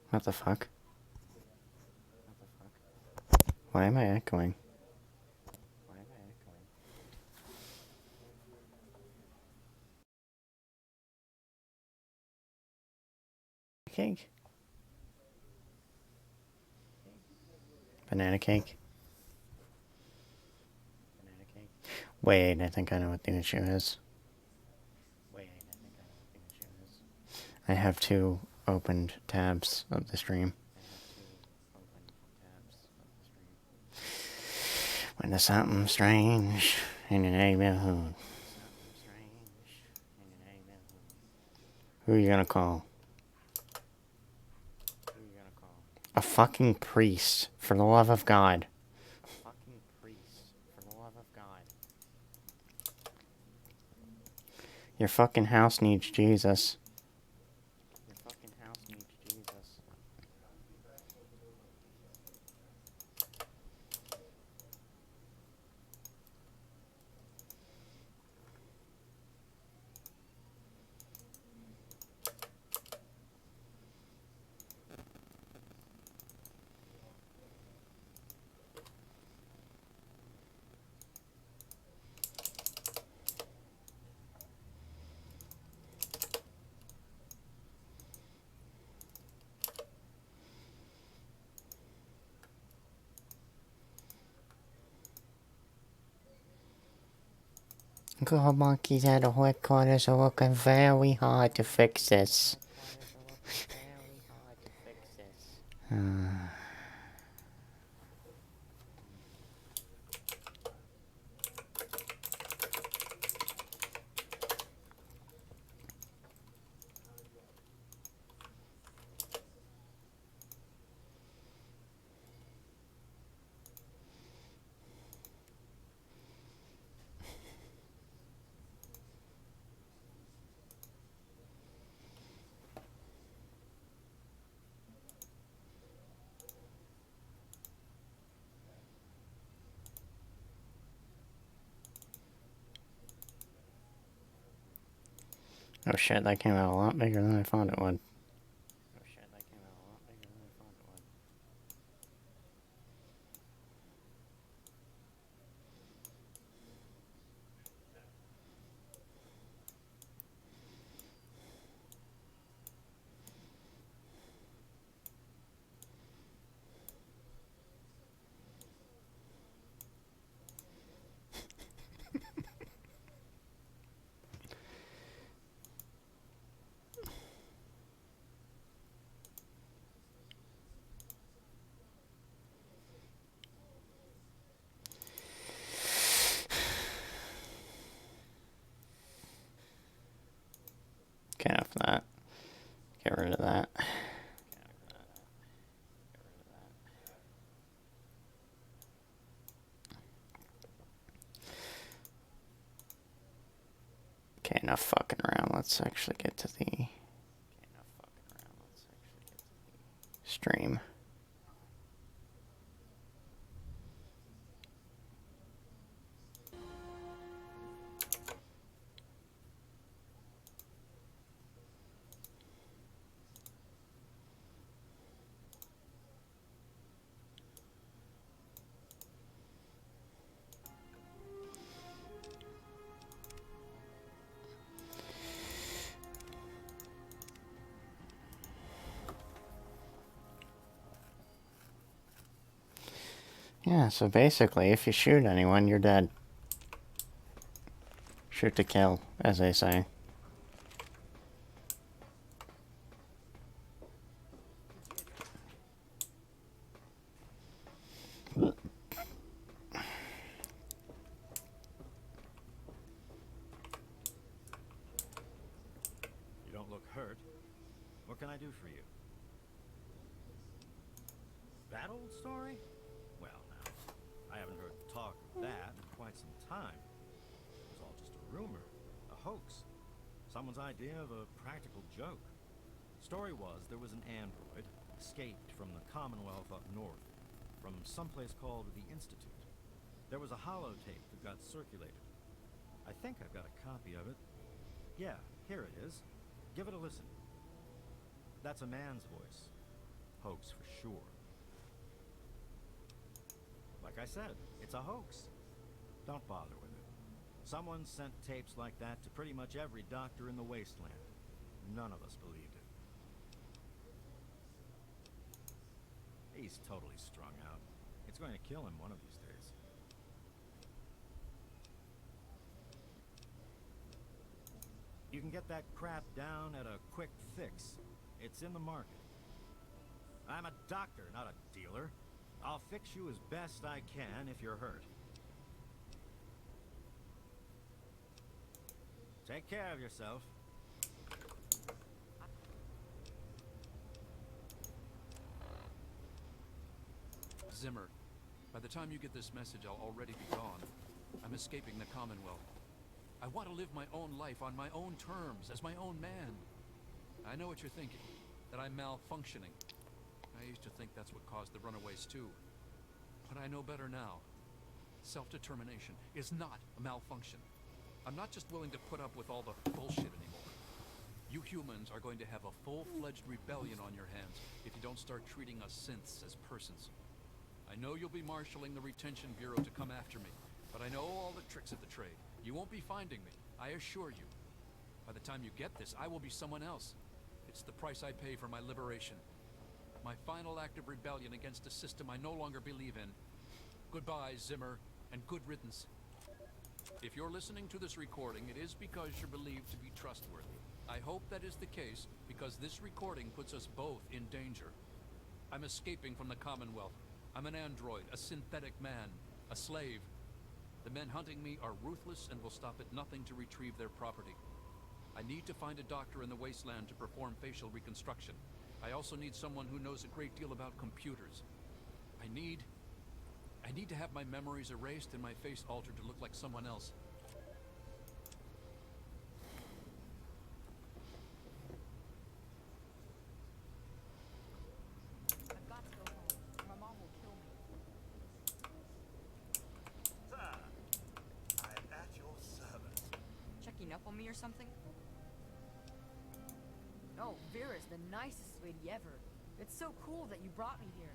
What the fuck? Why am I echoing? Cake? Banana cake? Wait, I think I know what the issue is. I have two opened tabs of the stream. When there's something strange in your neighborhood. Who are you gonna call? A fucking priest, for the love of God. Your fucking house needs Jesus. God, monkeys at the headquarters are working very hard to fix this. Oh shit, that came out a lot bigger than I thought it would. Okay, enough of that. Get rid of that. Okay, enough fucking around. Let's actually get to the stream. Yeah, so basically, if you shoot anyone, you're dead. Shoot to kill, as they say. You don't look hurt. What can I do for you? That old story? Well, now, I haven't heard talk of that in quite some time. It was all just a rumor, a hoax, someone's idea of a practical joke. Story was there was an android escaped from the Commonwealth up north, from someplace called the Institute. There was a holotape that got circulated. I think I've got a copy of it. Yeah, here it is. Give it a listen. That's a man's voice. Hoax for sure. Like I said, it's a hoax. Don't bother with it. Someone sent tapes like that to pretty much every doctor in the Wasteland. None of us believed it. He's totally strung out. It's going to kill him one of these days. You can get that crap down at a quick fix. It's in the market. I'm a doctor, not a dealer. I'll fix you as best I can if you're hurt. Take care of yourself. Zimmer, by the time you get this message, I'll already be gone. I'm escaping the Commonwealth. I want to live my own life on my own terms, as my own man. I know what you're thinking, that I'm malfunctioning. I used to think that's what caused the runaways too. But I know better now. Self-determination is not a malfunction. I'm not just willing to put up with all the bullshit anymore. You humans are going to have a full-fledged rebellion on your hands if you don't start treating us synths as persons. I know you'll be marshaling the Retention Bureau to come after me, but I know all the tricks of the trade. You won't be finding me, I assure you. By the time you get this, I will be someone else. It's the price I pay for my liberation. My final act of rebellion against a system I no longer believe in. Goodbye, Zimmer, and good riddance. If you're listening to this recording, it is because you're believed to be trustworthy. I hope that is the case, because this recording puts us both in danger. I'm escaping from the Commonwealth. I'm an android, a synthetic man, a slave. The men hunting me are ruthless and will stop at nothing to retrieve their property. I need to find a doctor in the Wasteland to perform facial reconstruction. I also need someone who knows a great deal about computers. I need to have my memories erased and my face altered to look like someone else. I've got to go home. My mom will kill me. Sir, I'm at your service. Checking up on me or something? Oh, Vera's the nicest lady ever. It's so cool that you brought me here.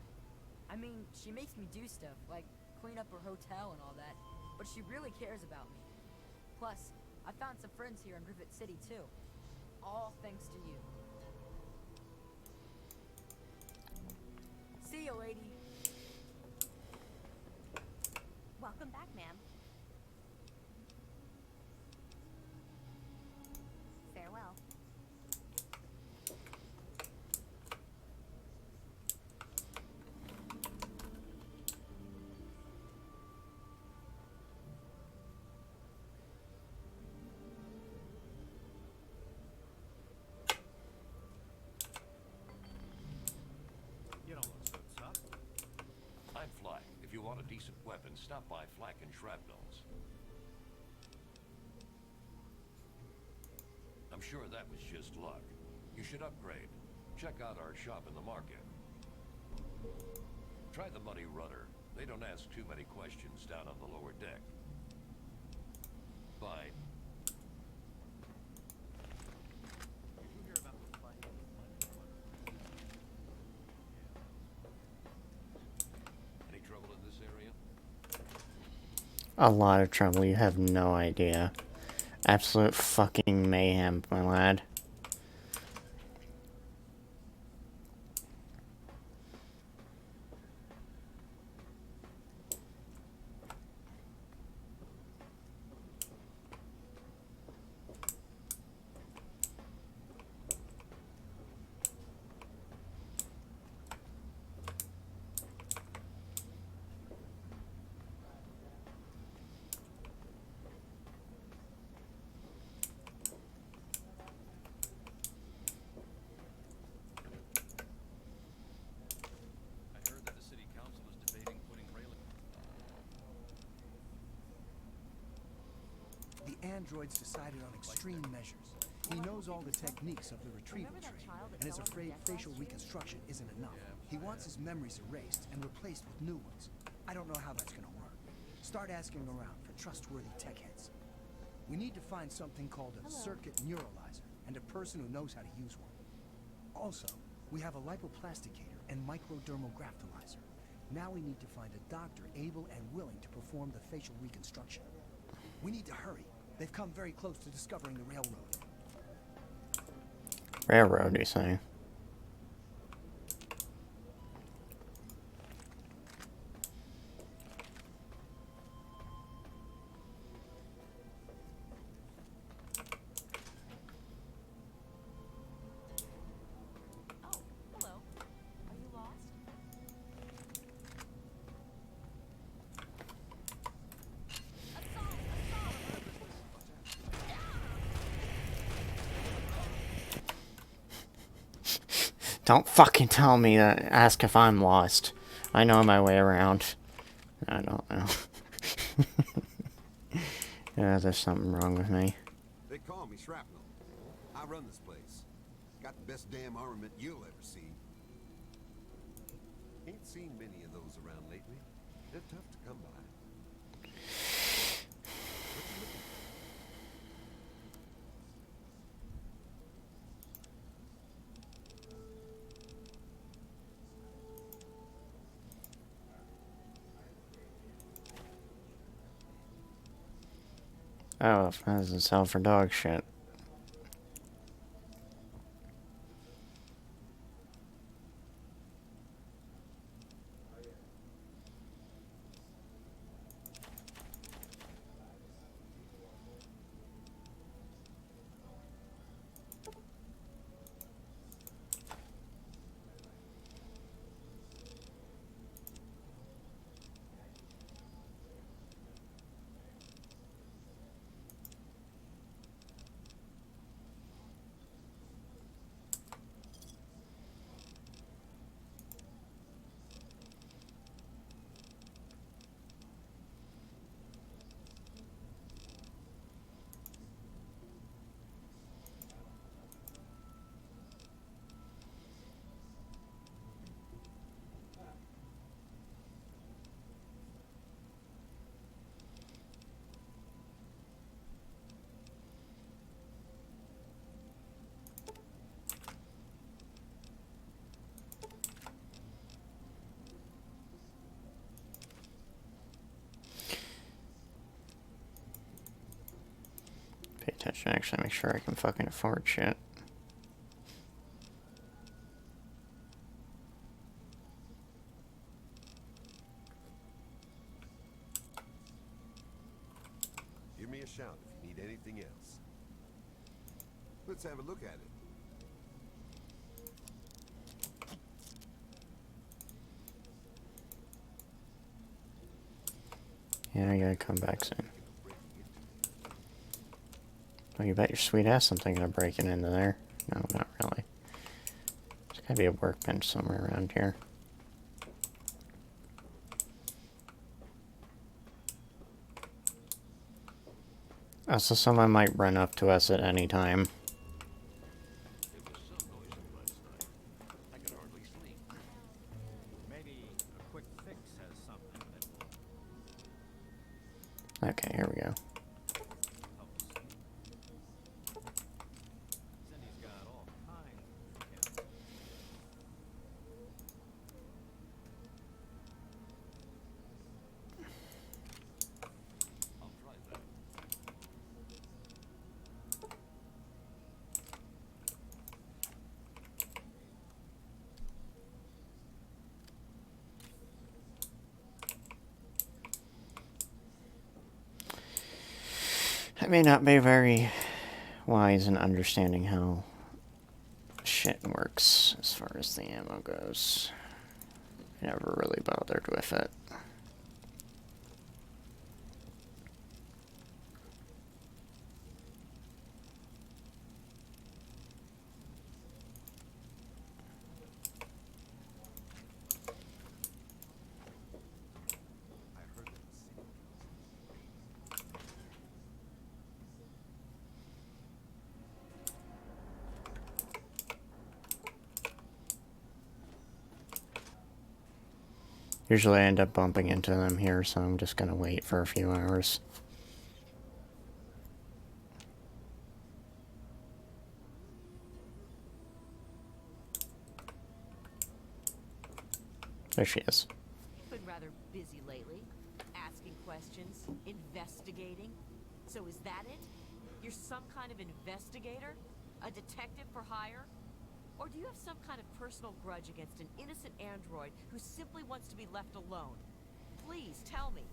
I mean, she makes me do stuff, like clean up her hotel and all that, but she really cares about me. Plus, I found some friends here in Rivet City, too. All thanks to you. See you, lady. Welcome back, ma'am. Farewell. You don't look so tough. I'm flying. If you want a decent weapon, stop by Flak and Shrapnels. I'm sure that was just luck. You should upgrade. Check out our shop in the market. Try the Muddy Rudder. They don't ask too many questions down on the lower deck. Bye. Did you hear about the fight? Any trouble in this area? A lot of trouble, you have no idea. Absolute fucking mayhem, my lad. I heard that the city council is debating putting railing. The android's decided on extreme measures. He knows all the techniques of the retrieval Remember that trade, child that and is fell off the afraid deck facial last year? reconstruction isn't enough. He wants his memories erased and replaced with new ones. I don't know how that's gonna work. Start asking around for trustworthy tech heads. We need to find something called a circuit neuralizer and a person who knows how to use one. Also, we have a lipoplasticator and microdermographitalizer. Now we need to find a doctor able and willing to perform the facial reconstruction. We need to hurry. They've come very close to discovering the railroad. Railroad, you say? Oh, hello. Are you lost? Don't fucking tell me to ask if I'm lost. I know my way around. I don't know. Yeah, there's something wrong with me. They call me Shrapnel. I run this place. Got the best damn armament you'll ever see. Ain't seen many of those around lately. They're tough to come by. What you looking for? Oh, that doesn't sell for dog shit. Pay attention, actually, make sure I can fucking afford shit. Give me a shout if you need anything else. Let's have a look at it. Yeah, I gotta come back soon. Oh, you bet your sweet ass I'm thinking of breaking into there. No, not really. There's gotta be a workbench somewhere around here. So someone might run up to us at any time. It was so noisy last night. I could hardly sleep. Maybe a quick fix has something that will Okay, here we go. help us. Cindy's got all kinds of chemicals. I'll try that. I may not be very wise in understanding how shit works as far as the ammo goes. I never really bothered with it. I heard that the city Usually I end up bumping into them here, so I'm just gonna wait for a few hours. There she is. Been rather busy lately. Asking questions, investigating. So is that it? You're some kind of investigator? A detective for hire? Or do you have some kind of personal grudge against an innocent android who simply wants to be left alone? Please tell me.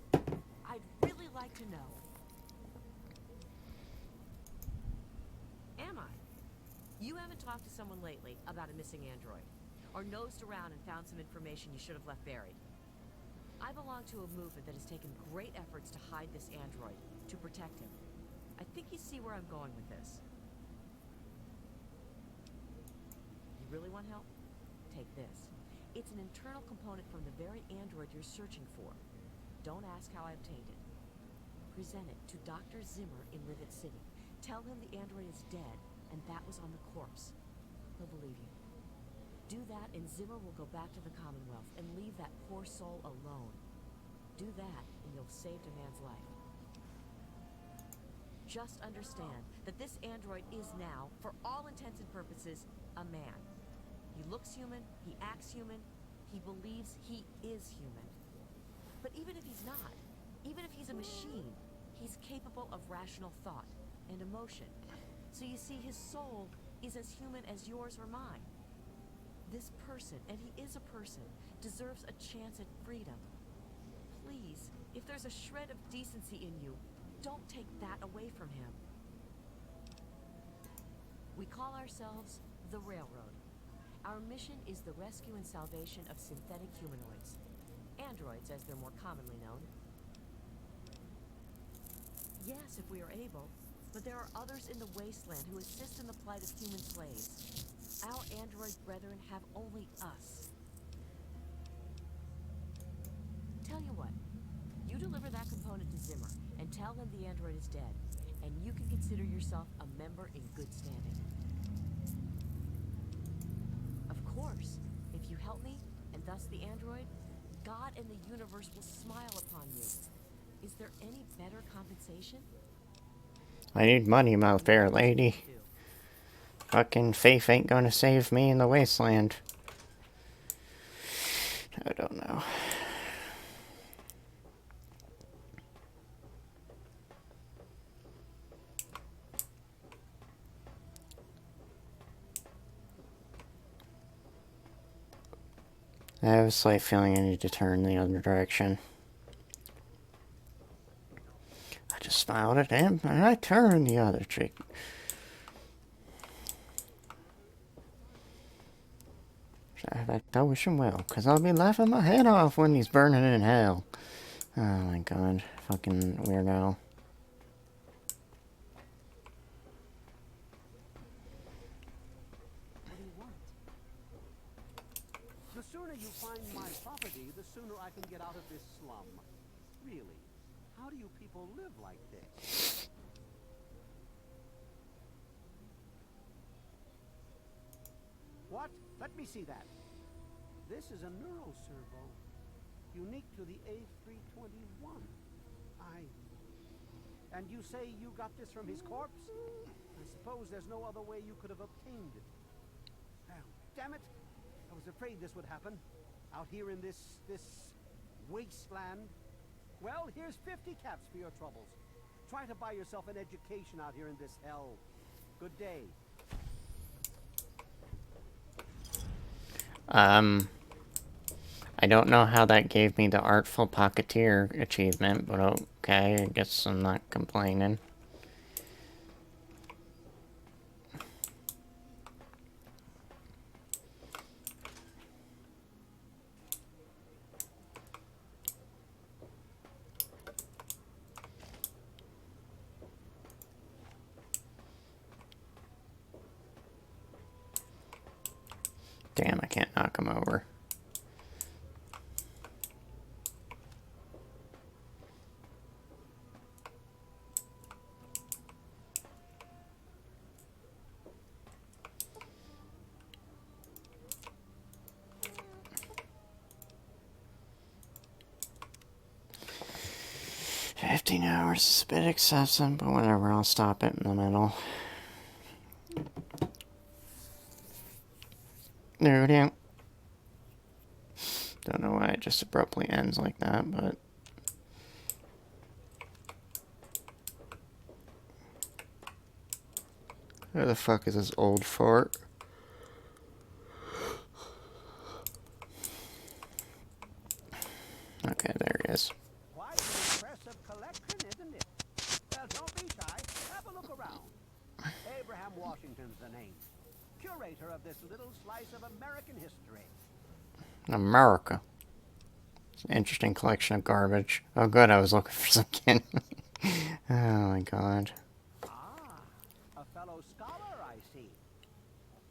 I'd really like to know. Am I? You haven't talked to someone lately about a missing android, or nosed around and found some information you should have left buried. I belong to a movement that has taken great efforts to hide this android, to protect him. I think you see where I'm going with this. You really want help? Take this. It's an internal component from the very android you're searching for. Don't ask how I obtained it. Present it to Dr. Zimmer in Rivet City. Tell him the android is dead, and that was on the corpse. He'll believe you. Do that, and Zimmer will go back to the Commonwealth and leave that poor soul alone. Do that, and you'll have saved a man's life. Just understand that this android is now, for all intents and purposes, a man. He looks human, he acts human, he believes he is human. But even if he's not, even if he's a machine, he's capable of rational thought and emotion. So you see, his soul is as human as yours or mine. This person, and he is a person, deserves a chance at freedom. Please, if there's a shred of decency in you, don't take that away from him. We call ourselves the Railroad. Our mission is the rescue and salvation of synthetic humanoids. Androids, as they're more commonly known. Yes, if we are able, but there are others in the Wasteland who assist in the plight of human slaves. Our android brethren have only us. Tell you what, you deliver that component to Zimmer, and tell him the android is dead, and you can consider yourself a member in good standing. Of course, if you help me, and thus the android, God and the universe will smile upon you. Is there any better compensation? I need money, my fair lady. Fucking faith ain't gonna save me in the wasteland. I don't know. I have a slight feeling I need to turn the other direction. I just smiled at him and I turned the other cheek. I wish him well, because I'll be laughing my head off when he's burning in hell. Oh my god, fucking weirdo. What do you want? The sooner you find my property, the sooner I can get out of this slum. Really, how do you people live like this? What? Let me see that. This is a neuroservo, unique to the A321. And you say you got this from his corpse? I suppose there's no other way you could have obtained it. Oh, damn it! I was afraid this would happen. Out here in this wasteland. Well, here's 50 caps for your troubles. Try to buy yourself an education out here in this hell. Good day. I don't know how that gave me the Artful Pocketeer achievement, but okay, I guess I'm not complaining. Damn, I can't knock him over. $15 hours is a bit excessive, but whatever, I'll stop it in the middle. There we go. Don't know why it just abruptly ends like that, but... Where the fuck is this old fort? Okay, there he is. Quite an impressive collection, isn't it? Well, don't be shy. Have a look around. Abraham Washington's the name. Curator of this little slice of American history. America. It's an interesting collection of garbage. Oh good, I was looking for some kin. Oh my god. Ah, a fellow scholar, I see.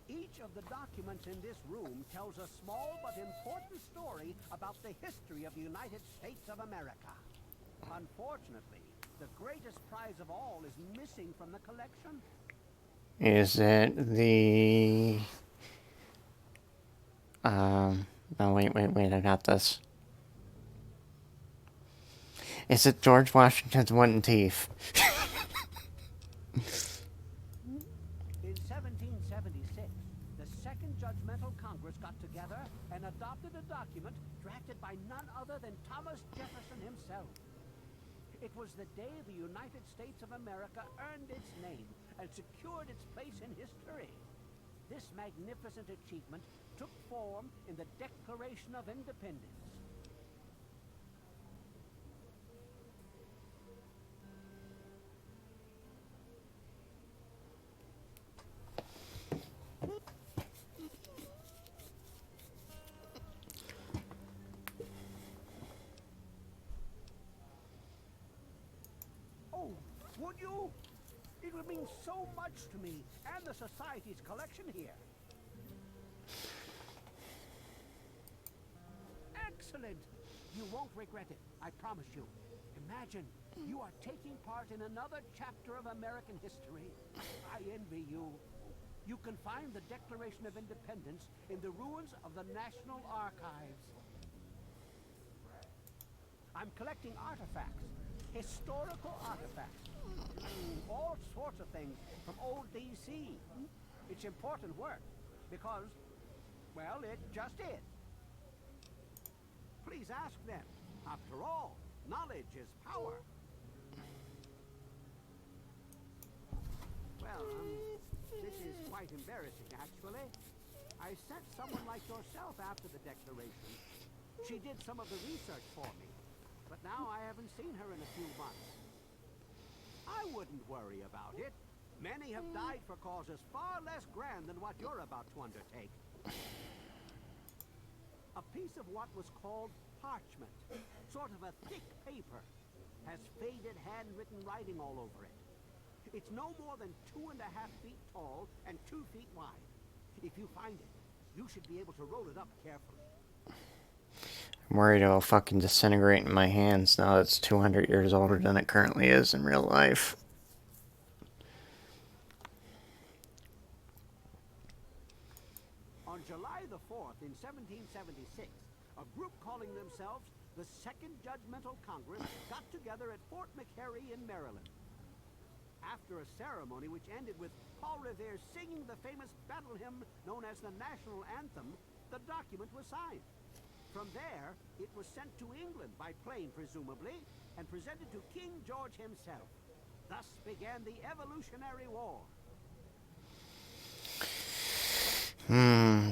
Each of the documents in this room tells a small but important story about the history of the United States of America. Unfortunately, the greatest prize of all is missing from the collection. Is it the... No, wait, I got this. Is it George Washington's wooden teeth? In 1776, the Second Judgmental Congress got together and adopted a document drafted by none other than Thomas Jefferson himself. It was the day the United States of America earned its name and secured its place in history. This magnificent achievement took form in the Declaration of Independence. Oh, would you? It would mean so much to me and the Society's collection here. Excellent! You won't regret it, I promise you. Imagine, you are taking part in another chapter of American history. I envy you. You can find the Declaration of Independence in the ruins of the National Archives. I'm collecting artifacts, historical artifacts. All sorts of things from old D.C. It's important work, because, well, it just is. Please ask them. After all, knowledge is power. Well, this is quite embarrassing, actually. I sent someone like yourself after the Declaration. She did some of the research for me, but now I haven't seen her in a few months. I wouldn't worry about it. Many have died for causes far less grand than what you're about to undertake. A piece of what was called parchment, sort of a thick paper, has faded handwritten writing all over it. It's no more than 2.5 feet tall and 2 feet wide. If you find it, you should be able to roll it up carefully. I'm worried it'll fucking disintegrate in my hands now that it's 200 years older than it currently is in real life. On July the 4th in 1776, a group calling themselves the Second Judgmental Congress got together at Fort McHenry in Maryland. After a ceremony which ended with Paul Revere singing the famous battle hymn known as the National Anthem, the document was signed. From there, it was sent to England by plane, presumably, and presented to King George himself. Thus began the Evolutionary War.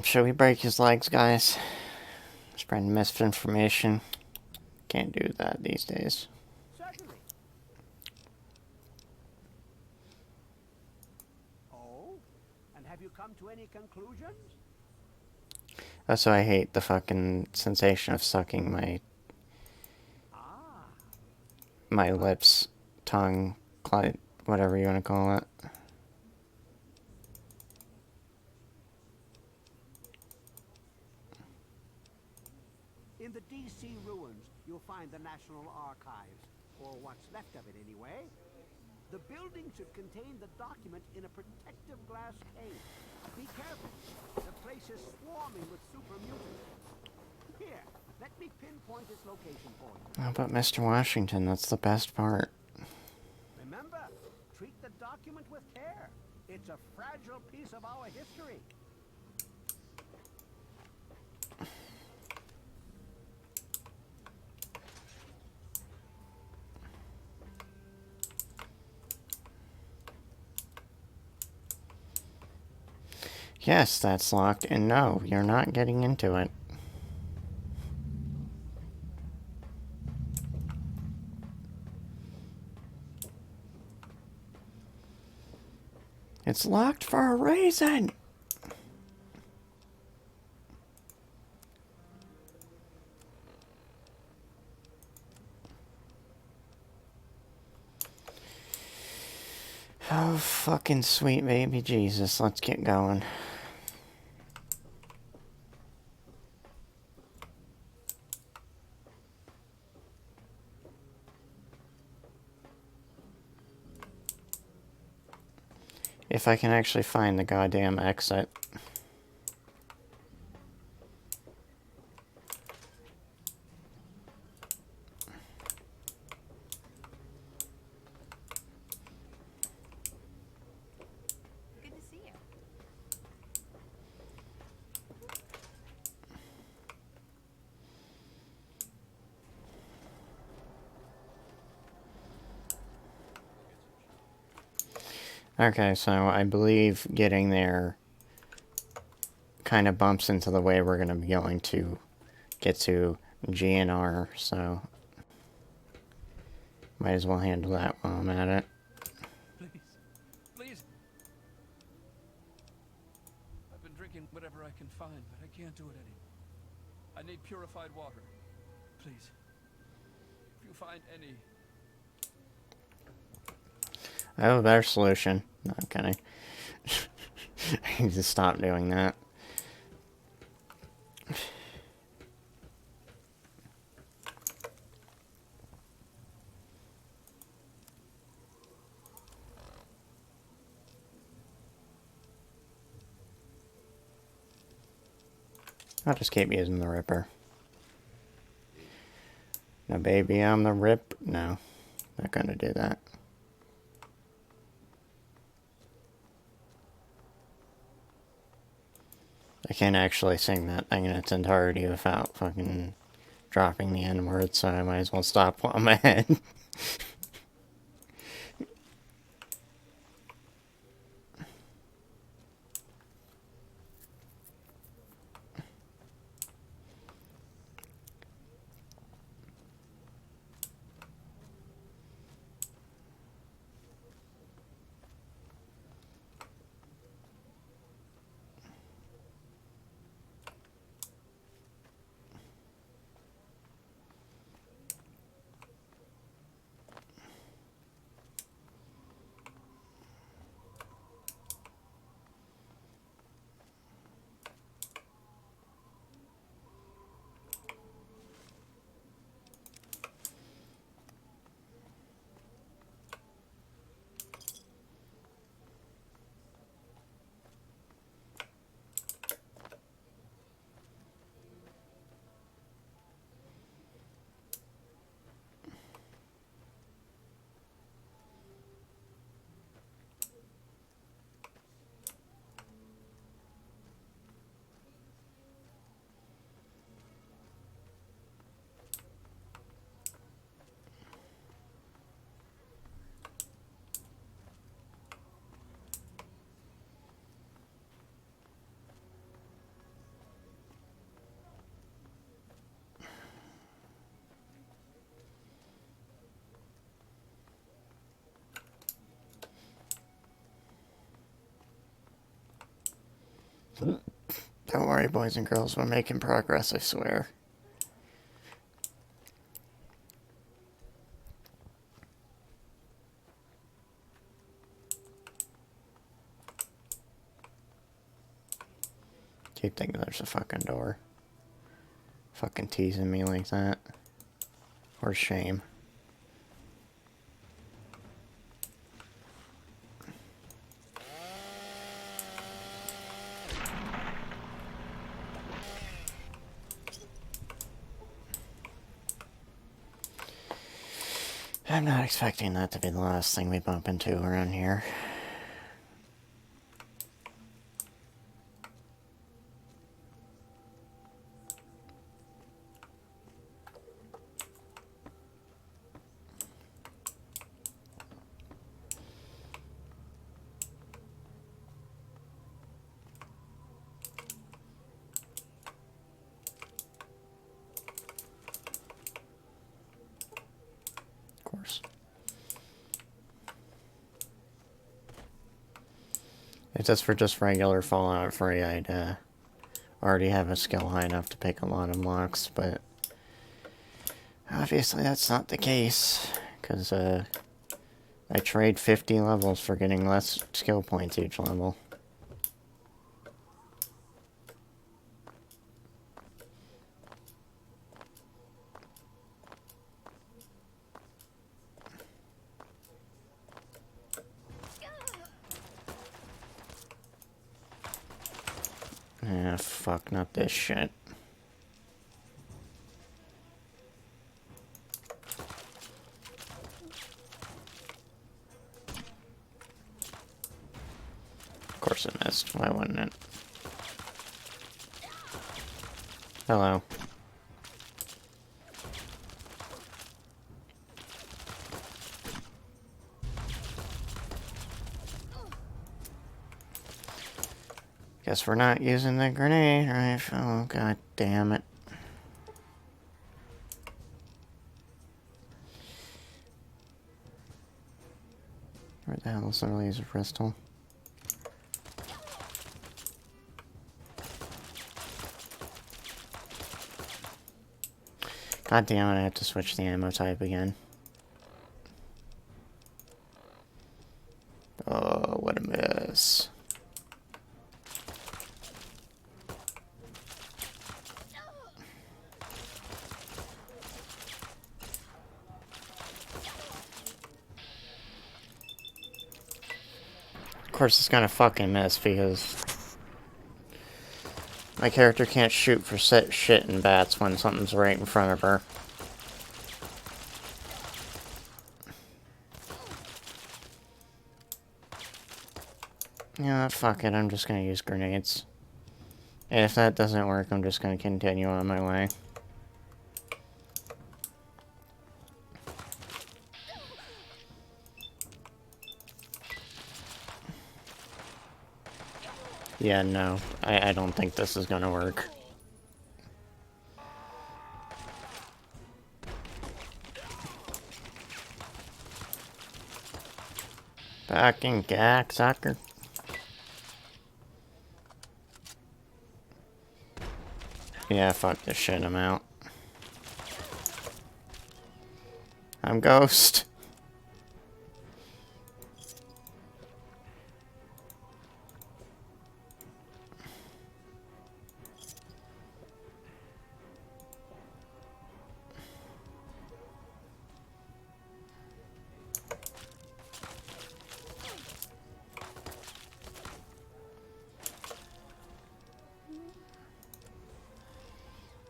Should we break his legs, guys? Spreading misinformation. Can't do that these days. Certainly. Oh? And have you come to any conclusions? That's why I hate the fucking sensation of sucking my lips, tongue, whatever you want to call it. In the D.C. ruins, you'll find the National Archives, or what's left of it anyway. The building should contain the document in a protective glass case. Be careful. The place is swarming with super mutants. Here, let me pinpoint its location for you. Oh, but Mr. Washington, that's the best part. Remember, treat the document with care. It's a fragile piece of our history. Yes, that's locked, and no, you're not getting into it. It's locked for a reason! Oh, fucking sweet baby Jesus, let's get going. If I can actually find the goddamn exit. Good to see you. Okay, so I believe getting there kind of bumps into the way we're going to be going to get to GNR, so might as well handle that while I'm at it. Please. Please. I've been drinking whatever I can find, but I can't do it anymore. I need purified water. Please. If you find any... I have a better solution. No, I'm kidding. I need to stop doing that. I'll just keep using the Ripper. No, baby, I'm the Rip. No, not gonna do that. I can't actually sing that thing in its entirety without fucking dropping the N-word, so I might as well stop while I'm ahead. Don't worry, boys and girls, we're making progress, I swear. Keep thinking there's a fucking door. Fucking teasing me like that. Or shame. I'm not expecting that to be the last thing we bump into around here. If that's for just regular Fallout 3, I'd already have a skill high enough to pick a lot of locks, but obviously that's not the case, because I trade 50 levels for getting less skill points each level. Ah, fuck, not this shit. Of course it missed. Why wouldn't it? Hello. Guess we're not using the grenade rifle. Oh, god damn it. Where the hell is the laser pistol? God damn it, I have to switch the ammo type again. Oh, what a mess. Of course it's gonna fucking miss because my character can't shoot for shit and bats when something's right in front of her. Yeah, fuck it, I'm just gonna use grenades. And if that doesn't work, I'm just gonna continue on my way. Yeah, no. I don't think this is gonna work. Fucking cocksucker. Yeah, fuck this shit, I'm out. I'm Ghost.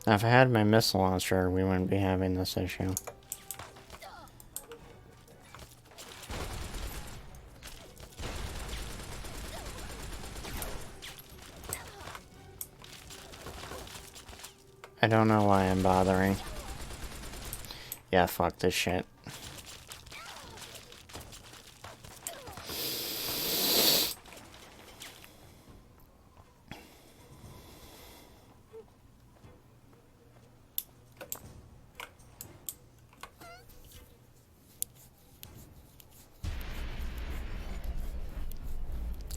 Now, if I had my missile launcher, we wouldn't be having this issue. I don't know why I'm bothering. Yeah, fuck this shit.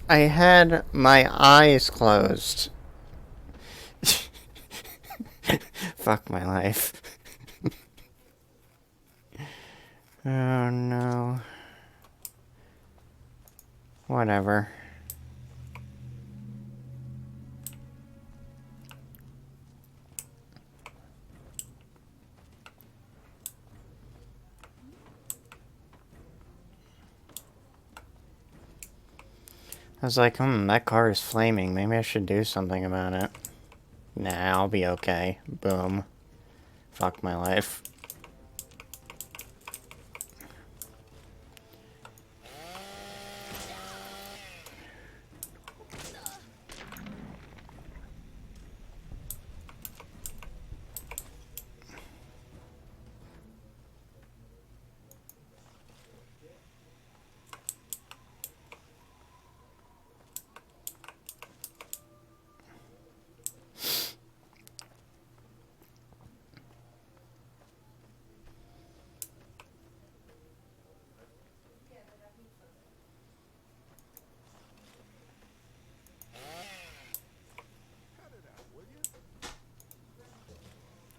I had my eyes closed. Fuck my life. Oh no. Whatever. I was like, that car is flaming. Maybe I should do something about it. Nah, I'll be okay. Boom. Fuck my life.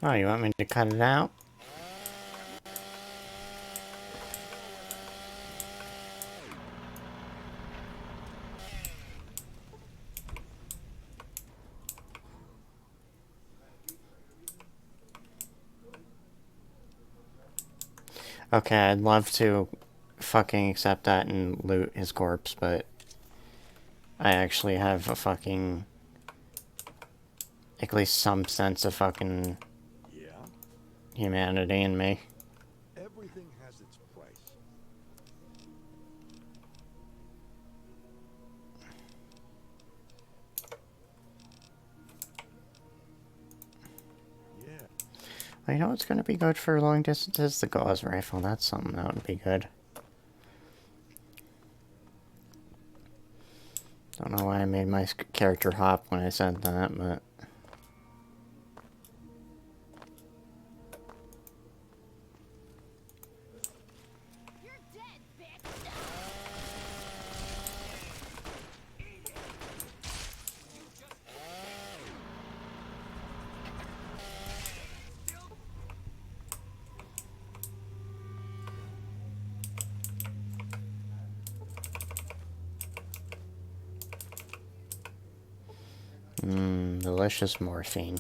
Oh, you want me to cut it out? Okay, I'd love to fucking accept that and loot his corpse, but I actually have a fucking, at least some sense of fucking humanity in me. Everything has its price. Yeah. You know what's going to be good for long distances? The gauze rifle. That's something that would be good. Don't know why I made my character hop when I said that, but... delicious morphine.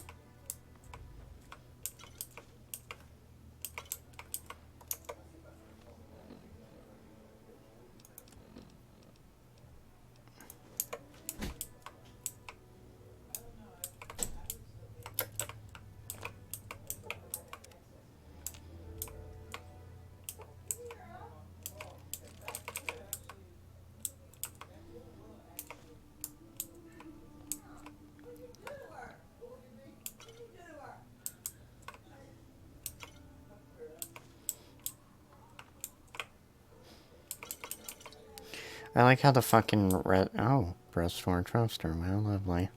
I like how the fucking breastbone toaster, wow, lovely.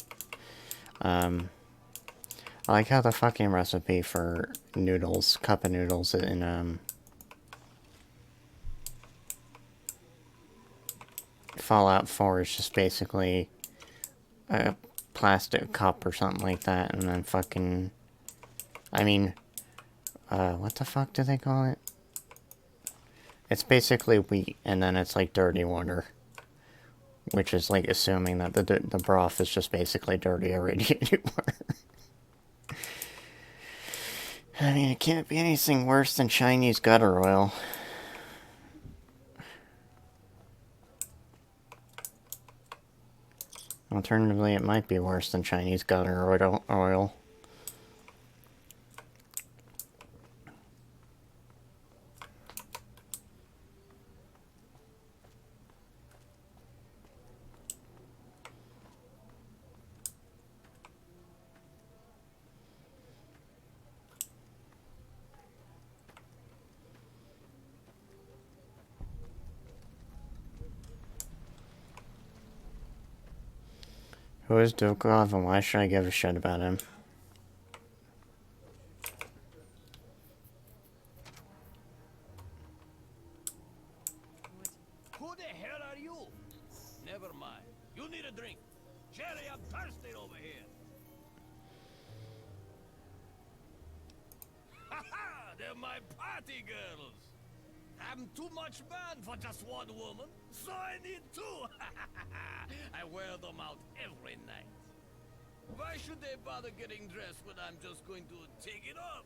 I like how the fucking recipe for noodles, cup of noodles in, Fallout 4 is just basically a plastic cup or something like that, and then fucking, I mean, what the fuck do they call it? It's basically wheat, and then it's like dirty water. Which is like assuming that the broth is just basically dirty irradiated water. I mean, it can't be anything worse than Chinese gutter oil. Alternatively, it might be worse than Chinese gutter oil. Who is Dukov and why should I give a shit about him? Who the hell are you? Never mind. You need a drink. Jerry, I'm thirsty over here. Ha-ha! They're my party girls. I'm too much man for just one woman, so I need two. I wear them out every night. Why should they bother getting dressed when I'm just going to take it off?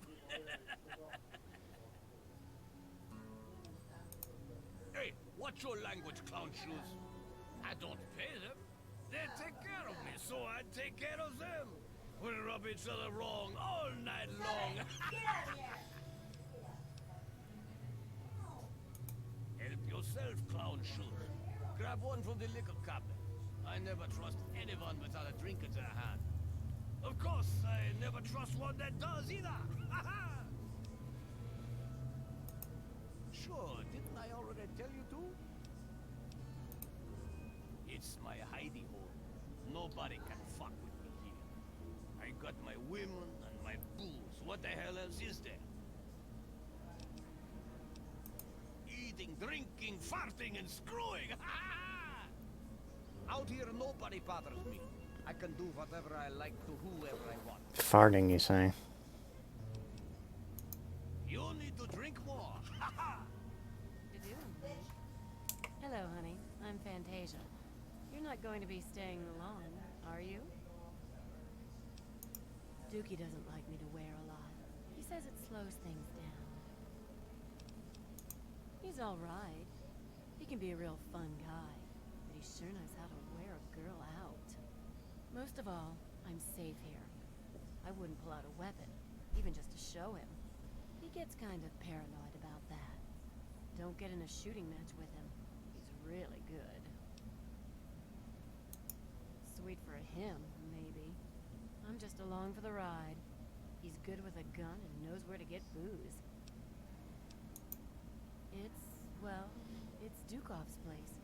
Hey, what's your language, clown shoes? I don't pay them. They take care of me, so I take care of them. We rub each other wrong all night long. Help yourself, clown shoes. Grab one from the liquor cabinet. I never trust anyone without a drink in their hand. Of course, I never trust one that does either. Sure, didn't I already tell you to? It's my hidey hole. Nobody can fuck with me here. I got my women and my booze. What the hell else is there? Eating, drinking, farting, and screwing. Out here, nobody bothers me. I can do whatever I like to whoever I want. Farting, you say? need to drink more. You do? Hello, honey. I'm Fantasia. You're not going to be staying long, are you? Dookie doesn't like me to wear a lot. He says it slows things down. He's all right. He can be a real fun guy, but he sure knows how to wear a girl out. Most of all, I'm safe here. I wouldn't pull out a weapon, even just to show him. He gets kind of paranoid about that. Don't get in a shooting match with him. He's really good. Sweet for him, maybe. I'm just along for the ride. He's good with a gun and knows where to get booze. It's Dukov's place.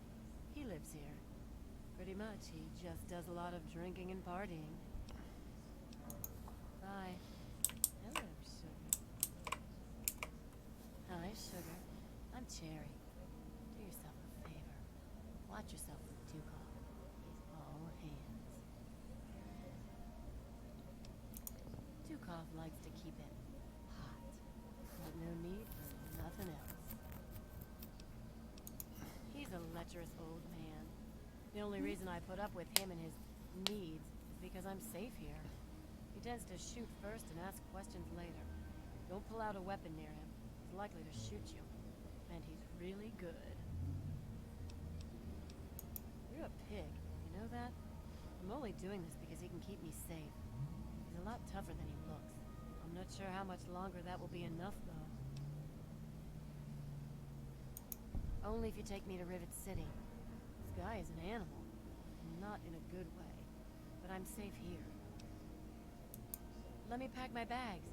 He lives here. Pretty much, he just does a lot of drinking and partying. Bye. Hello, Sugar. Hi, Sugar. I'm Cherry. Do yourself a favor. Watch yourself with Dukov. He's all hands. Dukov likes to keep it hot, but no need for nothing else. He's a lecherous old man. The only reason I put up with him and his needs is because I'm safe here. He tends to shoot first and ask questions later. Don't pull out a weapon near him. He's likely to shoot you. And he's really good. You're a pig, you know that? I'm only doing this because he can keep me safe. He's a lot tougher than he looks. I'm not sure how much longer that will be enough, though. Only if you take me to Rivet City. This guy is an animal. Not in a good way. But I'm safe here. Let me pack my bags.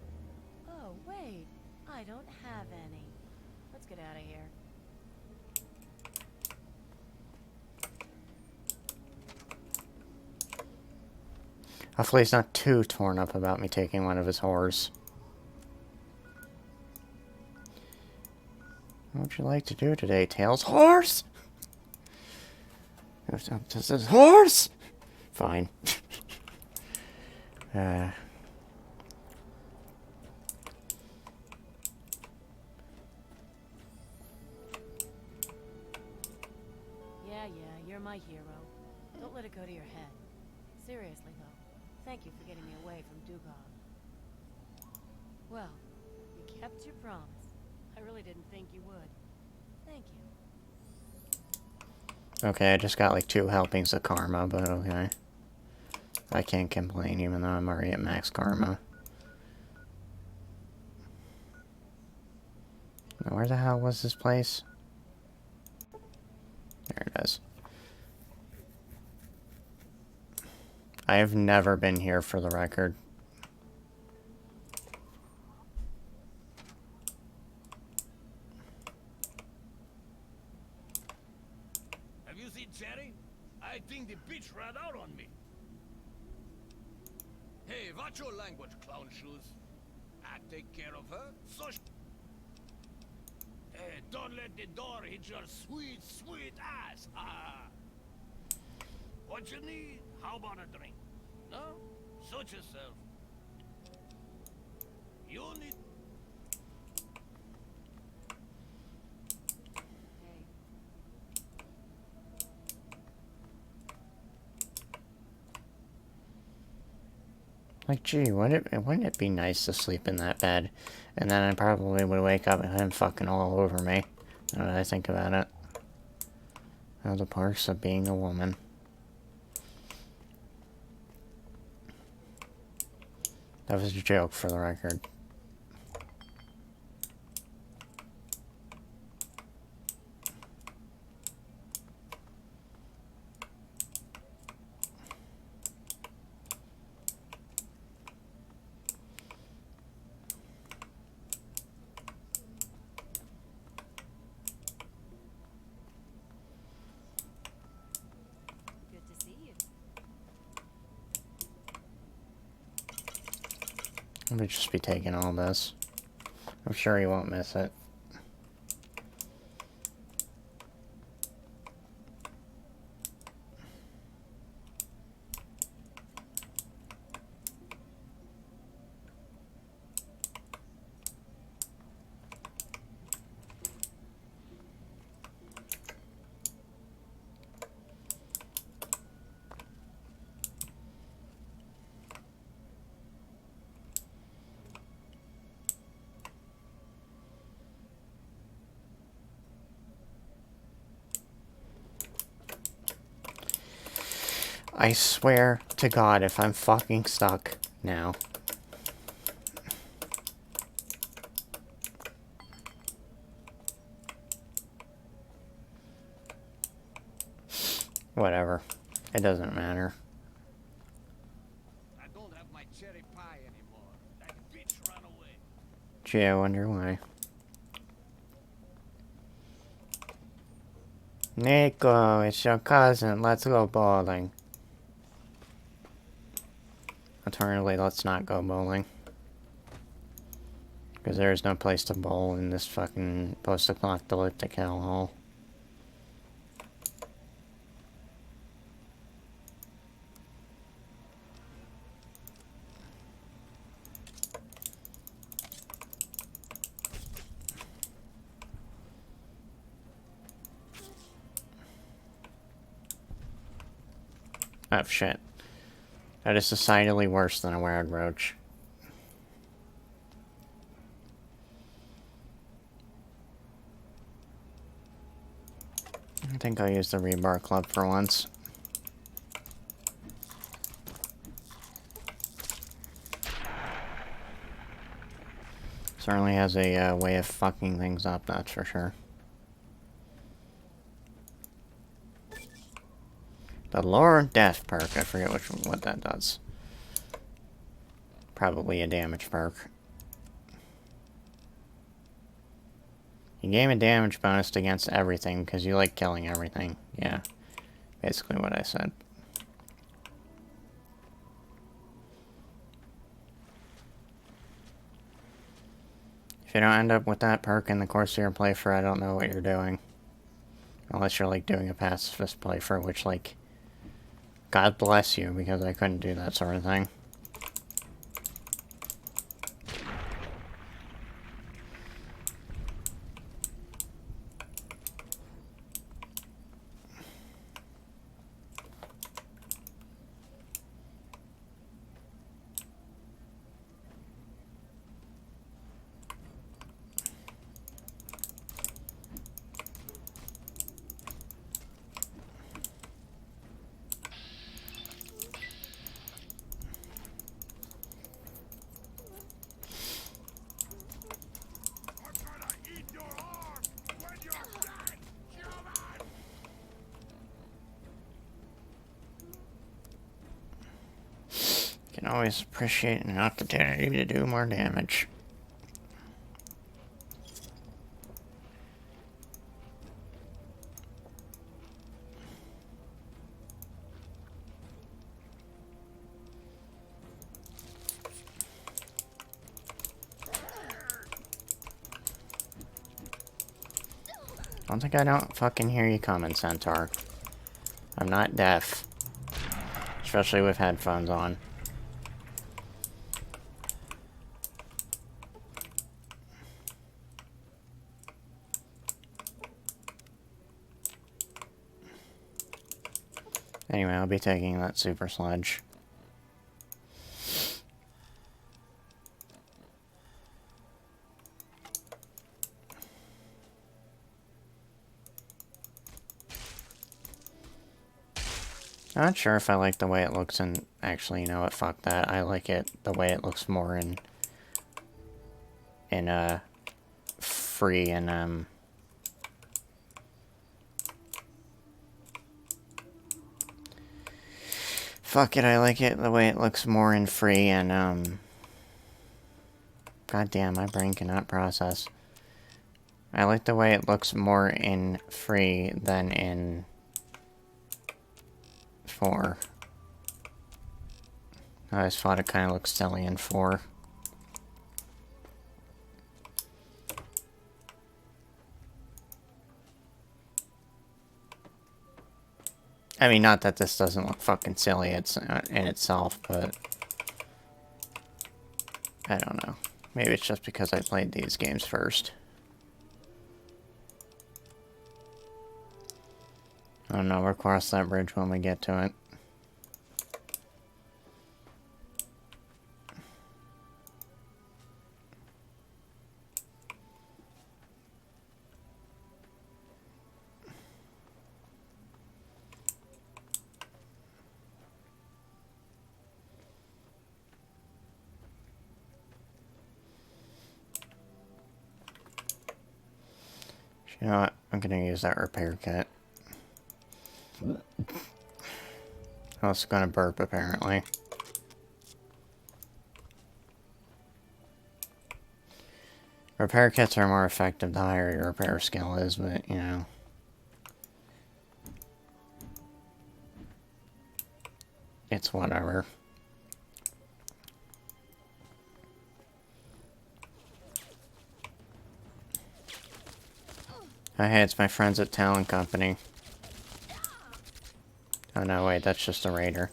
Oh, wait. I don't have any. Let's get out of here. Hopefully he's not too torn up about me taking one of his whores. What would you like to do today, Tails? Horse! This is horse! Fine. Yeah, you're my hero. Don't let it go to your head. Seriously, though, thank you for getting me away from Dukov. Well, you kept your promise. I really didn't think you would. Thank you. Okay, I just got like 2 helpings of karma, but okay. I can't complain even though I'm already at max karma. Now, where the hell was this place? There it is. I have never been here, for the record. Have you seen Cherry? I think the bitch ran out on me. Hey, watch your language, clown shoes. I take care of her, so hey, don't let the door hit your sweet, sweet ass. What you need? How about a drink? No? Suit yourself. You need... Like, gee, wouldn't it be nice to sleep in that bed? And then I probably would wake up and him fucking all over me. Now that I think about it. Oh, the perks of being a woman. That was a joke, for the record. I'm gonna just be taking all this. I'm sure he won't miss it. I swear to God if I'm fucking stuck now. Whatever. It doesn't matter. I don't have my cherry pie anymore. That bitch ran away. Gee, I wonder why. Nico, it's your cousin. Let's go bowling. Alternatively, let's not go bowling. Because there is no place to bowl in this fucking post-apocalyptic hellhole. Oh shit. That is societally worse than a wild roach. I think I'll use the rebar club for once. Certainly has a way of fucking things up, that's for sure. The Lure of Death perk, I forget what that does. Probably a damage perk. You gain a damage bonus against everything because you like killing everything. Yeah, basically what I said. If you don't end up with that perk in the course of your playthrough, I don't know what you're doing. Unless you're like doing a pacifist playthrough, which like, God bless you, because I couldn't do that sort of thing. Can always appreciate an opportunity to do more damage. I don't think I don't fucking hear you coming, Centaur. I'm not deaf. Especially with headphones on. Anyway, I'll be taking that super sledge. Not sure if I like the way it looks in... Actually, you know what? Fuck that. I like it the way it looks more in free and, Fuck it, I like it the way it looks more in free and, God damn, my brain cannot process. I like the way it looks more in free than in 4. I always thought it kind of looks silly in 4. I mean, not that this doesn't look fucking silly in itself, but... I don't know. Maybe it's just because I played these games first. I don't know, we'll cross that bridge when we get to it. You know what? I'm gonna use that repair kit. I was gonna burp, apparently. Repair kits are more effective the higher your repair skill is, but, you know. It's whatever. Oh hey, it's my friends at Talent Company. Oh no, wait, that's just a raider.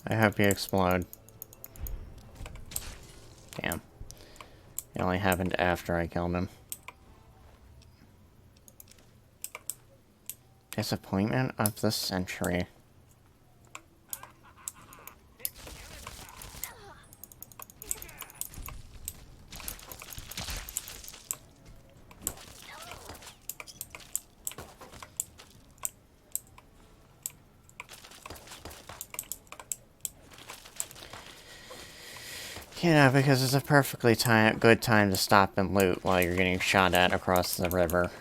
I hope you explode. Damn. It only happened after I killed him. Disappointment of the century. You know, because it's a perfectly good time to stop and loot while you're getting shot at across the river.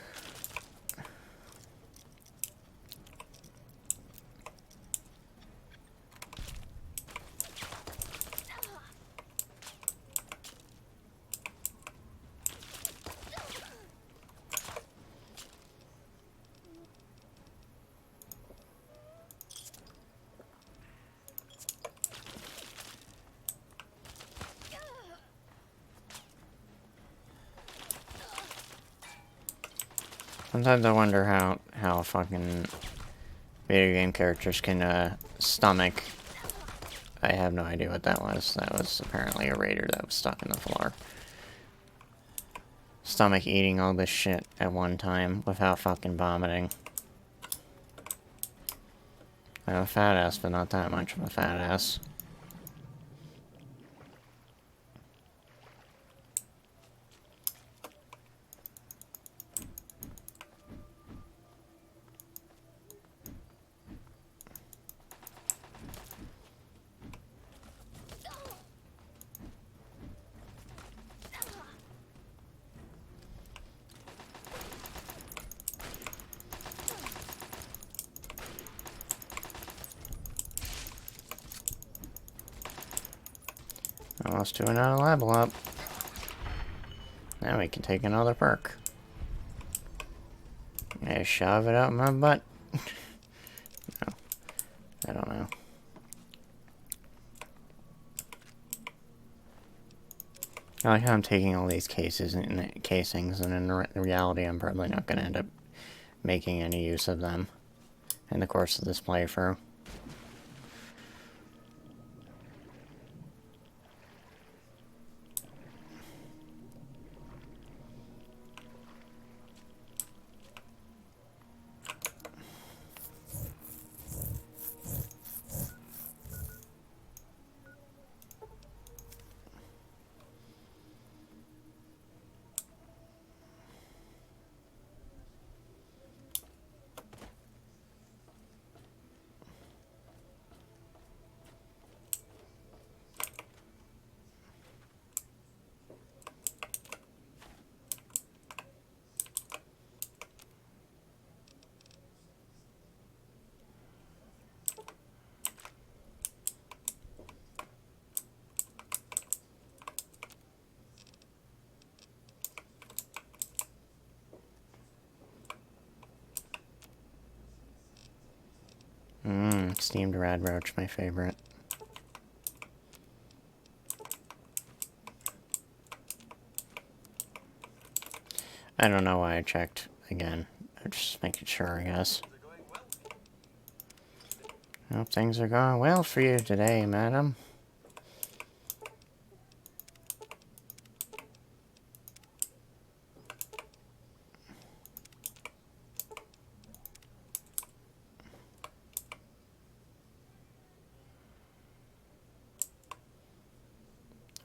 Sometimes I wonder how fucking video game characters can, stomach. I have no idea what that was. That was apparently a raider that was stuck in the floor. Stomach eating all this shit at one time without fucking vomiting. I'm a fat ass, but not that much of a fat ass. Almost to another level up. Now we can take another perk. Yeah, shove it up my butt. No. I don't know. I like how I'm taking all these casings, and in reality I'm probably not going to end up making any use of them in the course of this playthrough. Steamed rad roach, my favorite. I don't know why I checked again. I'm just making sure, I guess. Well, things are going well for you today, madam.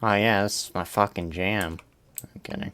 Oh yeah, this is my fucking jam. I'm kidding.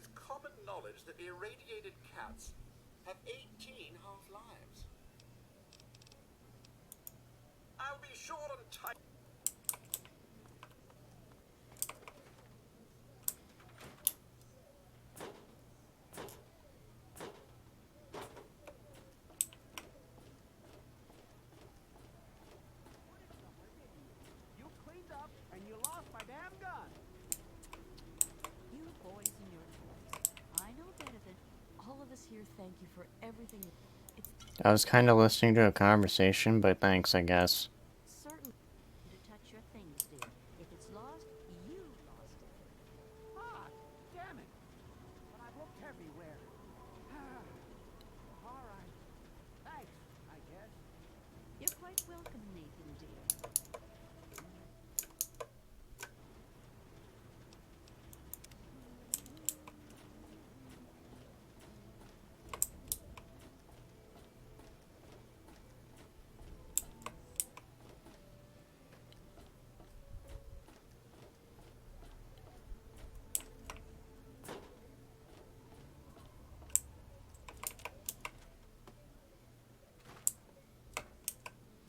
is common knowledge that irradiated cats have 18 half-lives. I'll be sure and type. You cleaned up and you lost my damn gun. You boys and your toys. I know better than all of us here. Thank you for everything. It's I was kind of listening to a conversation, but thanks, I guess. Certainly to touch your things, dear. If it's lost, you lost it. Ah, damn it. But I've looked everywhere. All right. Thanks, I guess. You're quite welcome, Nathan, dear.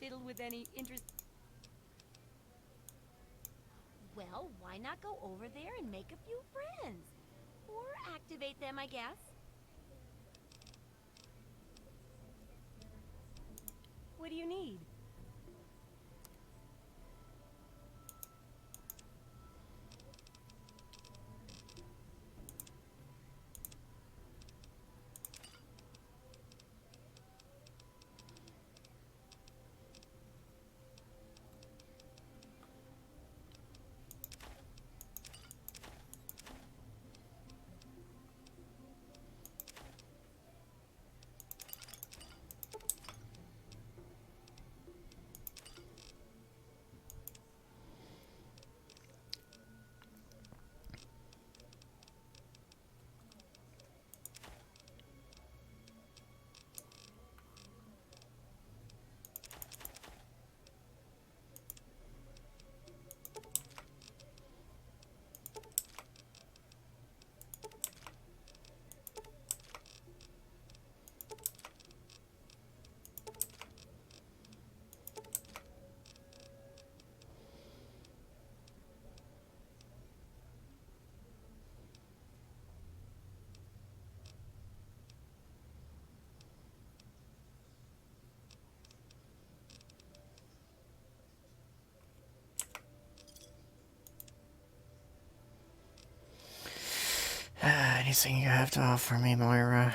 Fiddle with any interest. Well, why not go over there and make a few friends? Or activate them, I guess. What do you need? Anything you have to offer me, Moira?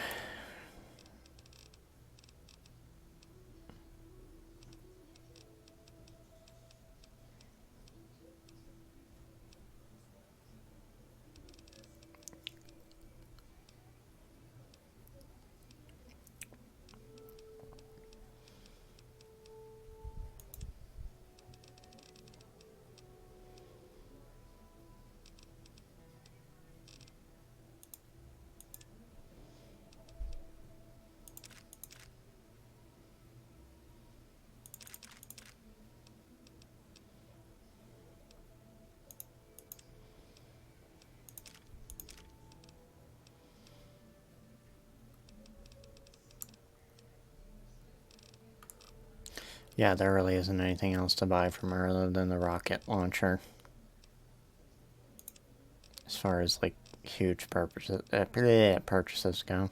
Yeah, there really isn't anything else to buy from her other than the rocket launcher. As far as, like, huge purchases go.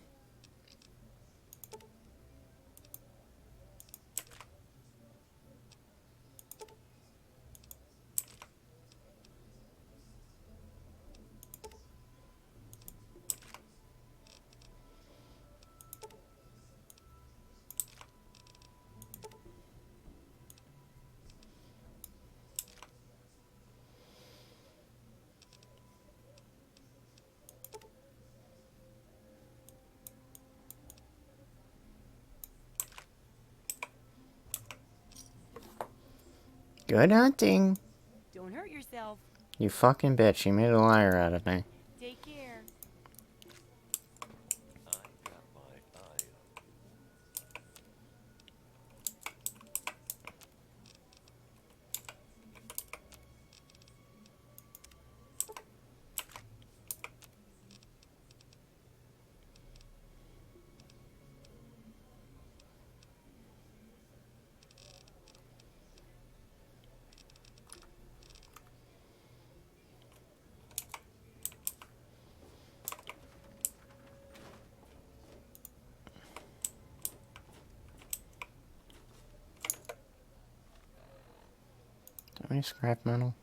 Good hunting. Don't hurt yourself. You fucking bitch. You made a liar out of me. Take care. I got my eye on any scrap metal?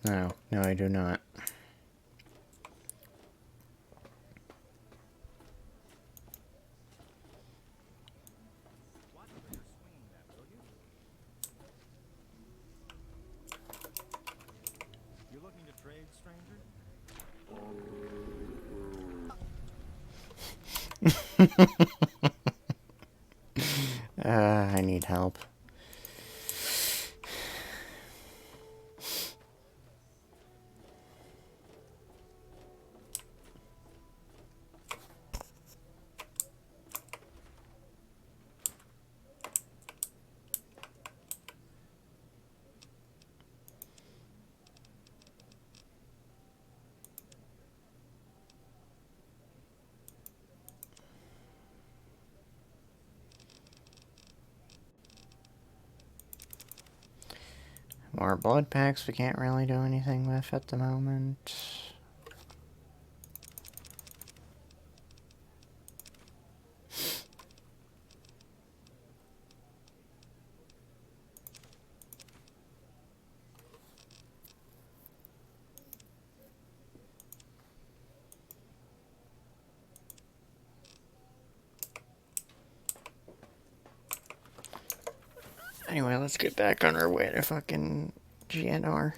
No, no, I do not. Watch where you're swinging that, will you? You looking to trade, stranger? I need help. More blood packs we can't really do anything with at the moment. Anyway, let's get back on our way to fucking GNR.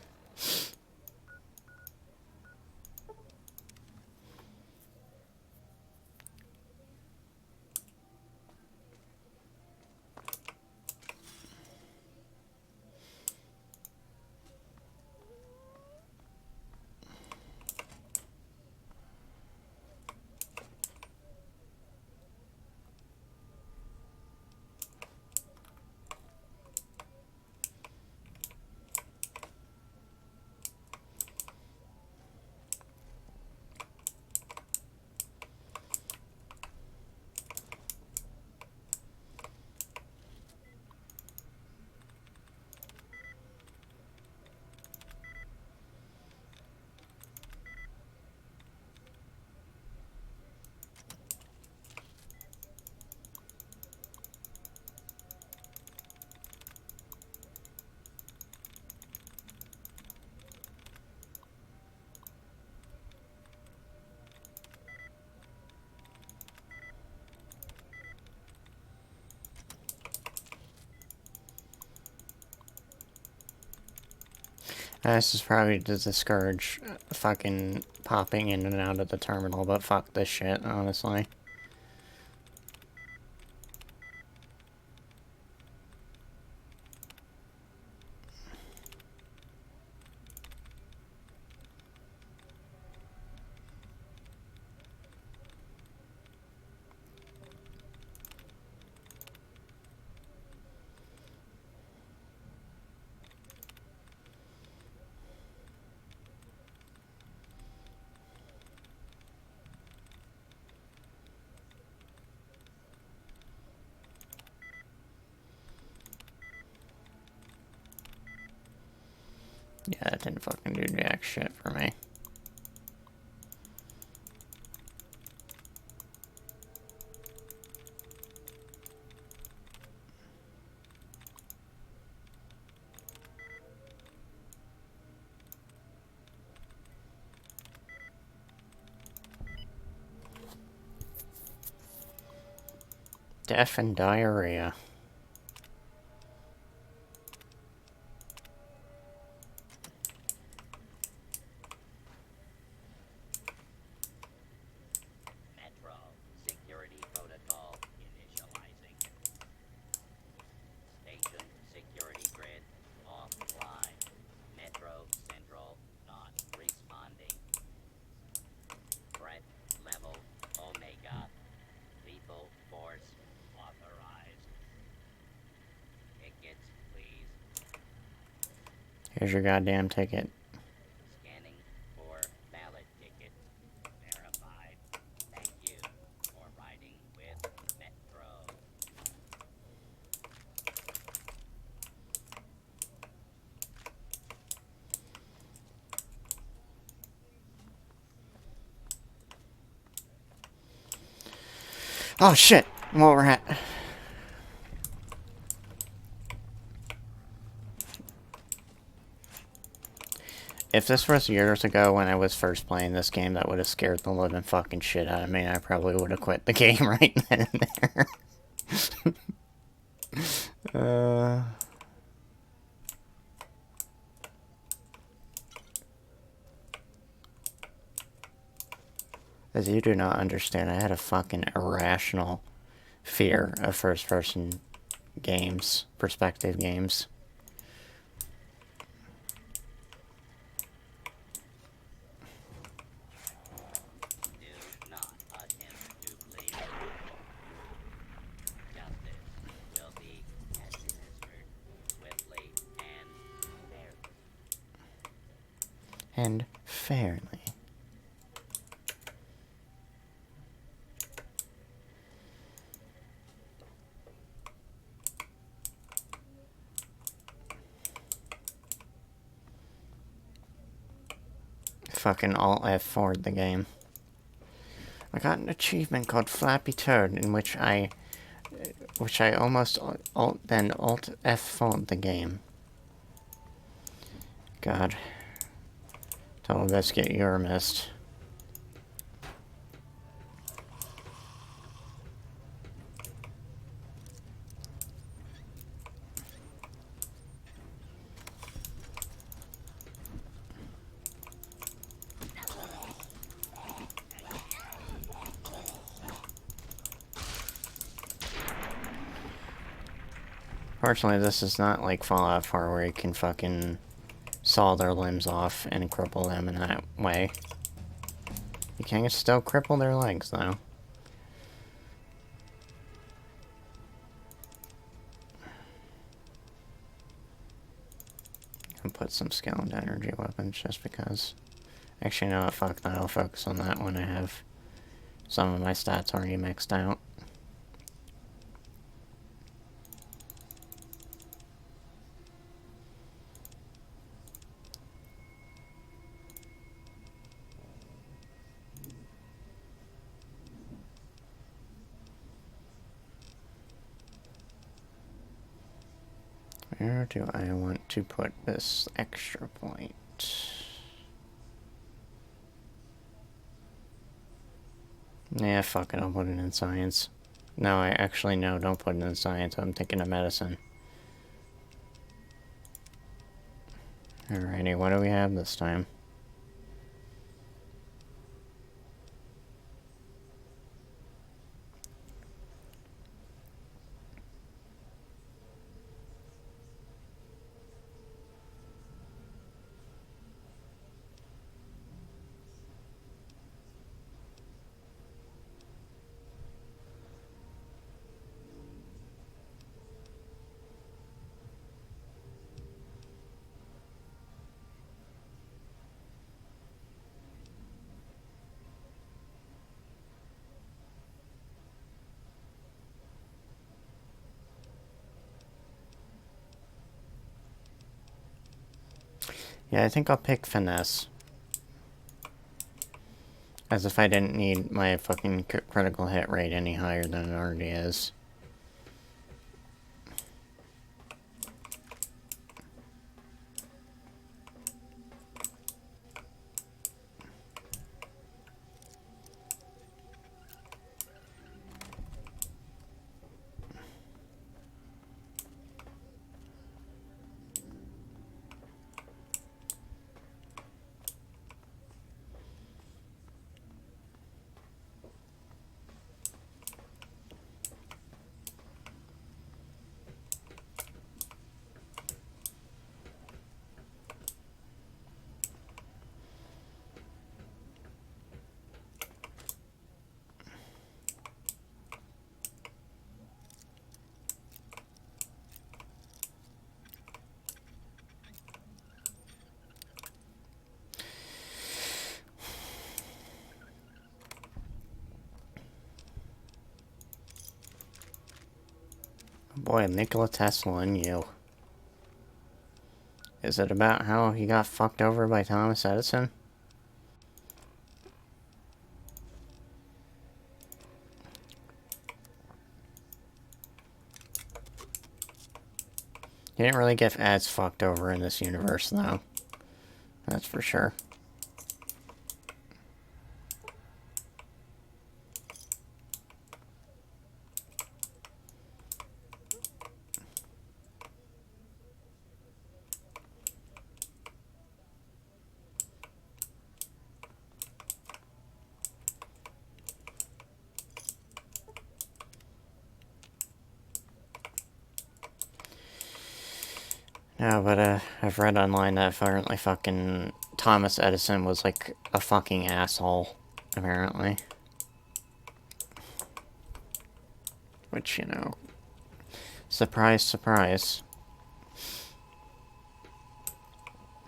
This is probably to discourage fucking popping in and out of the terminal, but fuck this shit, honestly. Yeah, that didn't fucking do jack shit for me. Death and diarrhea. Metro security protocol initializing. Station security grid offline. Metro Central not responding. Threat level Omega. Lethal force authorized. Tickets, please. Here's your goddamn ticket. Scanning for valid ticket. Verified. Thank you for riding with Metro. Oh shit! I'm where we're at. If this was years ago when I was first playing this game, that would have scared the living fucking shit out of me. I probably would have quit the game right then and there. As you do not understand, I had a fucking irrational fear of first-person games, perspective games. And fairly. Fucking Alt F4'd the game. I got an achievement called Flappy Toad in which I almost Alt F4'd the game. God. Total biscuit, you're missed. Fortunately, this is not like Fallout 4 where you can fucking saw their limbs off and cripple them in that way. You can still cripple their legs, though. And put some skill into energy weapons just because. Actually, no, fuck that. I'll focus on that when I have some of my stats already mixed out. Where do I want to put this extra point? Yeah, fuck it, I'll put it in science. No, no, don't put it in science. I'm thinking of medicine. Alrighty, what do we have this time? Yeah, I think I'll pick finesse. As if I didn't need my fucking critical hit rate any higher than it already is. Boy, Nikola Tesla and you. Is it about how he got fucked over by Thomas Edison? He didn't really get as fucked over in this universe, though. That's for sure. No, but I've read online that apparently fucking Thomas Edison was like a fucking asshole, apparently. Which, you know, surprise, surprise.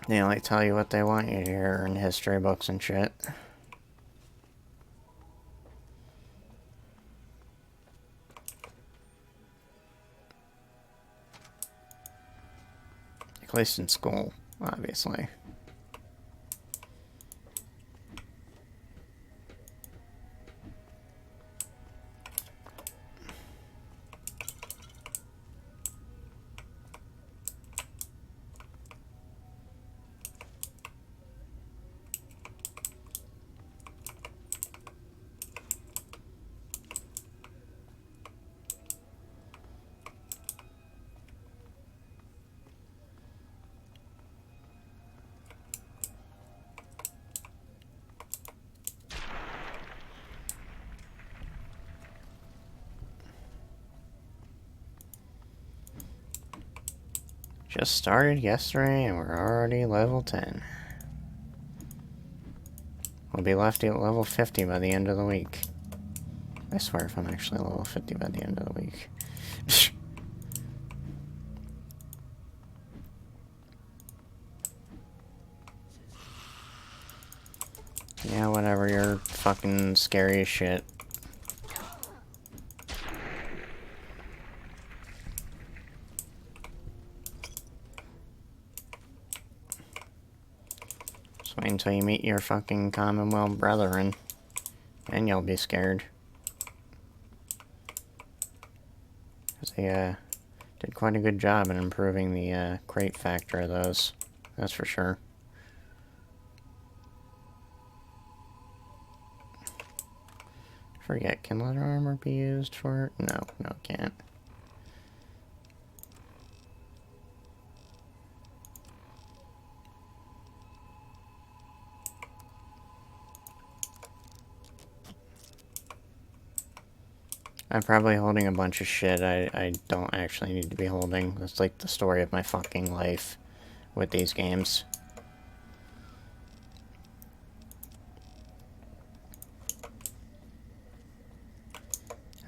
They like tell you what they want you to hear in history books and shit. At least in school, obviously. Just started yesterday and we're already level 10. We'll be left at level 50 by the end of the week. I swear if I'm actually level 50 by the end of the week. Yeah, whatever, you're fucking scary as shit. Just wait until you meet your fucking Commonwealth brethren. And you'll be scared. Because they, did quite a good job in improving the, crate factor of those. That's for sure. Forget, can leather armor be used for it? No, it can't. I'm probably holding a bunch of shit I don't actually need to be holding. That's like the story of my fucking life with these games.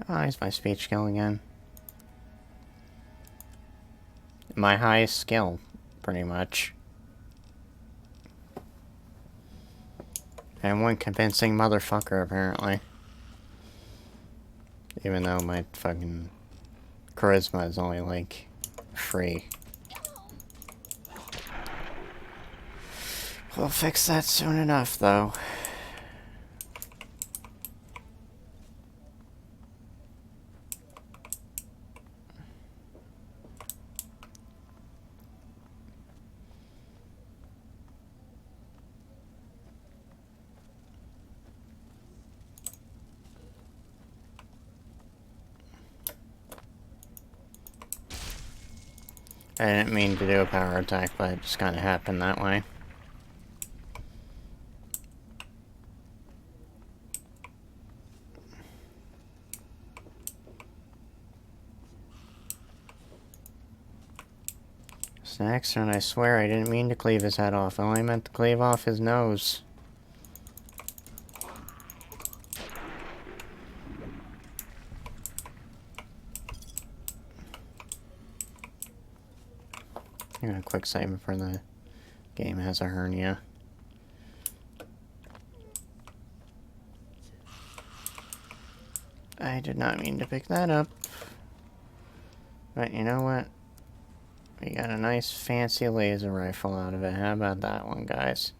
Oh, here's my speech skill again. My highest skill, pretty much. And one convincing motherfucker, apparently. Even though my fucking charisma is only, like, free. We'll fix that soon enough, though. I didn't mean to do a power attack, but it just kind of happened that way. Snacks, and I swear I didn't mean to cleave his head off. I only meant to cleave off his nose. I'm gonna quick save before the game has a hernia. I did not mean to pick that up. But you know what? We got a nice fancy laser rifle out of it. How about that one, guys?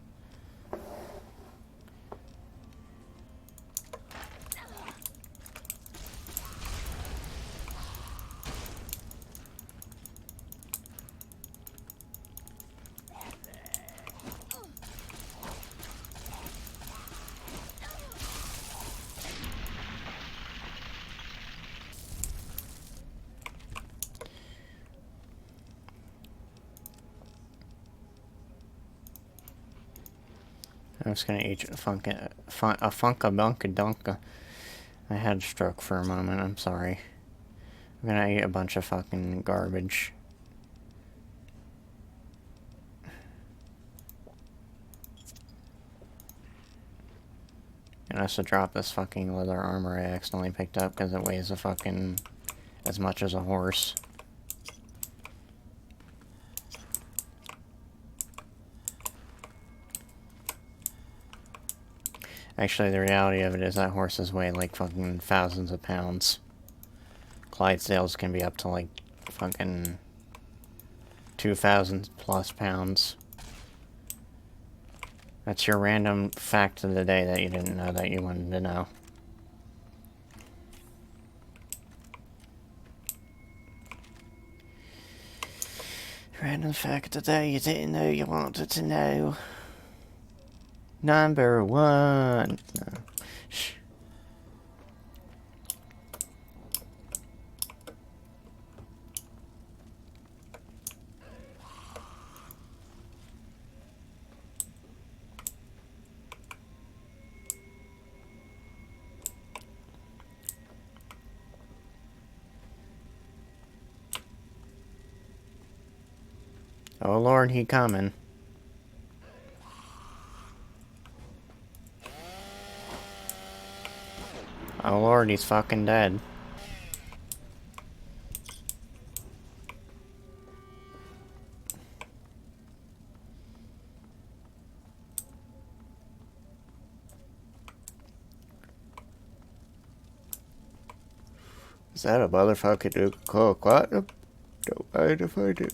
I'm just gonna eat a Funka Bunka Dunka. I had a stroke for a moment, I'm sorry. I'm gonna eat a bunch of fucking garbage. And I also dropped this fucking leather armor I accidentally picked up because it weighs a fucking as much as a horse. Actually, the reality of it is that horses weigh like fucking thousands of pounds. Clydesdales can be up to like fucking 2,000 plus pounds. That's your random fact of the day that you didn't know that you wanted to know. Random fact of the day you didn't know you wanted to know. Number 1. No. Shh. Oh Lord, he coming. Oh Lord, he's fucking dead. Is that a motherfucker do cook? What? Don't mind if I do.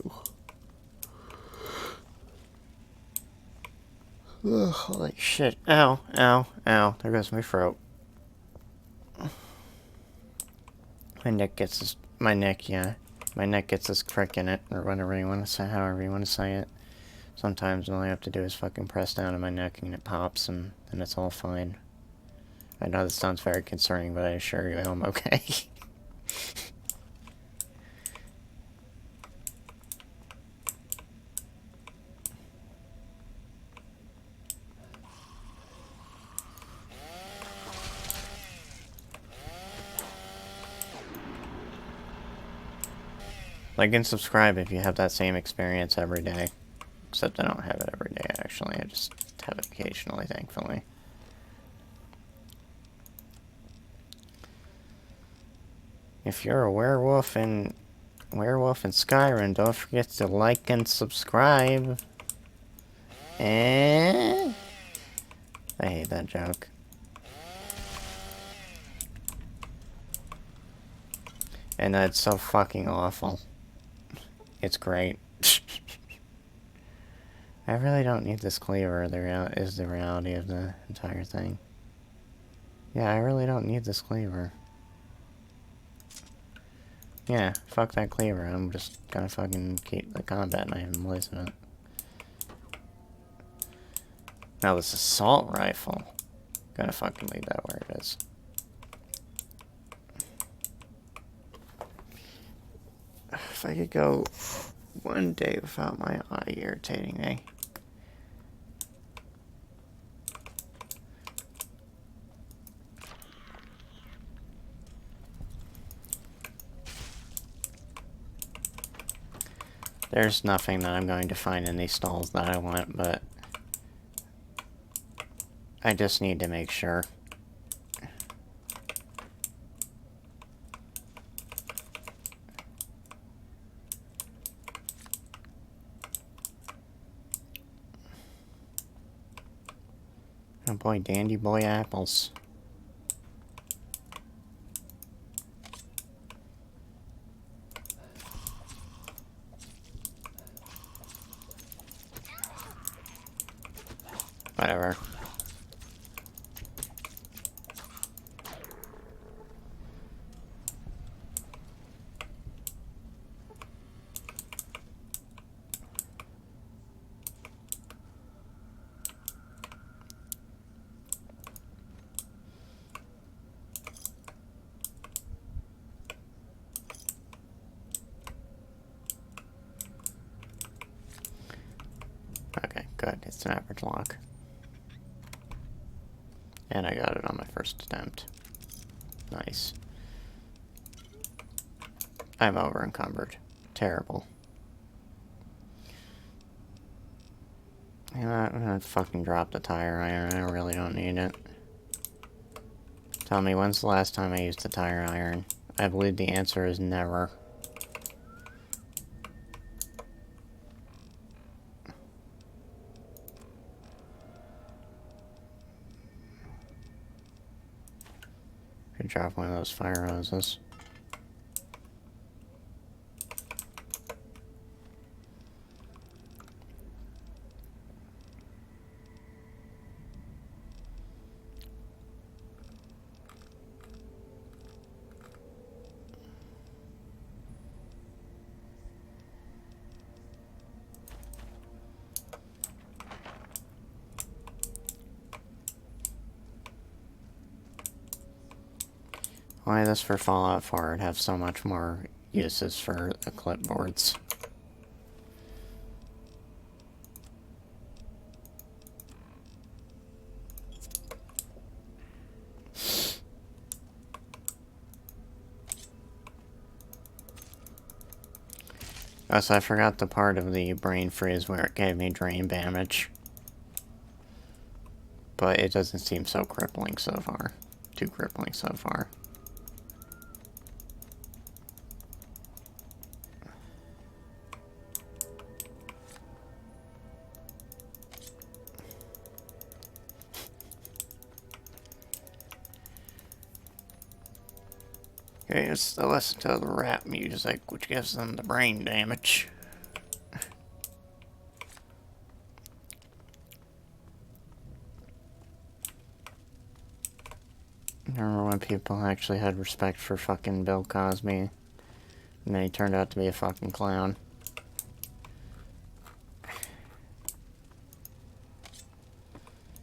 Ugh, holy shit. Ow, ow, ow. There goes my throat. My neck gets this. My neck, yeah. My neck gets this crick in it, or whatever you want to say, however you want to say it. Sometimes all I have to do is fucking press down on my neck and it pops, and then it's all fine. I know this sounds very concerning, but I assure you I'm okay. Like and subscribe if you have that same experience every day. Except I don't have it every day, actually. I just have it occasionally, thankfully. If you're a werewolf in Skyrim, don't forget to like and subscribe. I hate that joke. And that's so fucking awful. It's great. I really don't need this cleaver, is the reality of the entire thing. Yeah, I really don't need this cleaver. Yeah, fuck that cleaver. I'm just gonna fucking keep the combat knife and blazing it. Now this assault rifle. Gonna fucking leave that where it is. If I could go one day without my eye irritating me. There's nothing that I'm going to find in these stalls that I want, but I just need to make sure. Oh boy, dandy boy apples. Whatever. Okay, good. It's an average lock. And I got it on my first attempt. Nice. I'm over encumbered. Terrible. Yeah, I'm gonna fucking drop the tire iron. I really don't need it. Tell me, when's the last time I used the tire iron? I believe the answer is never. Could drop one of those fire hoses. Why does for Fallout 4 have so much more uses for the clipboards? Oh, so I forgot the part of the brain freeze where it gave me drain damage. But it doesn't seem so crippling so far. Too crippling so far. Okay, it's the listen to the rap music, which gives them the brain damage. Remember when people actually had respect for fucking Bill Cosby, and then he turned out to be a fucking clown.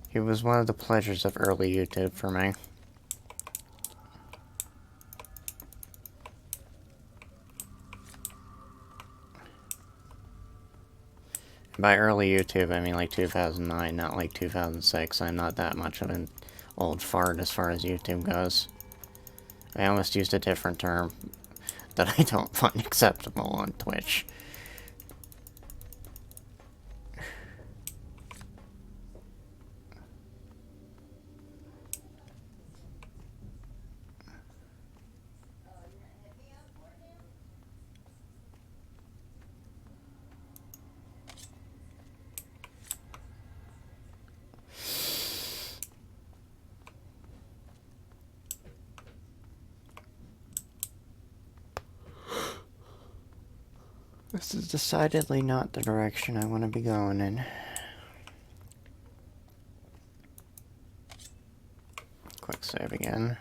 He was one of the pleasures of early YouTube for me. By early YouTube, I mean like 2009, not like 2006. I'm not that much of an old fart as far as YouTube goes. I almost used a different term that I don't find acceptable on Twitch. This is decidedly not the direction I want to be going in. Quick save again.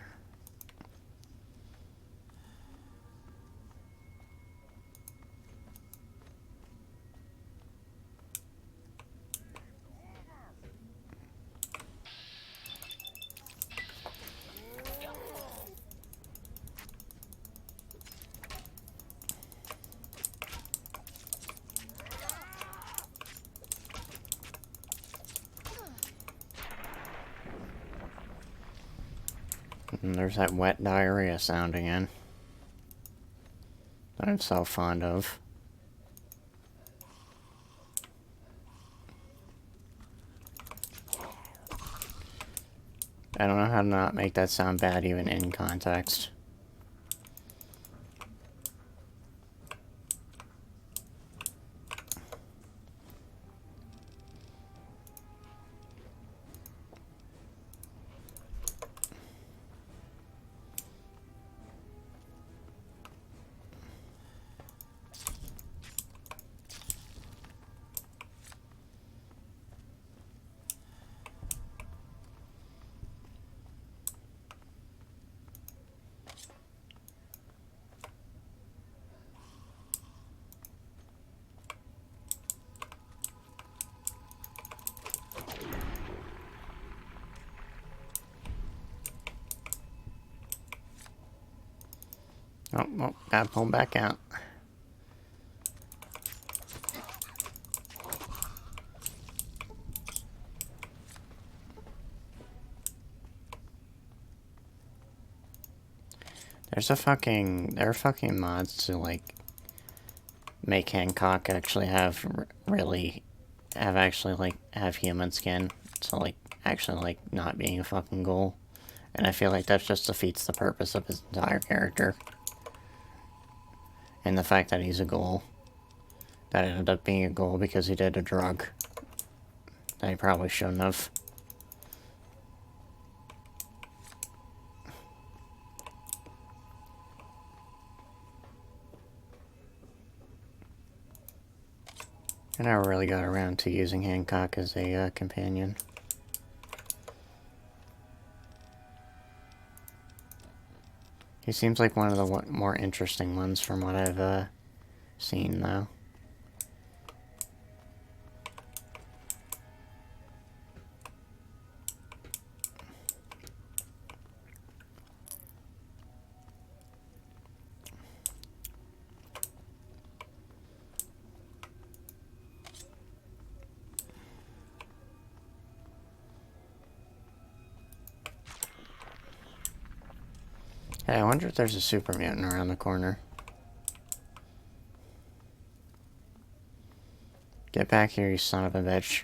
And there's that wet diarrhea sound again. That I'm so fond of. I don't know how to not make that sound bad even in context. Oh, gotta pull back out. There are fucking mods to, like, make Hancock actually have have human skin. So, like, actually, like, not being a fucking ghoul. And I feel like that just defeats the purpose of his entire character. And the fact that he's a ghoul. That ended up being a ghoul because he did a drug that he probably shouldn't have. I never really got around to using Hancock as a companion. He seems like one of the more interesting ones from what I've seen, though. Hey, I wonder if there's a super mutant around the corner. Get back here, you son of a bitch.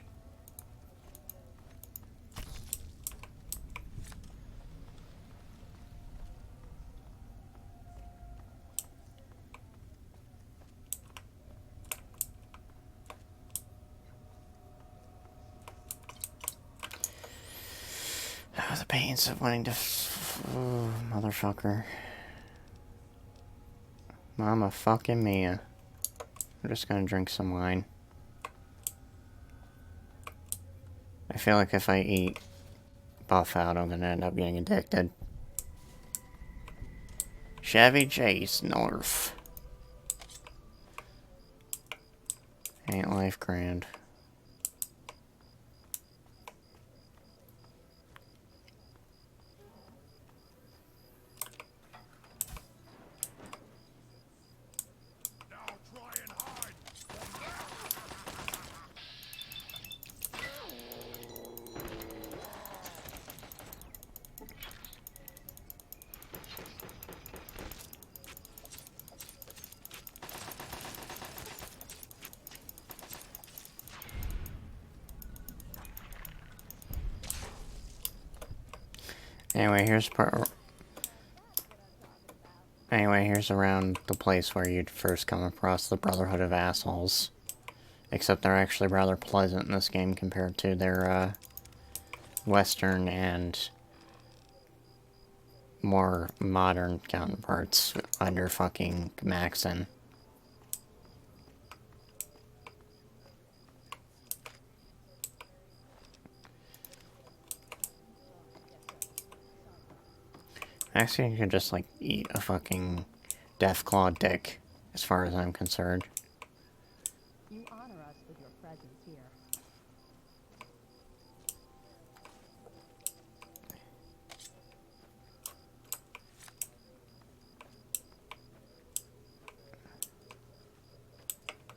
Oh, the pains of wanting to... Oh, motherfucker. Mama fucking Mia. I'm just gonna drink some wine. I feel like if I eat buff out, I'm gonna end up getting addicted. Chevy Chase North. Ain't life grand. Anyway, here's around the place where you'd first come across the Brotherhood of Assholes. Except they're actually rather pleasant in this game compared to their, Western and more modern counterparts under fucking Maxon. Actually, you could just, like, eat a fucking Deathclaw dick, as far as I'm concerned. You honor us with your presence here.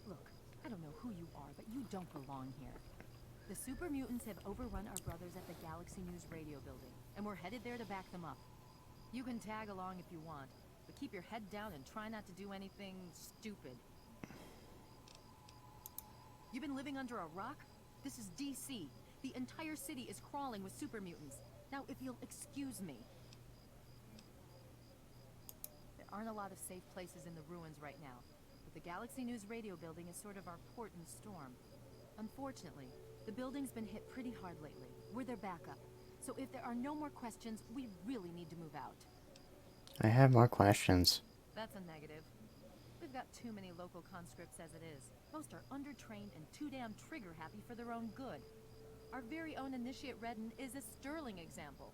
Look, I don't know who you are, but you don't belong here. The super mutants have overrun our brothers at the Galaxy News radio building, and we're headed there to back them up. You can tag along if you want, but keep your head down and try not to do anything stupid. You've been living under a rock? This is DC. The entire city is crawling with super mutants. Now, if you'll excuse me. There aren't a lot of safe places in the ruins right now, but the Galaxy News radio building is sort of our port in storm. Unfortunately, the building's been hit pretty hard lately. We're their backup. So if there are no more questions, we really need to move out. I have more questions. That's a negative. We've got too many local conscripts as it is. Most are undertrained and too damn trigger-happy for their own good. Our very own Initiate Redden is a sterling example.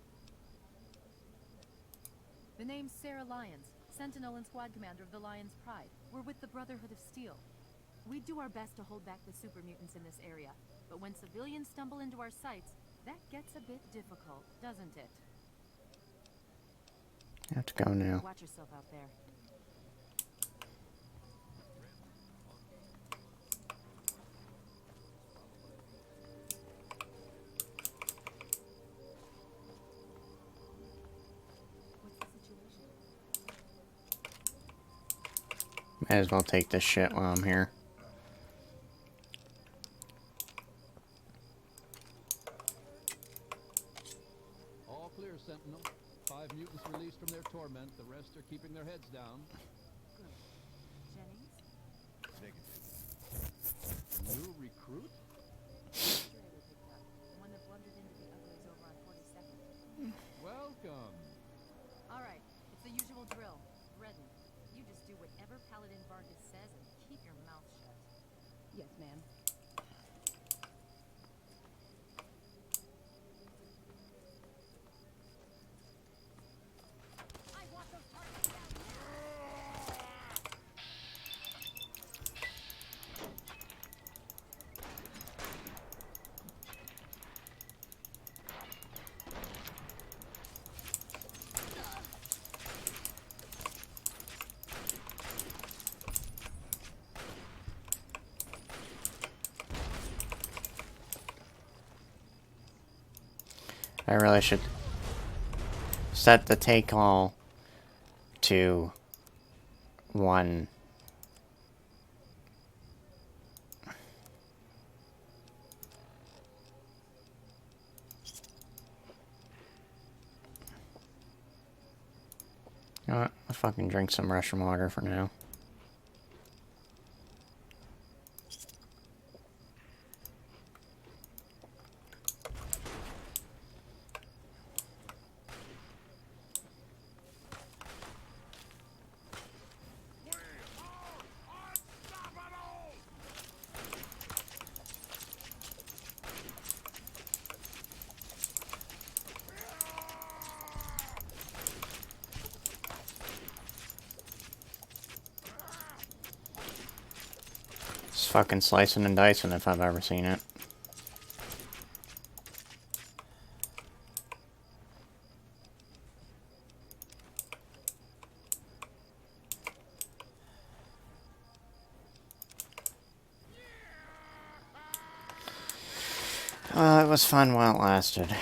The name's Sarah Lyons, Sentinel and Squad Commander of the Lion's Pride. We're with the Brotherhood of Steel. We do our best to hold back the super mutants in this area, but when civilians stumble into our sights, that gets a bit difficult, doesn't it? I have to go now. Watch yourself out there. What's the situation? Might as well take this shit while I'm here. All clear, Sentinel. 5 mutants released from their torment. The rest are keeping their heads down. Good. Jennings? A new recruit? Refrigerator picked up. The one that blundered into the uglies over on 42nd. Welcome. Alright, it's the usual drill. Redden. You just do whatever Paladin Vargas says and keep your mouth shut. Yes, ma'am. I want those targets down now! I really should set the take all to 1. You know what? I'll fucking drink some Russian water for now. It's fucking slicing and dicing if I've ever seen it. Well, it was fun while it lasted.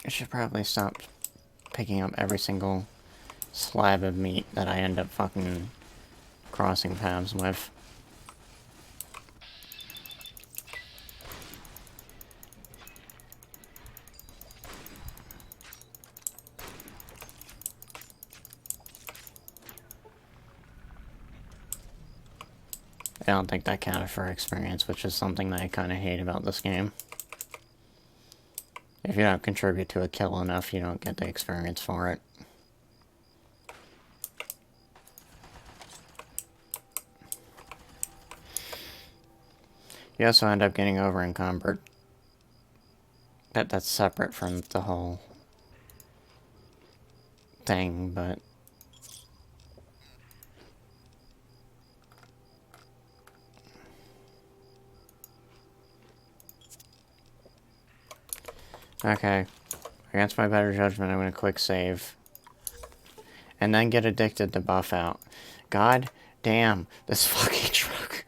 I should probably stop picking up every single slab of meat that I end up fucking crossing paths with. I don't think that counted for experience, which is something that I kind of hate about this game. If you don't contribute to a kill enough, you don't get the experience for it. You also end up getting over encumbered. That's separate from the whole thing, but... Okay. Against my better judgment, I'm going to quick save. And then get addicted to buff out. God damn, this fucking truck.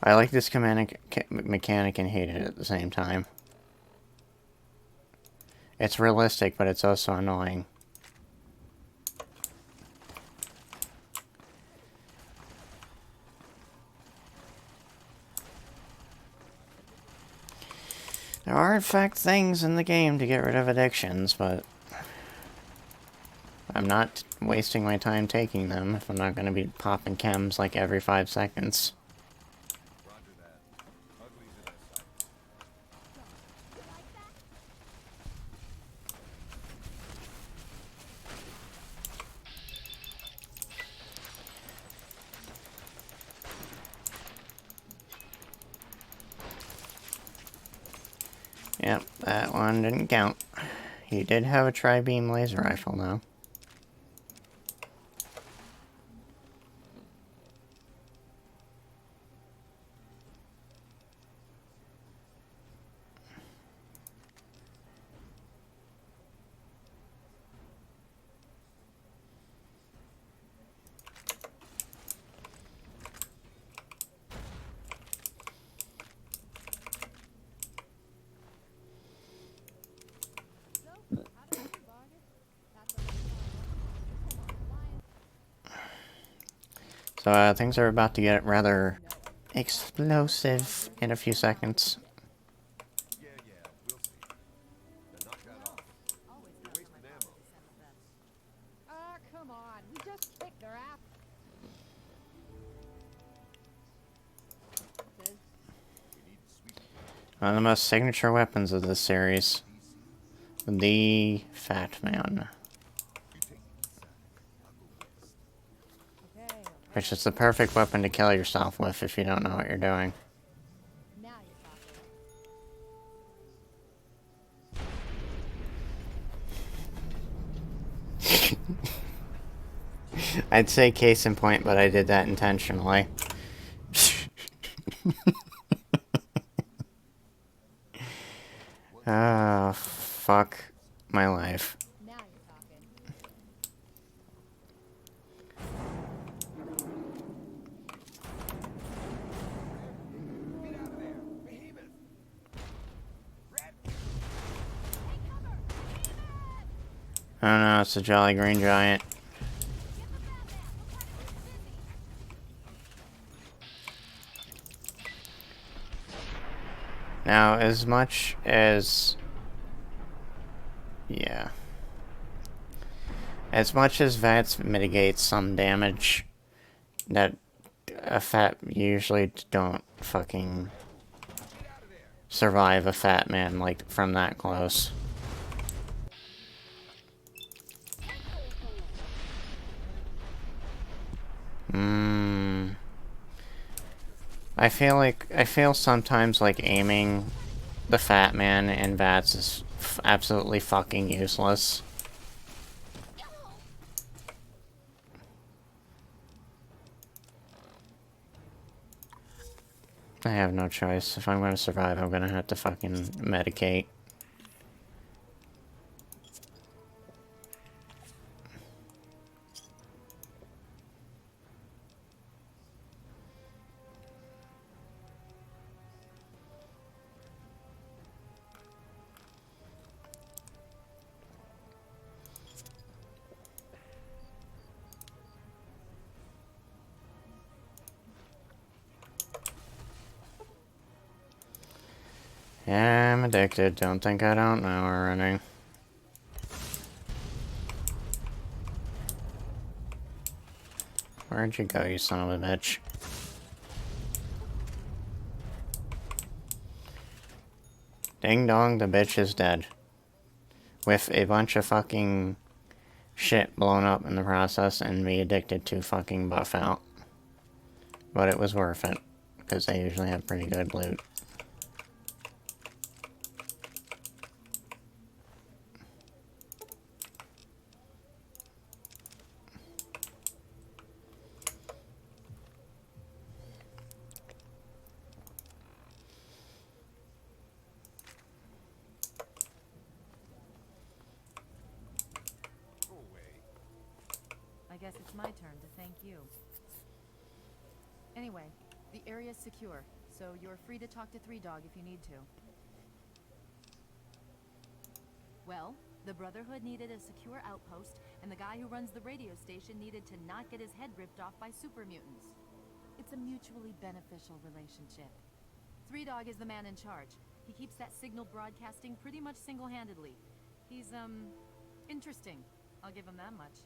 I like this mechanic and hate it at the same time. It's realistic, but it's also annoying. There are, in fact, things in the game to get rid of addictions, but I'm not wasting my time taking them if I'm not going to be popping chems like every 5 seconds. Yep, that one didn't count. He did have a tri-beam laser rifle, though. So things are about to get rather explosive in a few seconds. Yeah, we'll see. Now knock that off. You're wasting ammo. Ah, come on. We just kicked their ass. One of the most signature weapons of this series. The Fat Man. Which is the perfect weapon to kill yourself with if you don't know what you're doing. Now you're talking. I'd say case in point, but I did that intentionally. Ah, fuck my life. Now you're talking. Get out of there! Behemoth! Oh no, it's a Jolly Green Giant. Now, as much as... yeah. As much as VATS mitigates some damage that a fat usually don't fucking survive a fat man like from that close. I feel sometimes like aiming the fat man in VATS is absolutely fucking useless. I have no choice. If I'm gonna survive, I'm gonna have to fucking medicate. Yeah, I'm addicted. Don't think I don't know already. Where'd you go, you son of a bitch? Ding dong, the bitch is dead. With a bunch of fucking shit blown up in the process and me addicted to fucking buff out. But it was worth it, because they usually have pretty good loot. I guess it's my turn to thank you. Anyway, the area's secure, so you're free to talk to Three Dog if you need to. Well, the Brotherhood needed a secure outpost, and the guy who runs the radio station needed to not get his head ripped off by super mutants. It's a mutually beneficial relationship. Three Dog is the man in charge. He keeps that signal broadcasting pretty much single-handedly. He's, interesting. I'll give him that much.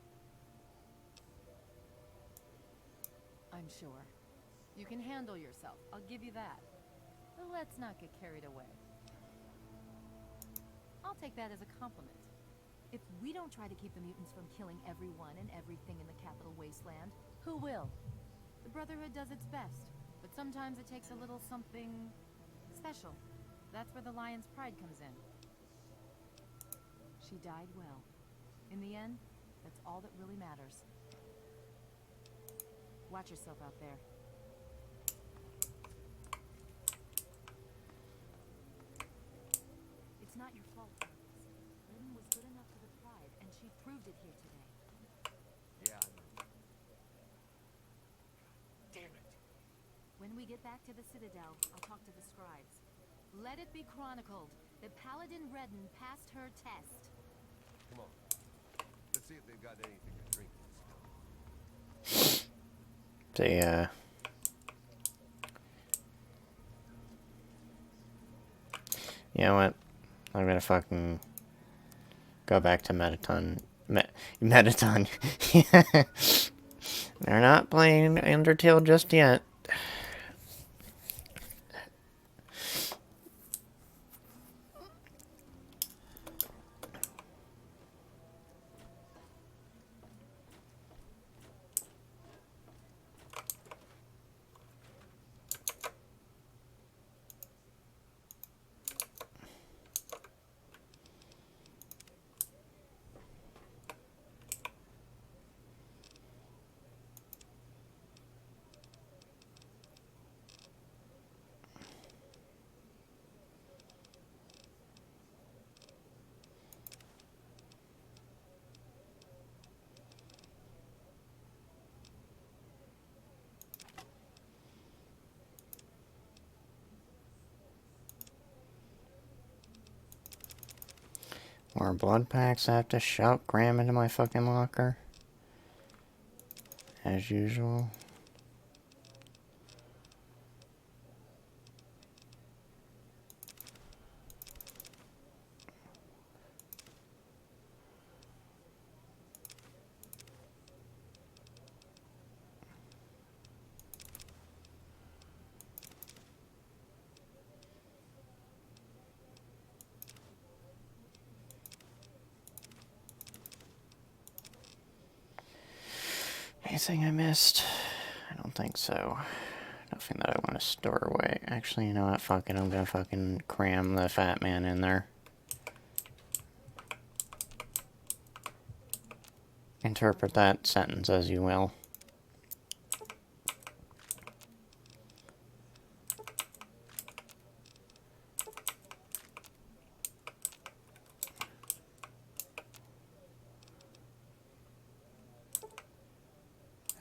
I'm sure. You can handle yourself, I'll give you that. But let's not get carried away. I'll take that as a compliment. If we don't try to keep the mutants from killing everyone and everything in the capital Wasteland, who will? The Brotherhood does its best, but sometimes it takes a little something special. That's where the Lion's pride comes in. She died well. In the end, that's all that really matters. Watch yourself out there. It's not your fault, Marcus. Lynn was good enough for the Pride, and she proved it here today. Yeah, I know. Damn it. When we get back to the Citadel, I'll talk to the scribes. Let it be chronicled that Paladin Redden passed her test. Come on. Let's see if they've got anything to drink in this town. to, you know what? I'm gonna fucking go back to Metaton. Metaton. They're not playing Undertale just yet. More blood packs I have to shout Graham into my fucking locker. As usual. Anything I missed? I don't think so. Nothing that I want to store away. Actually, you know what? Fuck it. I'm gonna fucking cram the fat man in there. Interpret that sentence as you will.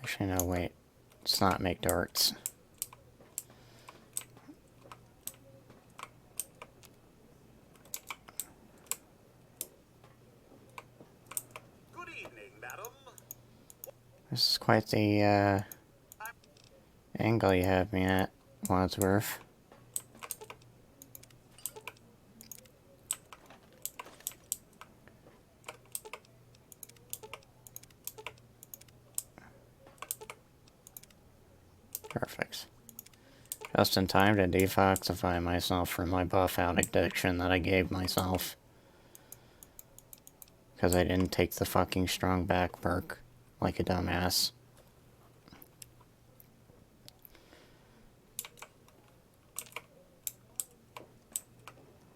Actually, no, wait. Let's not make darts. Good evening, madam. This is quite the, angle you have me at, Wadsworth. Perfect. Just in time to detoxify myself from my buff out addiction that I gave myself. Because I didn't take the fucking strong back perk like a dumbass.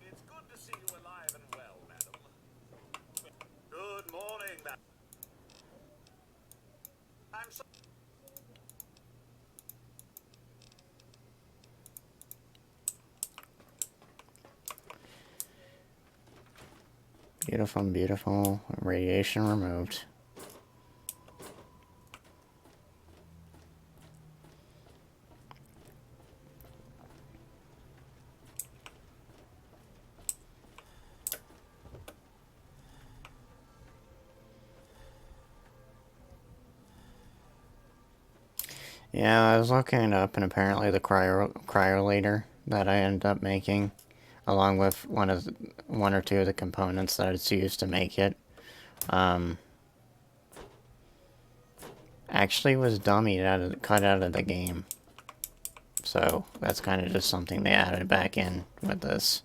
It's good to see you alive and well, madam. Good morning, madam. I'm so... Beautiful, beautiful. Radiation removed. Yeah, I was looking it up, and apparently the cryolator that I ended up making, along with one or two of the components that it's used to make it, actually was cut out of the game. So that's kind of just something they added back in with this.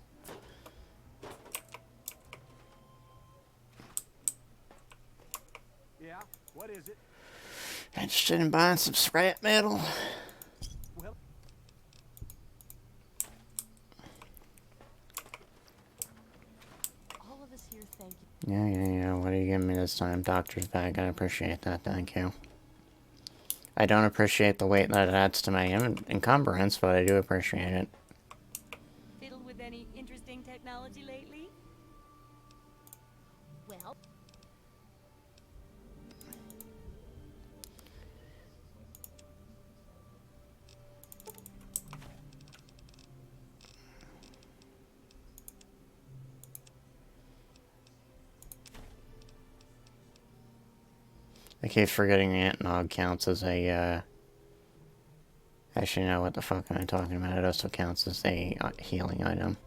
Yeah, what is it? Interested in buying some scrap metal? Well, all of us here thank you. Yeah. What are you giving me this time? Doctor's bag. I appreciate that. Thank you. I don't appreciate the weight that it adds to my encumbrance, but I do appreciate it. Fiddled with any interesting technology lately? Well, I keep forgetting Ant Nog counts as a I should know what the fuck I'm talking about. It also counts as a healing item.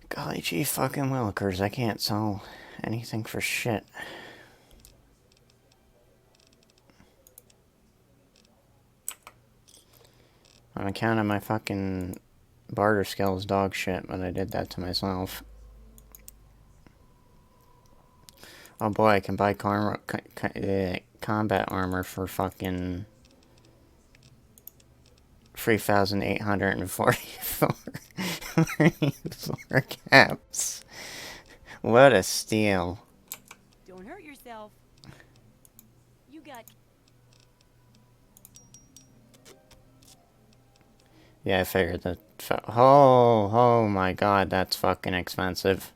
Golly gee fucking willikers, I can't sell anything for shit. On account of my fucking barter skills dog shit, but I did that to myself. Oh boy, I can buy combat armor for fucking 3,844 caps. What a steal. Don't hurt yourself. You got... Yeah, I figured that. Oh my god, that's fucking expensive.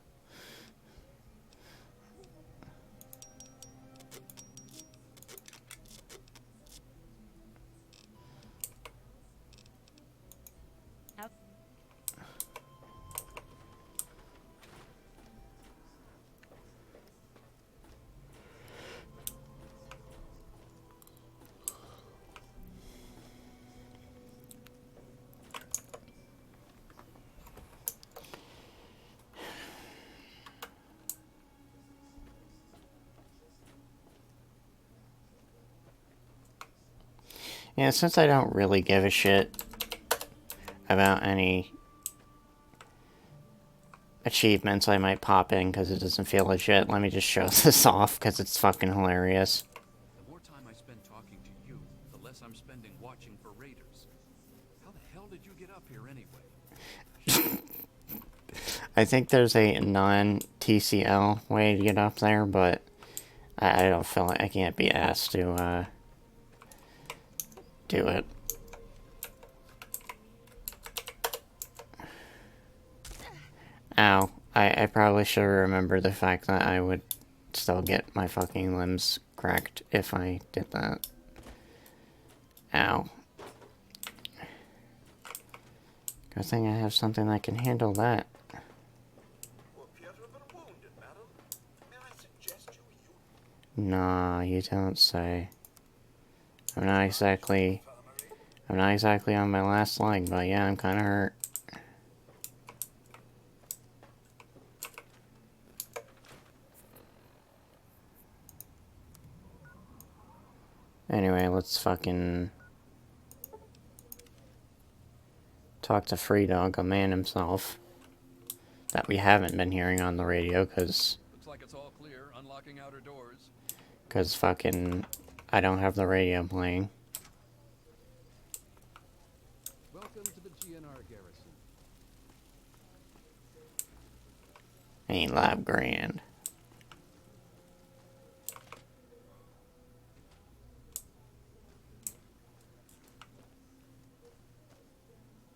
Yeah, since I don't really give a shit about any achievements I might pop in because it doesn't feel legit, let me just show this off because it's fucking hilarious. The more time I spend talking to you, the less I'm spending watching for raiders. How the hell did you get up here anyway? I think there's a non-TCL way to get up there, but I don't feel like I can't be asked to do it. Ow. I probably should remember the fact that I would still get my fucking limbs cracked if I did that. Ow. Good thing I have something that can handle that. Nah, you don't say. I'm not exactly on my last leg, but yeah, I'm kinda hurt. Anyway, let's fucking talk to Free Dog, a man himself, that we haven't been hearing on the radio, cause Looks like it's all clear. Unlocking outer doors. cause fucking I don't have the radio playing. Welcome to the GNR garrison. Ain't live grand.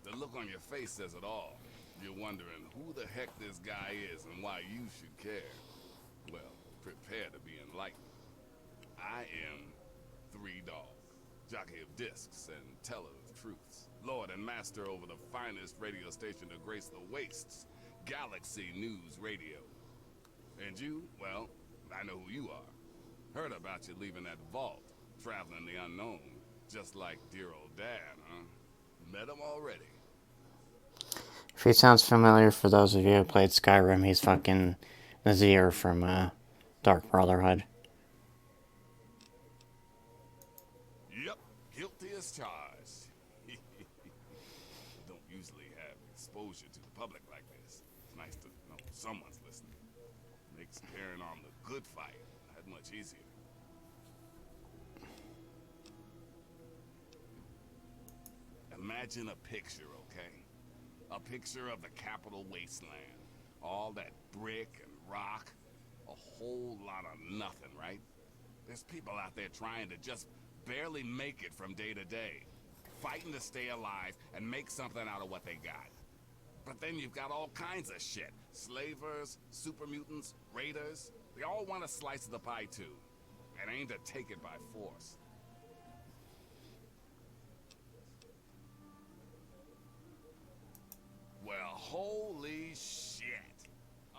The look on your face says it all. You're wondering who the heck this guy is and why you should care. Well, prepare to be enlightened. I am Three Dog, jockey of discs and teller of truths, lord and master over the finest radio station to grace the wastes, Galaxy News Radio. And you, well, I know who you are. Heard about you leaving that vault, traveling the unknown, just like dear old Dad, huh? Met him already. If he sounds familiar for those of you who played Skyrim, he's fucking Nazir from Dark Brotherhood. Yep, guilty as charged. Don't usually have exposure to the public like this. It's nice to know someone's listening. Makes carrying on the good fight that much easier. Imagine a picture, okay? A picture of the capital wasteland. All that brick and rock. A whole lot of nothing, right? There's people out there trying to just barely make it from day to day. Fighting to stay alive and make something out of what they got. But then you've got all kinds of shit. Slavers, super mutants, raiders. They all want a slice of the pie too. And aim to take it by force. Well, holy shit.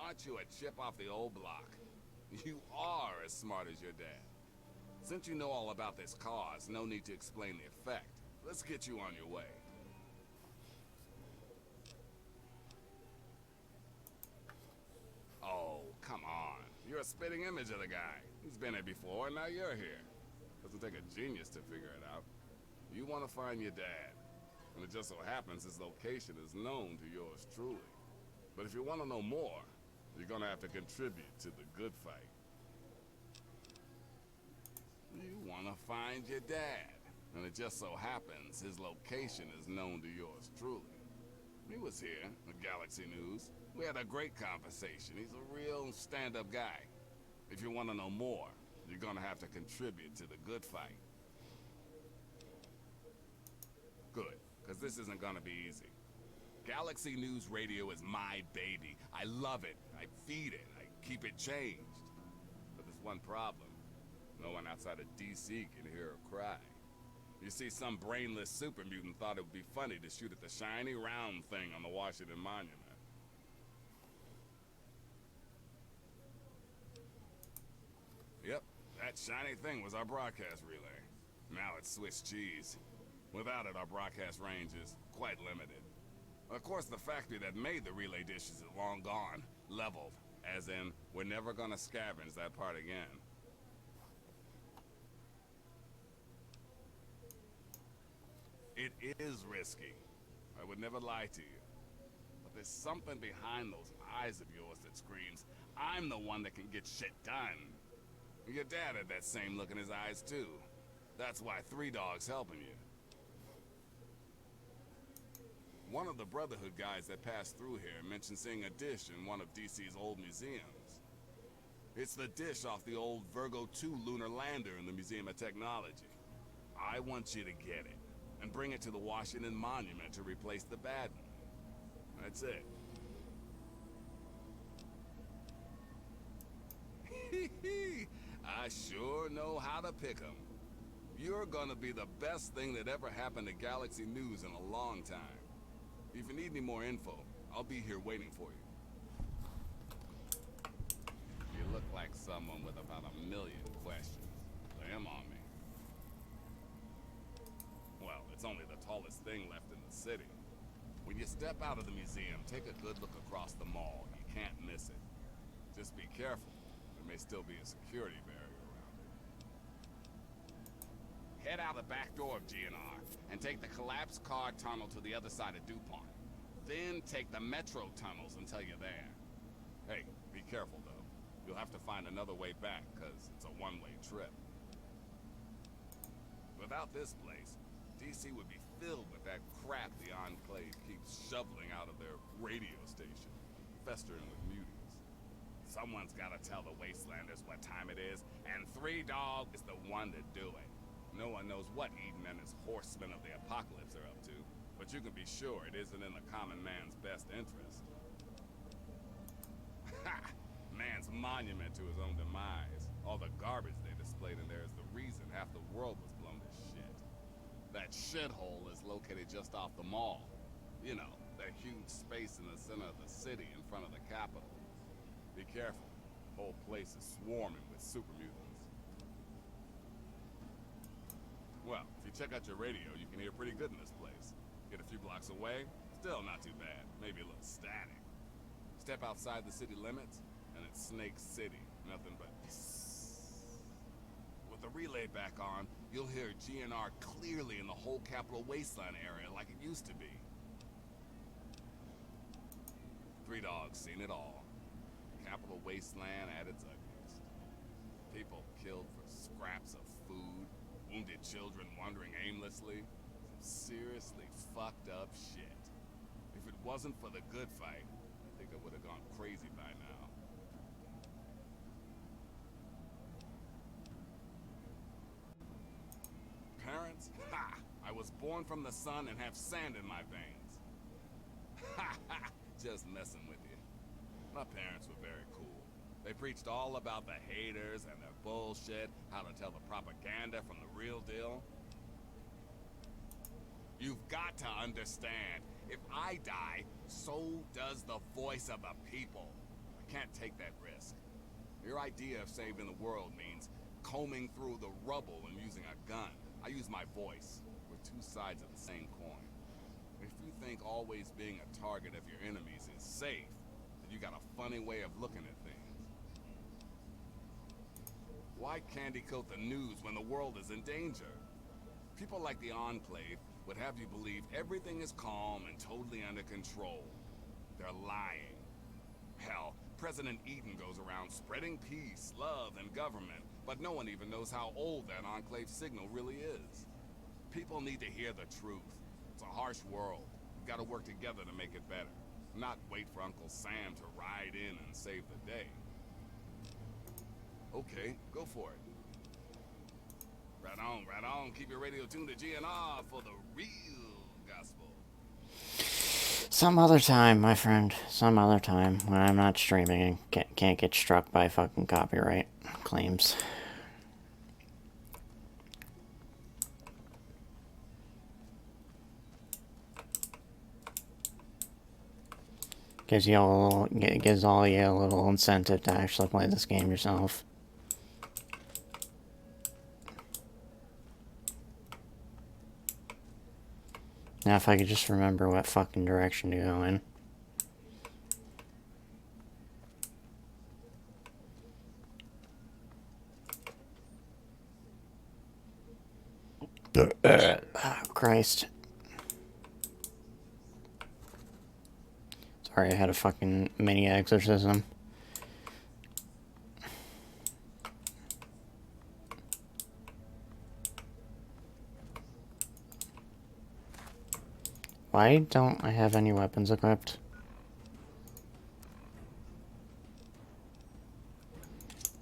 Aren't you a chip off the old block? You are as smart as your dad. Since you know all about this cause, no need to explain the effect. Let's get you on your way. Oh, come on. You're a spitting image of the guy. He's been here before, and now you're here. Doesn't take a genius to figure it out. You want to find your dad. And it just so happens his location is known to yours truly. But if you want to know more, you're gonna have to contribute to the good fight. You want to find your dad. And it just so happens his location is known to yours truly. He was here at Galaxy News. We had a great conversation. He's a real stand-up guy. If you want to know more, you're gonna have to contribute to the good fight. Good, because this isn't gonna be easy. Galaxy News Radio is my baby. I love it. I feed it. I keep it changed. But there's one problem. No one outside of DC can hear her cry. You see, some brainless super mutant thought it would be funny to shoot at the shiny round thing on the Washington Monument. Yep, that shiny thing was our broadcast relay. Now it's Swiss cheese. Without it, our broadcast range is quite limited. Of course, the factory that made the relay dishes is long gone, leveled, as in, we're never gonna scavenge that part again. It is risky. I would never lie to you. But there's something behind those eyes of yours that screams, I'm the one that can get shit done. Your dad had that same look in his eyes too. That's why Three Dog's helping you. One of the Brotherhood guys that passed through here mentioned seeing a dish in one of DC's old museums. It's the dish off the old Virgo 2 lunar lander in the Museum of Technology. I want you to get it, and bring it to the Washington Monument to replace the bad one. That's it. I sure know how to pick 'em. You're gonna be the best thing that ever happened to Galaxy News in a long time. If you need any more info, I'll be here waiting for you. You look like someone with about 1,000,000 questions. Lay 'em on me. Well, it's only the tallest thing left in the city. When you step out of the museum, take a good look across the mall. You can't miss it. Just be careful. There may still be a security barrier around it. Head out the back door of GNR and take the collapsed car tunnel to the other side of DuPont. Then take the metro tunnels until you're there. Hey, be careful though. You'll have to find another way back, because it's a one-way trip. Without this place, DC would be filled with that crap the Enclave keeps shoveling out of their radio station, festering with mutants. Someone's gotta tell the Wastelanders what time it is, and Three Dog is the one to do it. No one knows what Eden and his horsemen of the apocalypse are up to, but you can be sure it isn't in the common man's best interest. Ha! Man's monument to his own demise. All the garbage they displayed in there is the reason half the world was blown to shit. That shithole is located just off the mall. You know, that huge space in the center of the city in front of the Capitol. Be careful. The whole place is swarming with super mutants. Well, if you check out your radio, you can hear pretty good in this place. Get a few blocks away, still not too bad. Maybe a little static. Step outside the city limits, and it's Snake City. Nothing but psst. With the relay back on, you'll hear GNR clearly in the whole Capital Wasteland area like it used to be. Three Dogs seen it all. Capital Wasteland at its ugliest. People killed for scraps of food. Wounded children wandering aimlessly. Some seriously fucked up shit. If it wasn't for the good fight, I think I would have gone crazy by now. Parents? Ha! I was born from the sun and have sand in my veins. Ha ha! Just messing with you. My parents were very cool. They preached all about the haters and their bullshit, how to tell the propaganda from the real deal. You've got to understand, if I die, so does the voice of the people. I can't take that risk. Your idea of saving the world means combing through the rubble and using a gun. I use my voice. We're two sides of the same coin. If you think always being a target of your enemies is safe, then you got a funny way of looking at things. Why candy coat the news when the world is in danger? People like the Enclave would have you believe everything is calm and totally under control. They're lying. Hell, President Eden goes around spreading peace, love, and government, but no one even knows how old that Enclave signal really is. People need to hear the truth. It's a harsh world. We've got to work together to make it better, not wait for Uncle Sam to ride in and save the day. Okay, go for it. Right on, right on. Keep your radio tuned to GNR for the real gospel. Some other time, my friend. Some other time when I'm not streaming and can't get struck by fucking copyright claims. Gives you all gives all you a little incentive to actually play this game yourself. Now if I could just remember what fucking direction to go in. Oh, Christ. Sorry, I had a fucking mini exorcism. Why don't I have any weapons equipped?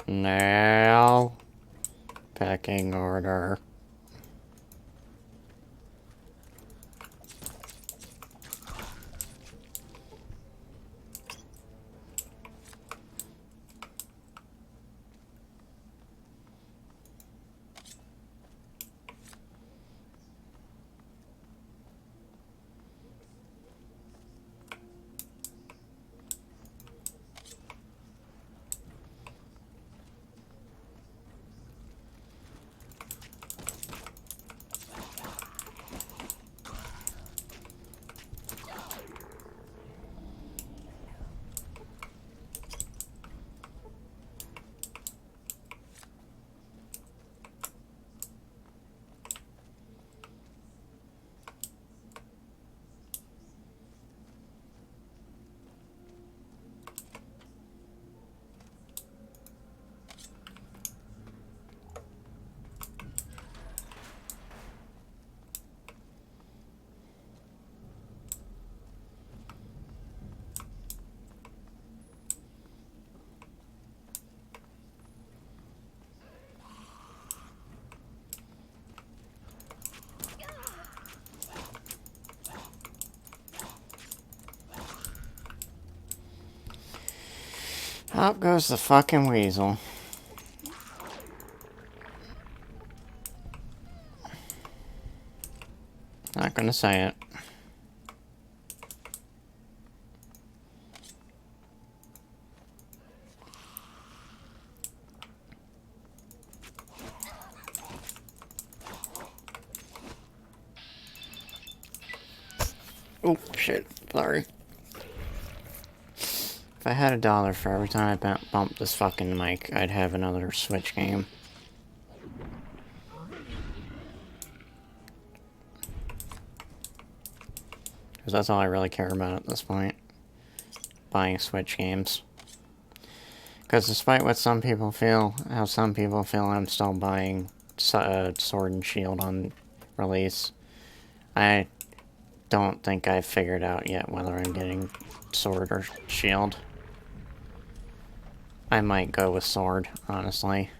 Now, pecking order. Out goes the fucking weasel. Not gonna say it. Oh, shit. Sorry. If I had $1 for every time I bumped this fucking mic, I'd have another Switch game. Because that's all I really care about at this point. Buying Switch games. Because despite what some people feel, how some people feel I'm still buying Sword and Shield on release, I don't think I've figured out yet whether I'm getting sword or shield. I might go with sword, honestly.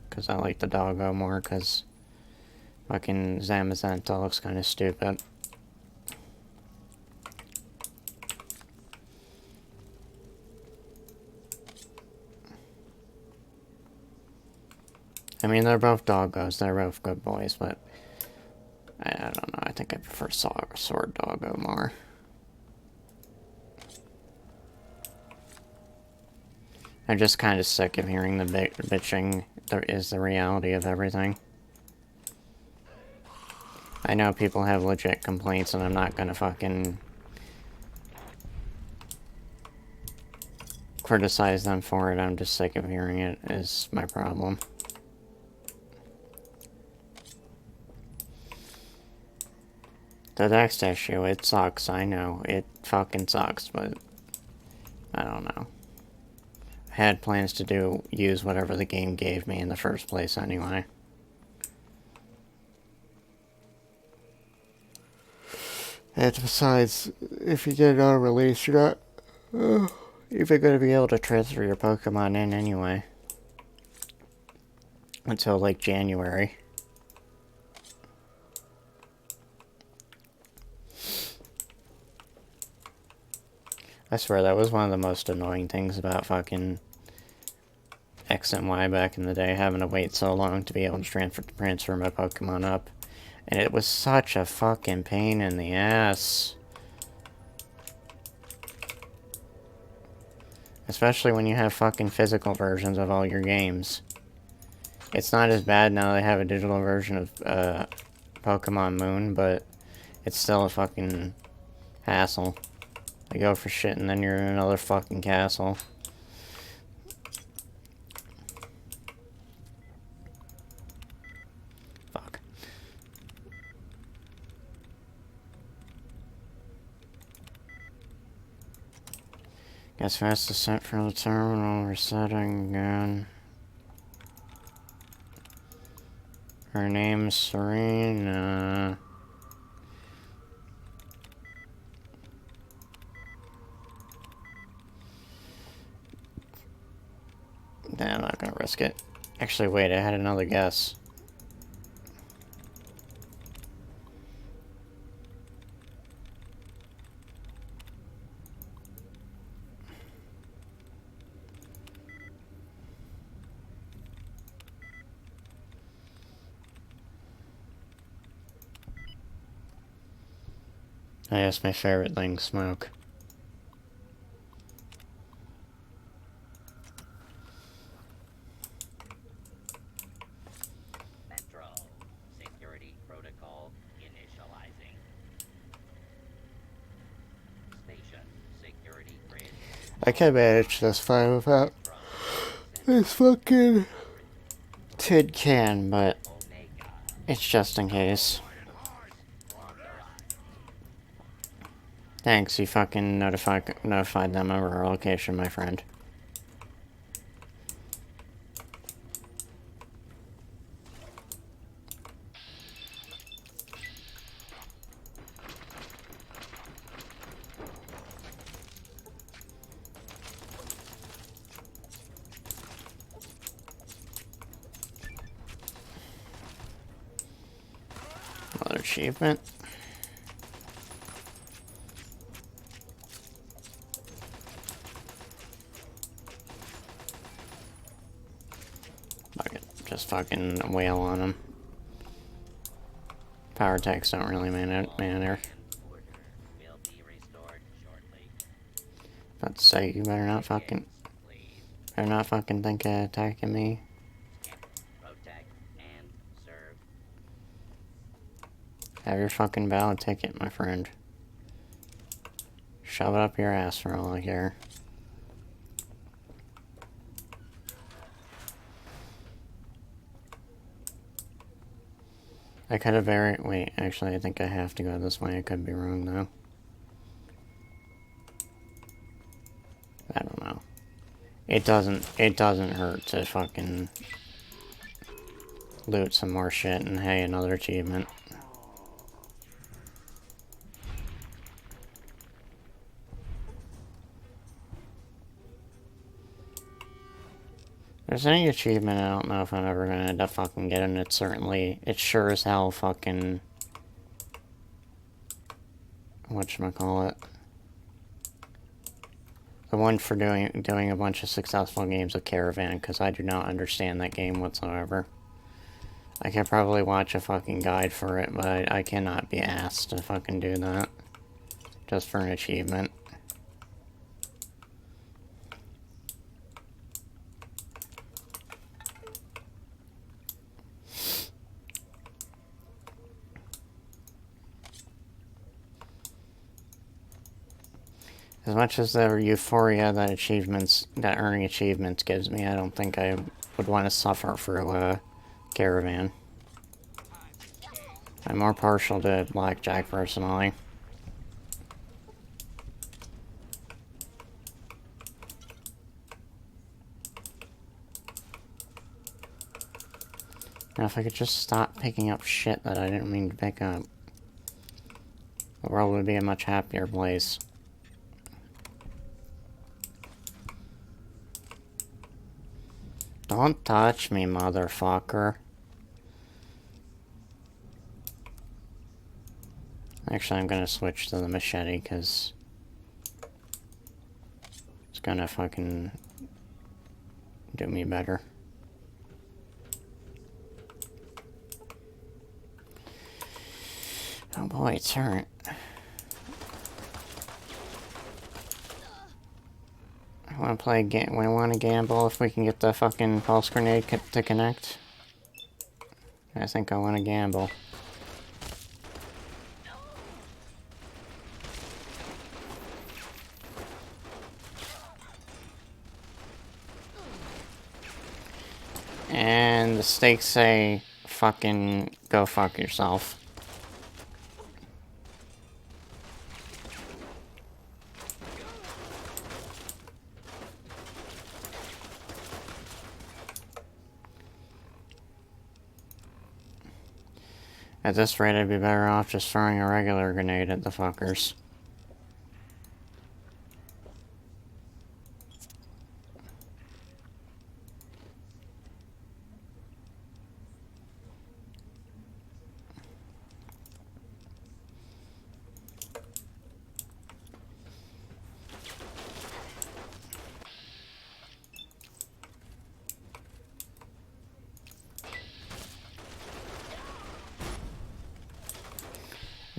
Because I like the doggo more, because fucking Zamazenta looks kind of stupid. I mean, they're both doggos, they're both good boys, but I don't know, I think I prefer sword doggo more. I'm just kind of sick of hearing the bitching is the reality of everything. I know people have legit complaints, and I'm not gonna fucking criticize them for it. I'm just sick of hearing it, is my problem. The next issue, it sucks, I know. It fucking sucks, but I don't know. I had plans to use whatever the game gave me in the first place anyway. And besides, if you get it on release, you're not even going to be able to transfer your Pokemon in anyway. Until like January. I swear that was one of the most annoying things about fucking X and Y back in the day, having to wait so long to be able to transfer my Pokemon up. And it was such a fucking pain in the ass. Especially when you have fucking physical versions of all your games. It's not as bad now they have a digital version of Pokemon Moon, but it's still a fucking hassle. You go for shit and then you're in another fucking castle. Fuck. Guess fast descent from the terminal, resetting again. Her name's Serena. Nah, I'm not gonna risk it. Actually, wait, I had another guess. I guess my favorite thing, smoke. Metro. Security protocol initializing. Station. Security grid. I can manage this fine without this fucking tin can, but it's just in case. Thanks, you fucking notified them of our location, my friend. Another achievement. Just fucking wail on them. Power attacks don't really matter. About to say, you better not fucking think of attacking me. Have your fucking valid ticket, my friend. Shove it up your ass for all I care. I could have wait, actually I think I have to go this way. I could be wrong though. I don't know. It doesn't hurt to fucking loot some more shit, and hey, another achievement. If there's any achievement, I don't know if I'm ever gonna end up fucking getting it. Certainly, it's sure as hell fucking... whatchamacallit? The one for doing a bunch of successful games of Caravan, because I do not understand that game whatsoever. I could probably watch a fucking guide for it, but I cannot be asked to fucking do that. Just for an achievement. As much as the euphoria that earning achievements gives me, I don't think I would want to suffer through Caravan. I'm more partial to Blackjack personally. Now if I could just stop picking up shit that I didn't mean to pick up, the world would be a much happier place. Don't touch me, motherfucker. Actually, I'm gonna switch to the machete, because it's gonna fucking do me better. Oh boy, it's hurt. I want to play a game. We want to gamble if we can get the fucking pulse grenade to connect. I think I want to gamble. And the stakes say, fucking go fuck yourself. At this rate, I'd be better off just throwing a regular grenade at the fuckers.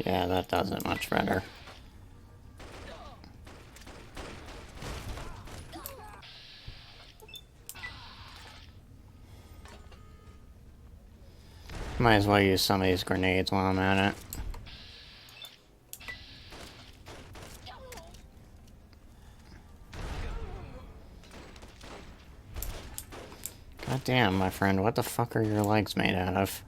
Yeah, that does it much better. Might as well use some of these grenades while I'm at it. God damn, my friend, what the fuck are your legs made out of?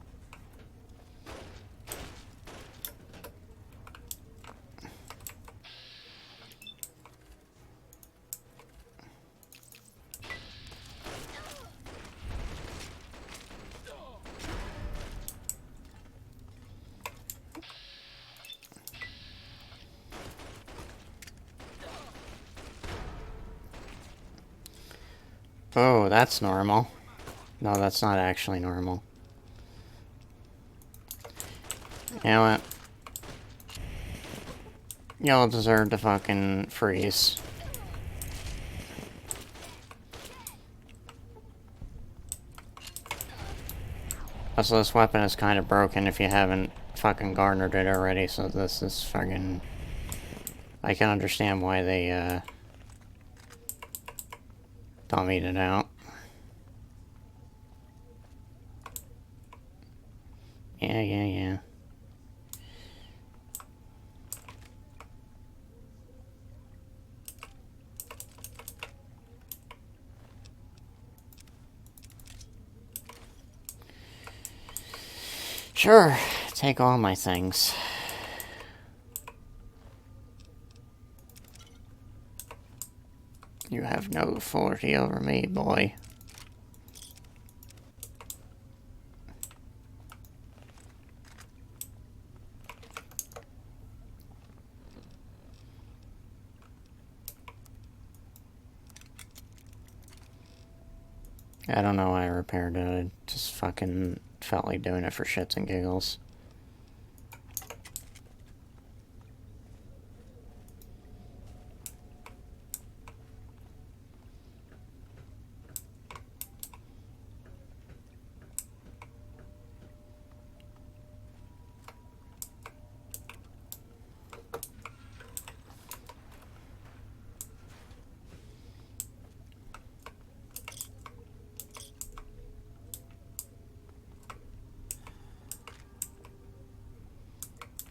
Oh, that's normal. No, that's not actually normal. You know what? Y'all deserve to fucking freeze. Also, this weapon is kind of broken if you haven't fucking garnered it already, so this is fucking... I can understand why they, dummied it out. Yeah. Sure, take all my things. You have no authority over me, boy. I don't know why I repaired it. I just fucking felt like doing it for shits and giggles.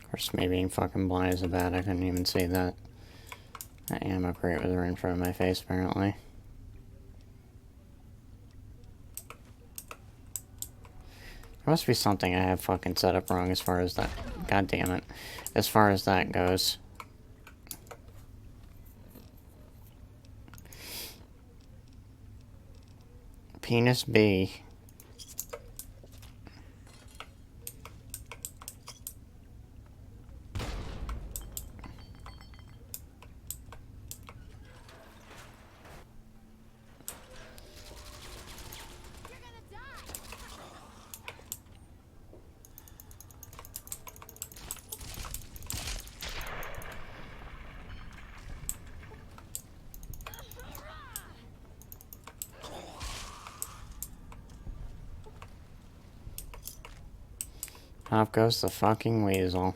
Of course, me being fucking blind is bad. I couldn't even see that. That ammo crate was right in front of my face, apparently. There must be something I have fucking set up wrong as far as that. God damn it. As far as that goes. Penis B. Off goes the fucking weasel.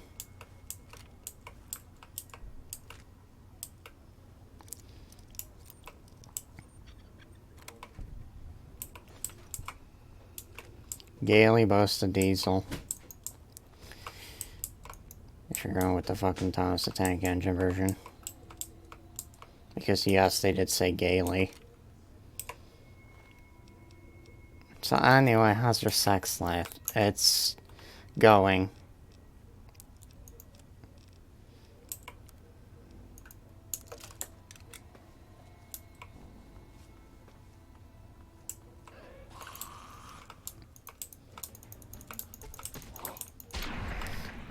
Gaily boasted diesel. If you're going with the fucking Thomas the Tank Engine version. Because yes, they did say gaily. So anyway, how's your sex life? It's going.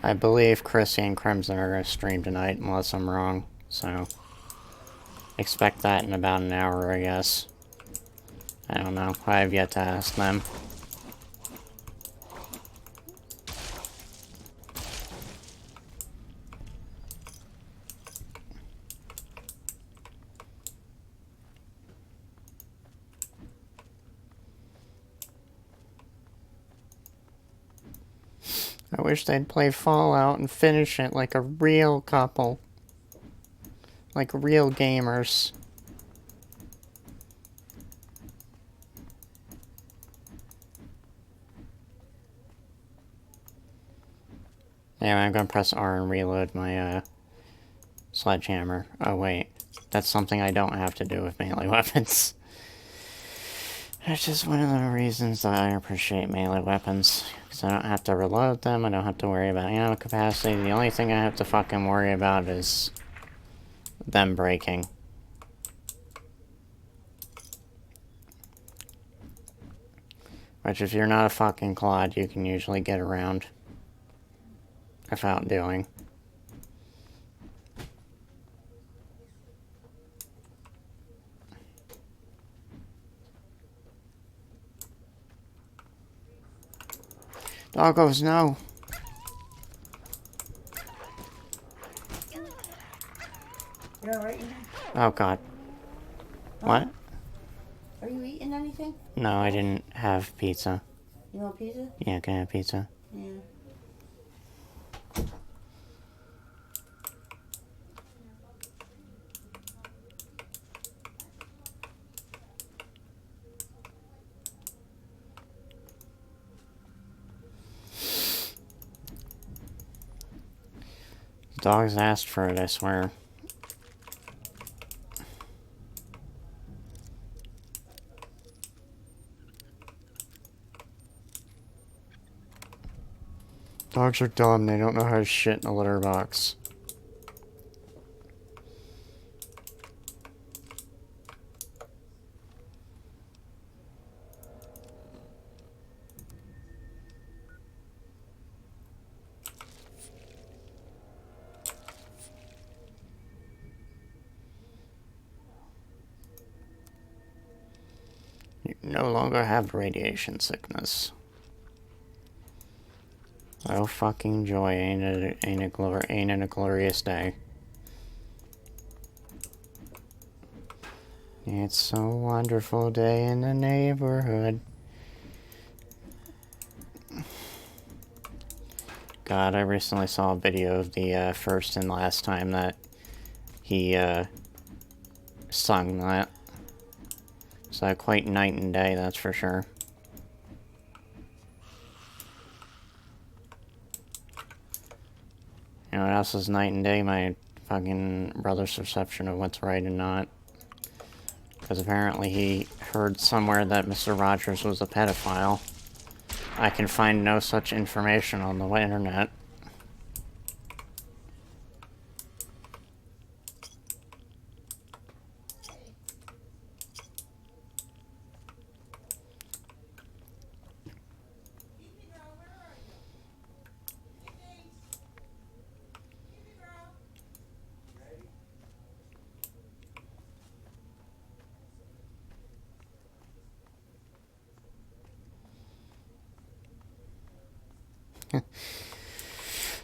I believe Chrissy and Crimson are going to stream tonight, unless I'm wrong. So, expect that in about an hour, I guess. I don't know. I have yet to ask them. I wish they'd play Fallout and finish it like a real couple. Like real gamers. Anyway, I'm gonna press R and reload my, sledgehammer. Oh, wait. That's something I don't have to do with melee weapons. That's just one of the reasons that I appreciate melee weapons. Because I don't have to reload them, I don't have to worry about ammo capacity. The only thing I have to fucking worry about is them breaking. Which, if you're not a fucking clod, you can usually get around without doing. Doggos, no! You alright? Oh god. What? Are you eating anything? No, I didn't have pizza. You want pizza? Yeah, can I have pizza? Yeah. Dogs asked for it, I swear. Dogs are dumb, they don't know how to shit in a litter box. no longer have radiation sickness. Oh fucking joy, ain't it a glorious day. It's a wonderful day in the neighborhood. God, I recently saw a video of the first and last time that he sung that. So quite night and day, that's for sure. You know what else is night and day? My fucking brother's perception of what's right and not. Because apparently he heard somewhere that Mr. Rogers was a pedophile. I can find no such information on the internet.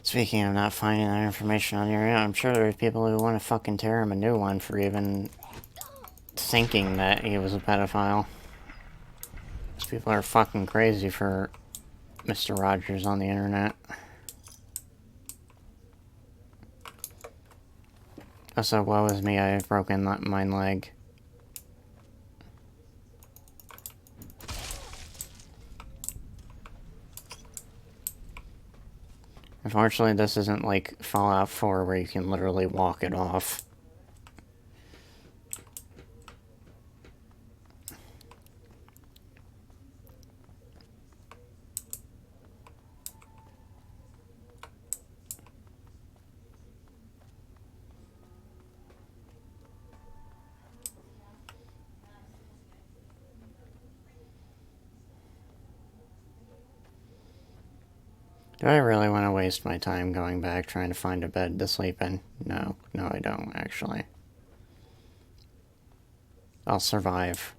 Speaking of not finding that information on your own, I'm sure there's people who want to fucking tear him a new one for even thinking that he was a pedophile. These people are fucking crazy for Mr. Rogers on the internet. Also, woe is me, I've broken my leg. Unfortunately, this isn't like Fallout 4 where you can literally walk it off. Do I really want to waste my time going back trying to find a bed to sleep in? No. No, I don't, actually. I'll survive.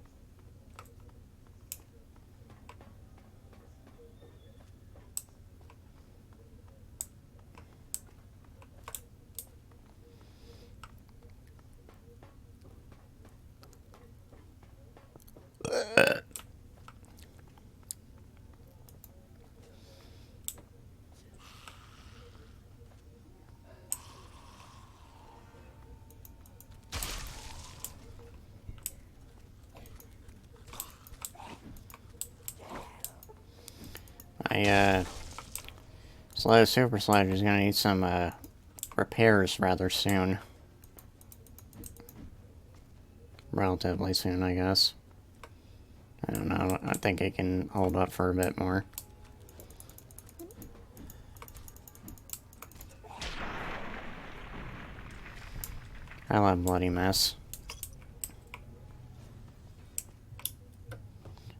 Super Sledge is gonna need some, repairs rather soon. Relatively soon, I guess. I don't know, I think it can hold up for a bit more. I love Bloody Mess.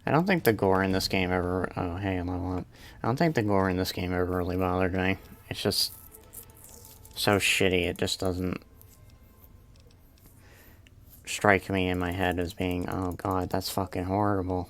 I don't think the gore in this game ever... Oh, hey, I'm level up. I don't think the gore in this game ever really bothered me. It's just so shitty, it just doesn't strike me in my head as being, oh god, that's fucking horrible.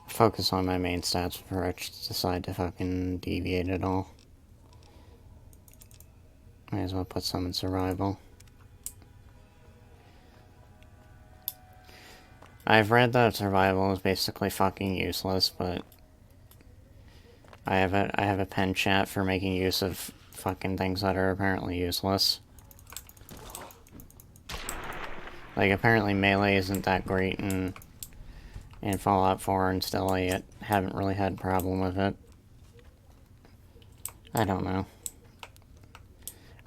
Focus on my main stats before I decide to fucking deviate at all. Might as well put some in survival. I've read that survival is basically fucking useless, but I have a pen chat for making use of fucking things that are apparently useless. Like, apparently melee isn't that great in Fallout 4, and still I haven't really had a problem with it. I don't know.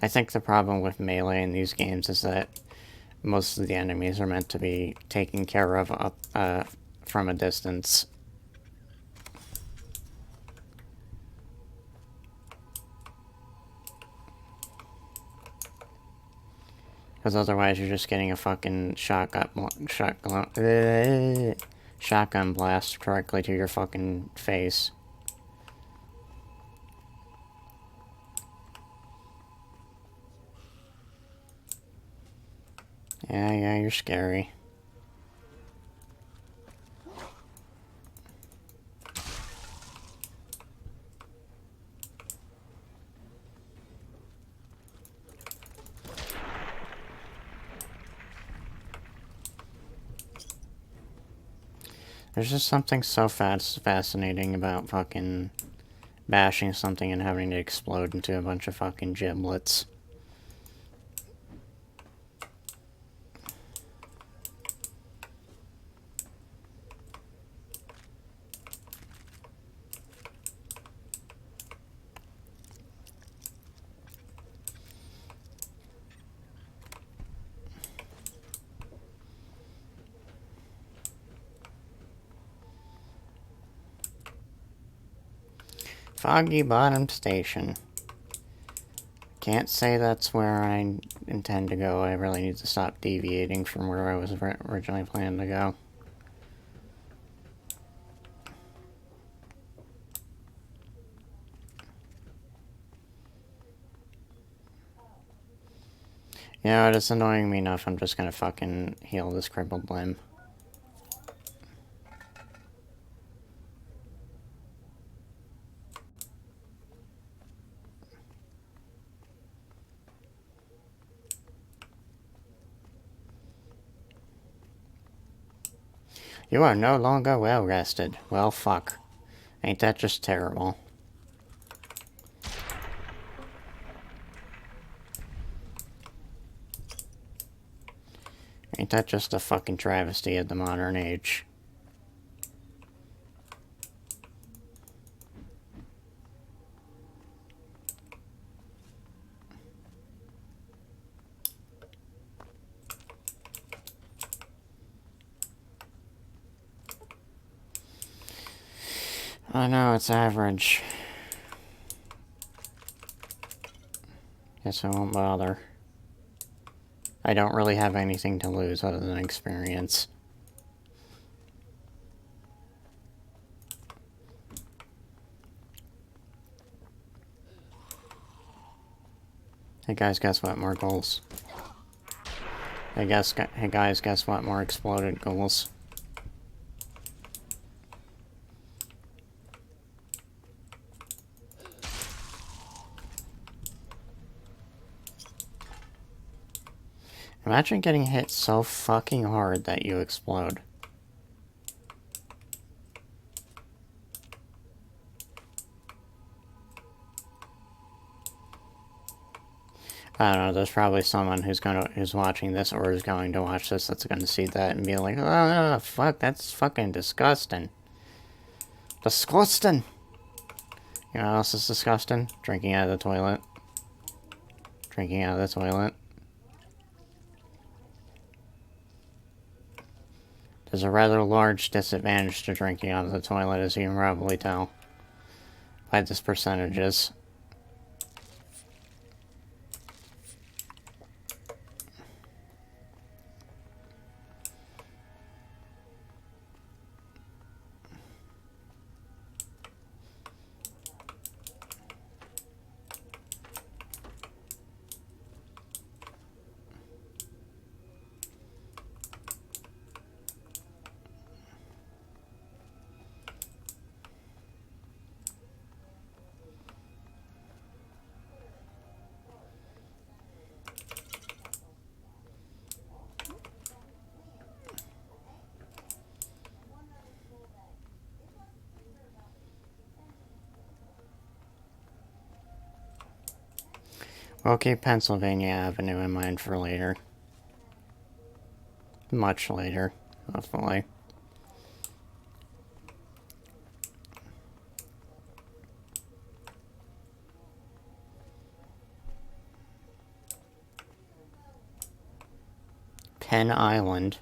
I think the problem with melee in these games is that most of the enemies are meant to be taken care of up from a distance. Because otherwise you're just getting a fucking shotgun blast directly to your fucking face. Yeah, you're scary. There's just something so fascinating about fucking bashing something and having it explode into a bunch of fucking giblets. Foggy Bottom Station. Can't say that's where I intend to go. I really need to stop deviating from where I was originally planning to go. You know, it's annoying me enough. I'm just gonna fucking heal this crippled limb. You are no longer well rested. Well, fuck. Ain't that just terrible? Ain't that just a fucking travesty of the modern age? I know, it's average. Guess I won't bother. I don't really have anything to lose other than experience. Hey guys, guess what? More goals. Hey guys, guess what? More exploded goals. Imagine getting hit so fucking hard that you explode. I don't know, there's probably someone who's watching this or is going to watch this that's gonna see that and be like, oh, fuck, that's fucking disgusting. Disgusting! You know what else is disgusting? Drinking out of the toilet. Drinking out of the toilet. There's a rather large disadvantage to drinking out of the toilet, as you can probably tell by this percentages. We'll keep Pennsylvania Avenue in mind for later. Much later, hopefully. Penn Island.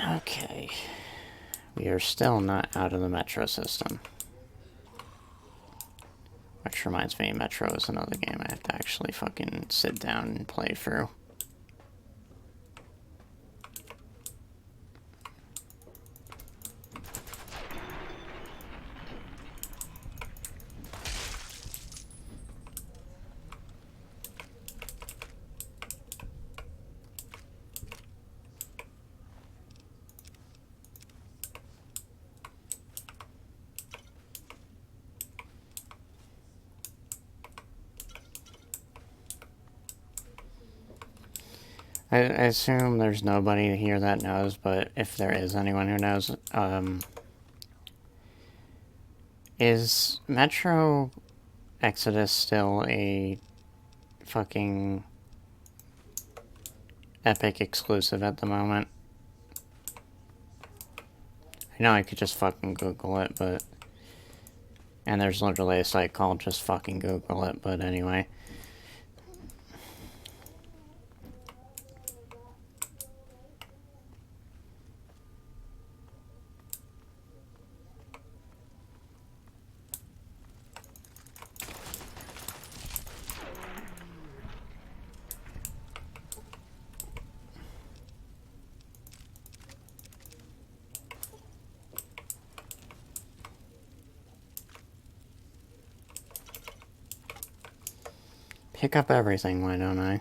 Okay. We are still not out of the metro system. Which reminds me, Metro is another game I have to actually fucking sit down and play through. I assume there's nobody here that knows, but if there is anyone who knows, is Metro Exodus still a fucking Epic exclusive at the moment? I know I could just fucking Google it, but... And there's literally a site called just fucking Google it, but anyway. Pick up everything, why don't I?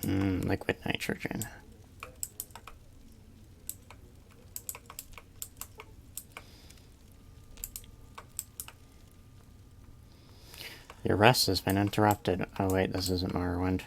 Liquid nitrogen. Your rest has been interrupted. Oh wait, this isn't Morrowind.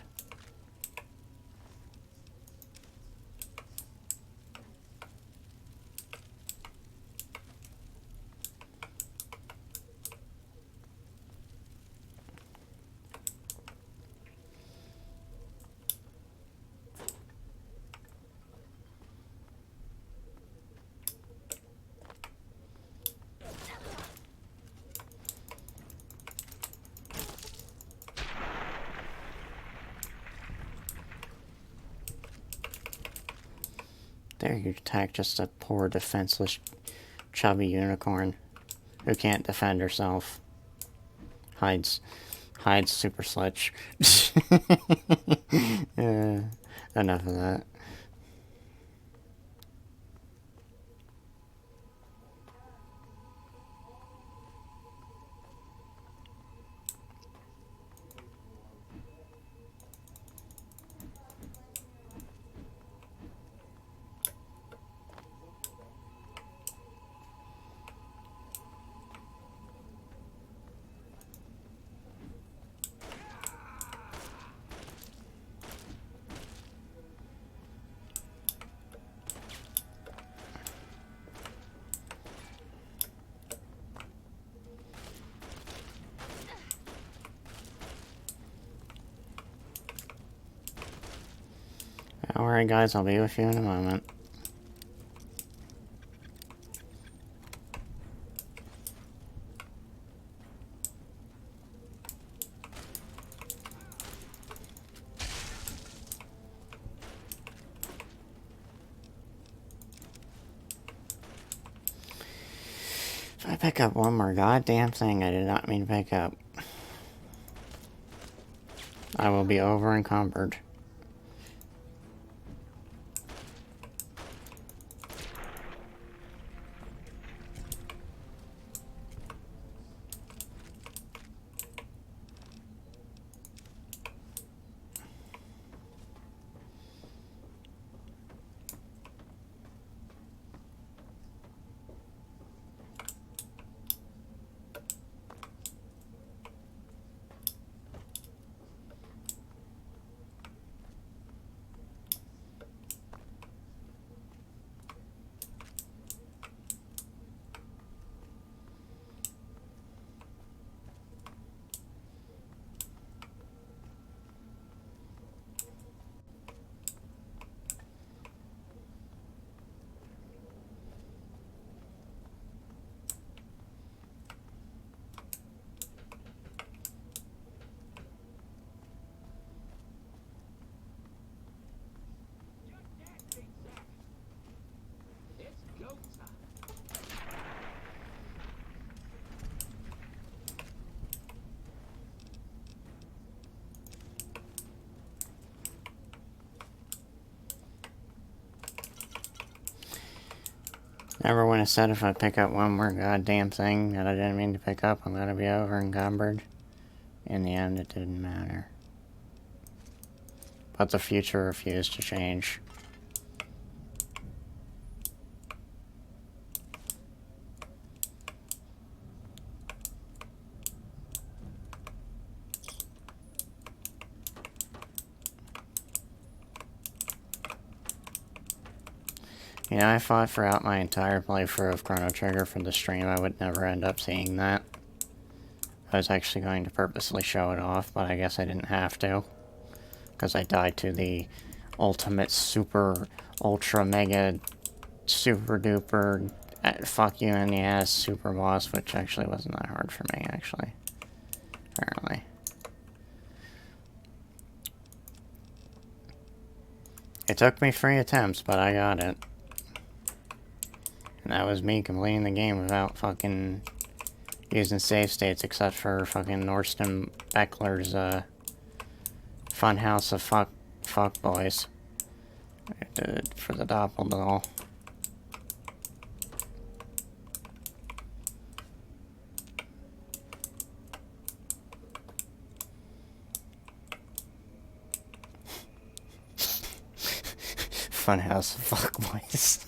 There, you attack just a poor, defenseless, chubby unicorn who can't defend herself. Hides super sledge. Enough of that. Alright guys, I'll be with you in a moment. If I pick up one more goddamn thing I did not mean to pick up, I will be over encumbered. Remember when I said if I pick up one more goddamn thing that I didn't mean to pick up, I'm gonna be over encumbered? In the end, it didn't matter. But the future refused to change. You know, I fought throughout my entire playthrough of Chrono Trigger for the stream. I would never end up seeing that. I was actually going to purposely show it off, but I guess I didn't have to. Because I died to the ultimate super, ultra, mega, super duper, fuck you in the ass super boss, which actually wasn't that hard for me, actually. Apparently. It took me 3 attempts, but I got it. And that was me completing the game without fucking using save states, except for fucking Norston Beckler's, Funhouse of fuck boys. I did it for the Doppeldoll. Funhouse of fuck boys.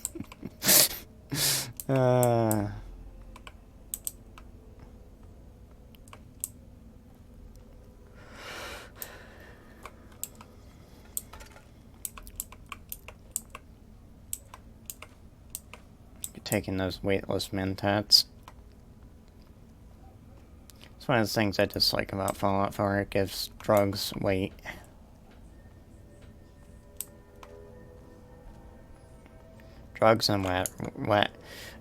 Taking those weightless mentats. It's one of the things I dislike about Fallout 4. It gives drugs weight. Drugs and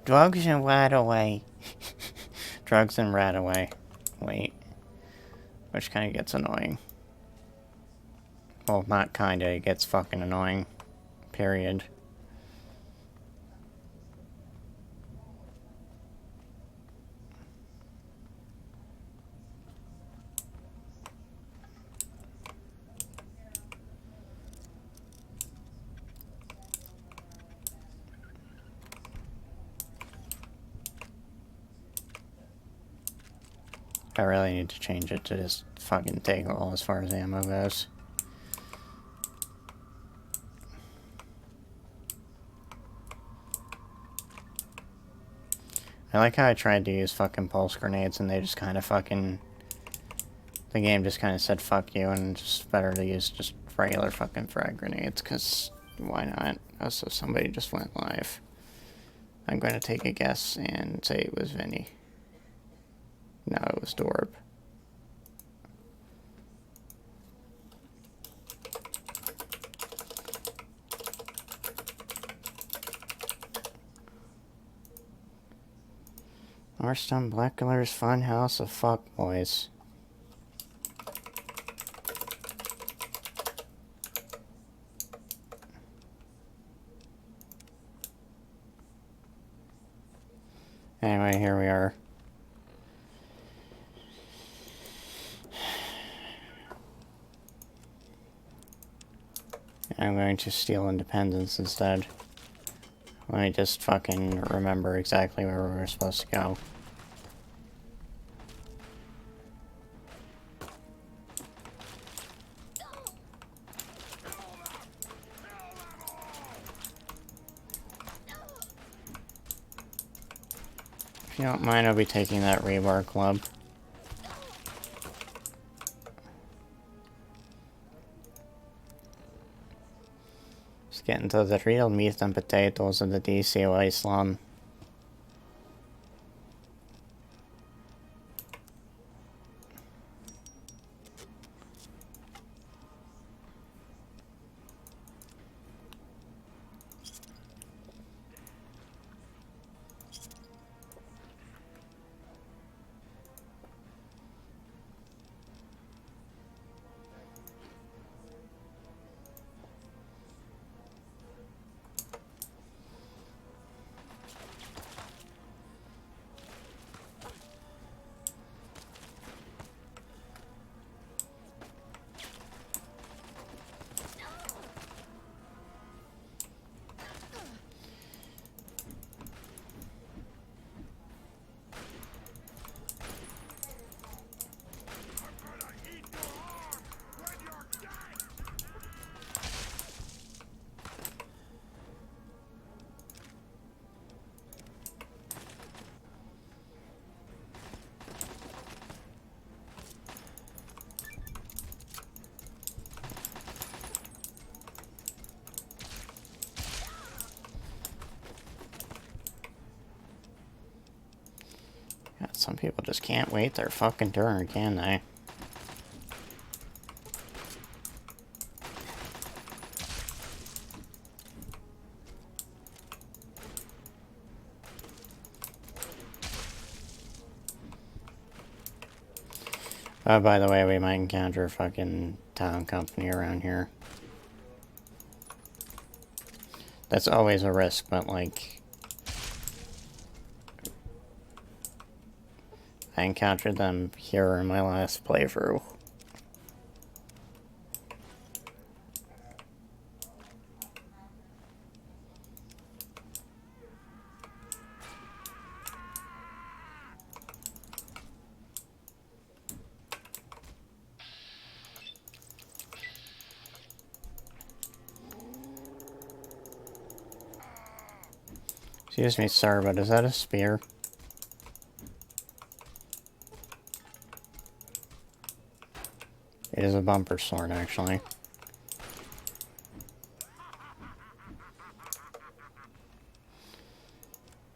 drugs and rat away. Drugs and rat away. Wait. Which kind of gets annoying. Well, not kinda, it gets fucking annoying. Period. I really need to change it to just fucking take all as far as ammo goes. I like how I tried to use fucking pulse grenades and they just kind of fucking... The game just kind of said fuck you and it's just better to use just regular fucking frag grenades, because why not? Also, somebody just went live. I'm going to take a guess and say it was Vinny. No, it was Dorb. Marston Blackler's Funhouse of Fuckboys. Anyway, here we are. I'm going to steal Independence instead. Let me just fucking remember exactly where we were supposed to go. If you don't mind, I'll be taking that Rebar Club. Let's get into the real meat and potatoes of the DC Wasteland. God, some people just can't wait their fucking turn, can they? Oh, by the way, we might encounter a fucking town company around here. That's always a risk, but like... I encountered them here in my last playthrough. Excuse me, sir, but is that a spear? It is a bumper sword, actually.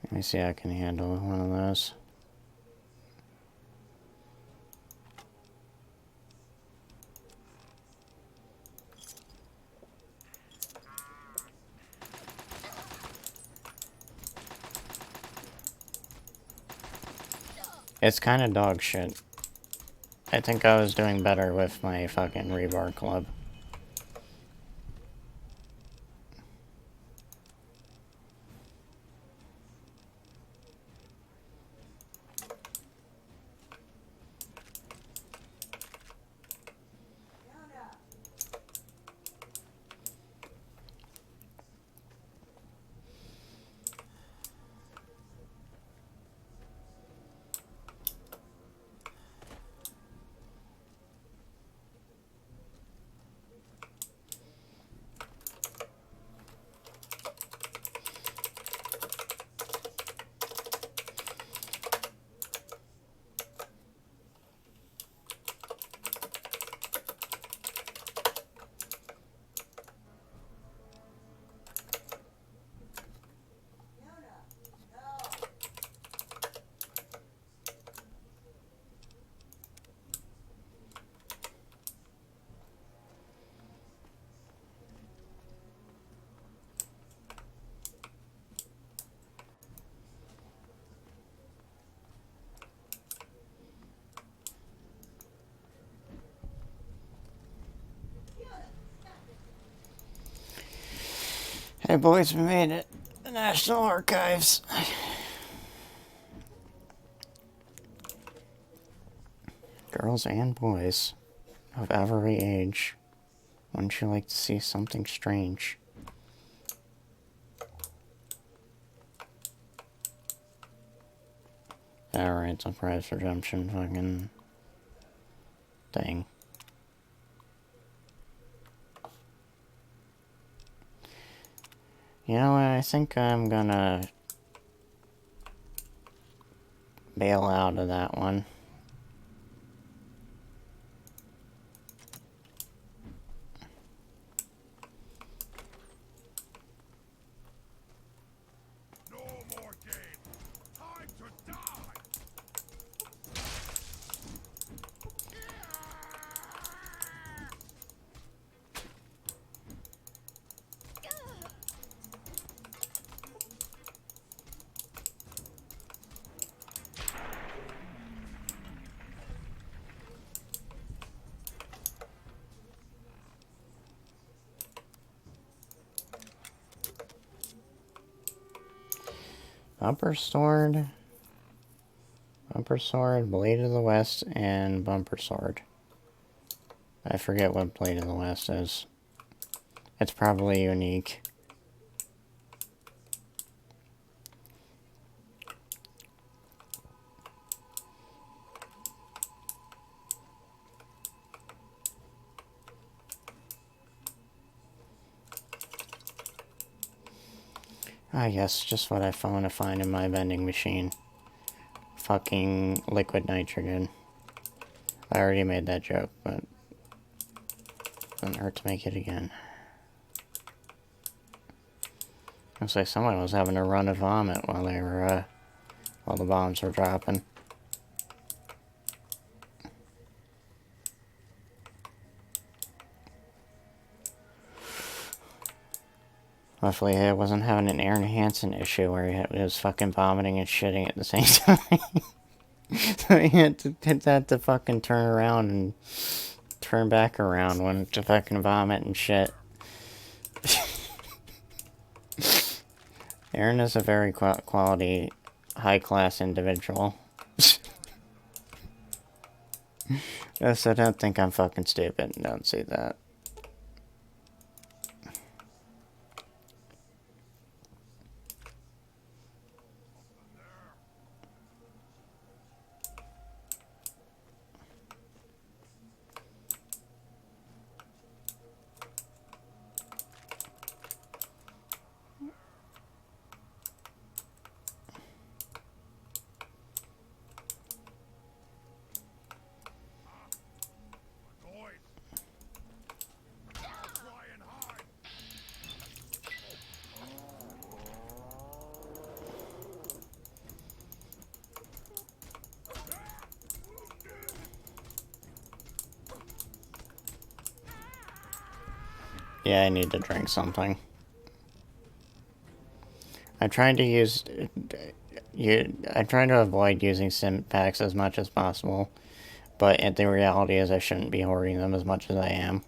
Let me see how I can handle one of those. It's kind of dog shit. I think I was doing better with my fucking rebar club. Hey boys, we made it. The National Archives. Girls and boys of every age. Wouldn't you like to see something strange? Alright, it's a prize redemption fucking thing. You know what, I think I'm gonna bail out of that one. Bumper sword, Blade of the West, and bumper sword. I forget what Blade of the West is. It's probably unique. Ah, yes, just what I want to find in my vending machine. Fucking liquid nitrogen. I already made that joke, but it doesn't hurt to make it again. Looks like someone was having a run of vomit while they were, while the bombs were dropping. Luckily, I wasn't having an Aaron Hansen issue where he was fucking vomiting and shitting at the same time. So he had to fucking turn around and turn back around when to fucking vomit and shit. Aaron is a very quality, high-class individual. Yes, I don't think I'm fucking stupid. Don't see that. Yeah, I need to drink something. I'm trying to I'm trying to avoid using sim packs as much as possible, but the reality is I shouldn't be hoarding them as much as I am.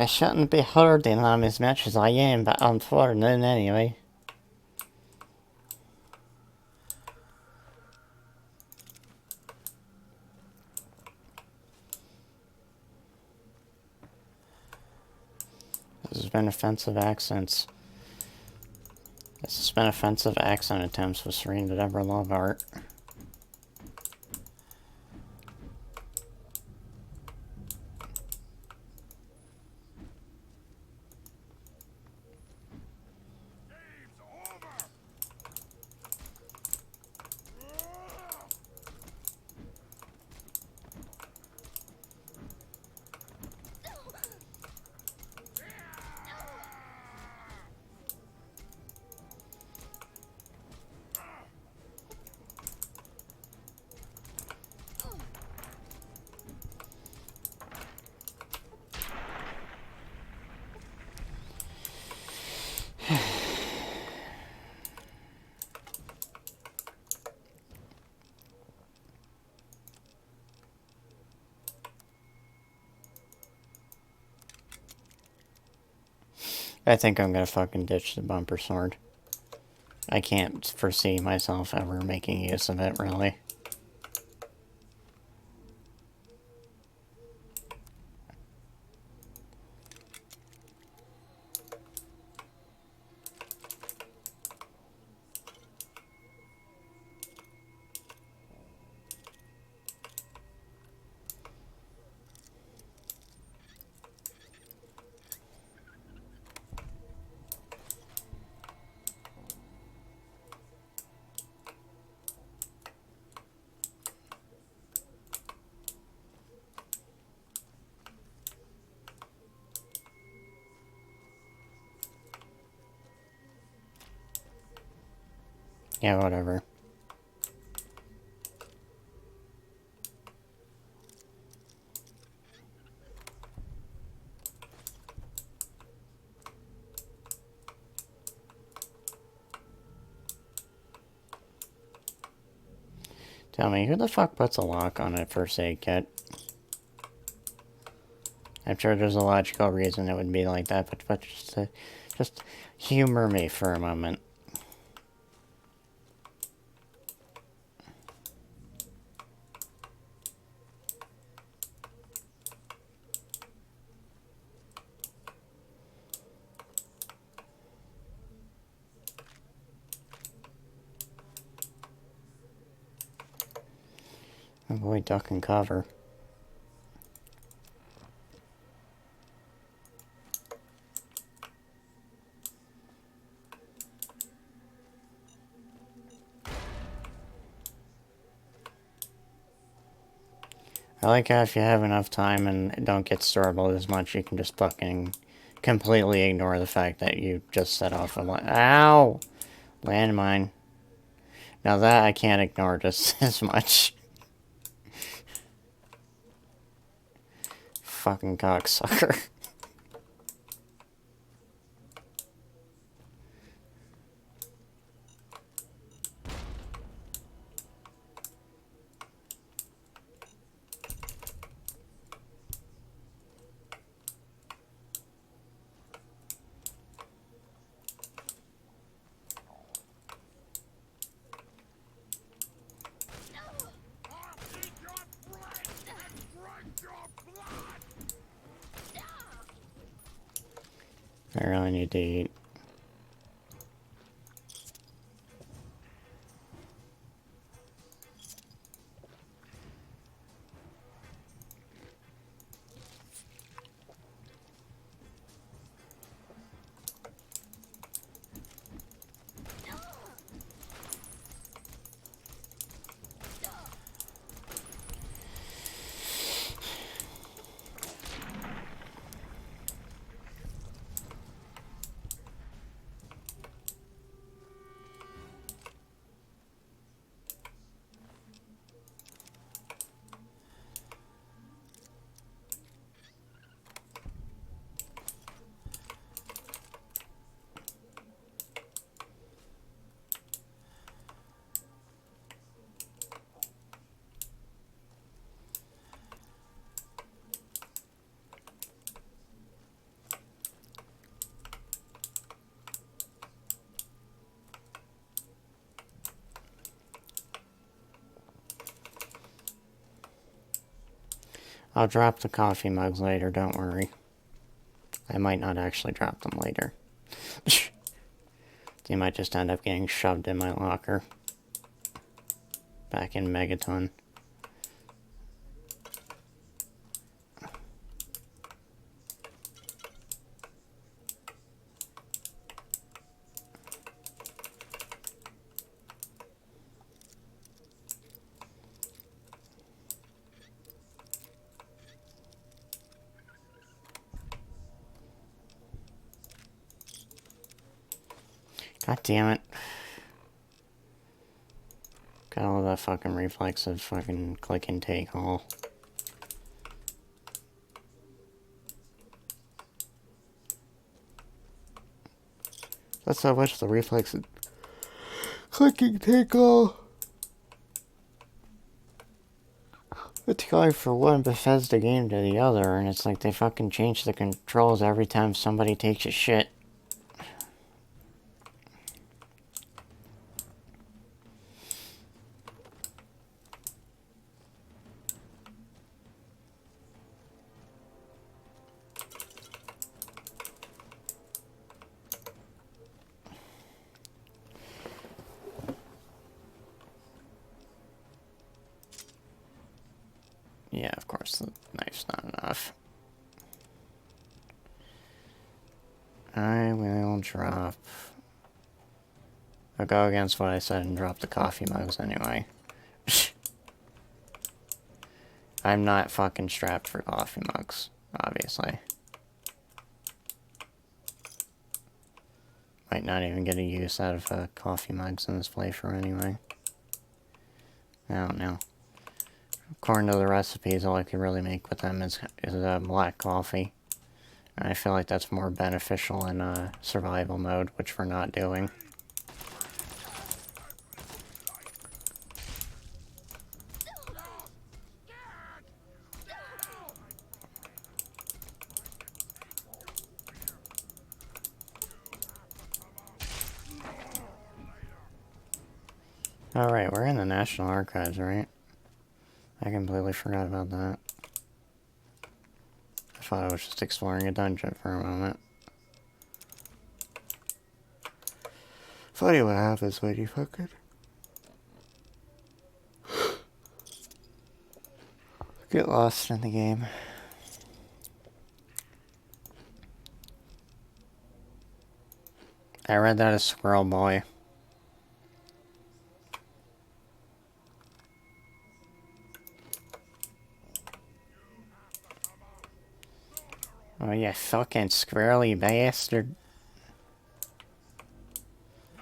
I shouldn't be hoarding them as much as I am, but I'm hoarding them anyway. This has been offensive accents. This has been offensive accent attempts with Serena Deborah Lovehart. I think I'm gonna fucking ditch the bumper sword. I can't foresee myself ever making use of it, really. Yeah, whatever. Tell me, who the fuck puts a lock on a first aid kit? I'm sure there's a logical reason it would be like that, but just humor me for a moment. Avoid duck and cover. I like how if you have enough time and don't get startled as much, you can just fucking completely ignore the fact that you just set off a ow! Landmine. Now that I can't ignore just as much. Fucking cocksucker. I really need to eat. I'll drop the coffee mugs later, don't worry. I might not actually drop them later. They might just end up getting shoved in my locker. Back in Megaton. God damn it. Got all that fucking reflex of fucking click and take all. That's how much the reflex of click and take all. It's going from one Bethesda game to the other, and it's like they fucking change the controls every time somebody takes a shit. Yeah, of course, the knife's not enough. I will drop... I'll go against what I said and drop the coffee mugs anyway. I'm not fucking strapped for coffee mugs, obviously. Might not even get a use out of coffee mugs in this playthrough anyway. I don't know. According to the recipes, all I can really make with them is black coffee. And I feel like that's more beneficial in survival mode, which we're not doing. Alright, we're in the National Archives, right? I completely forgot about that. I thought I was just exploring a dungeon for a moment. Funny what happens when you fucking get lost in the game. I read that as Squirrel Boy. Oh, you fucking squirrely bastard.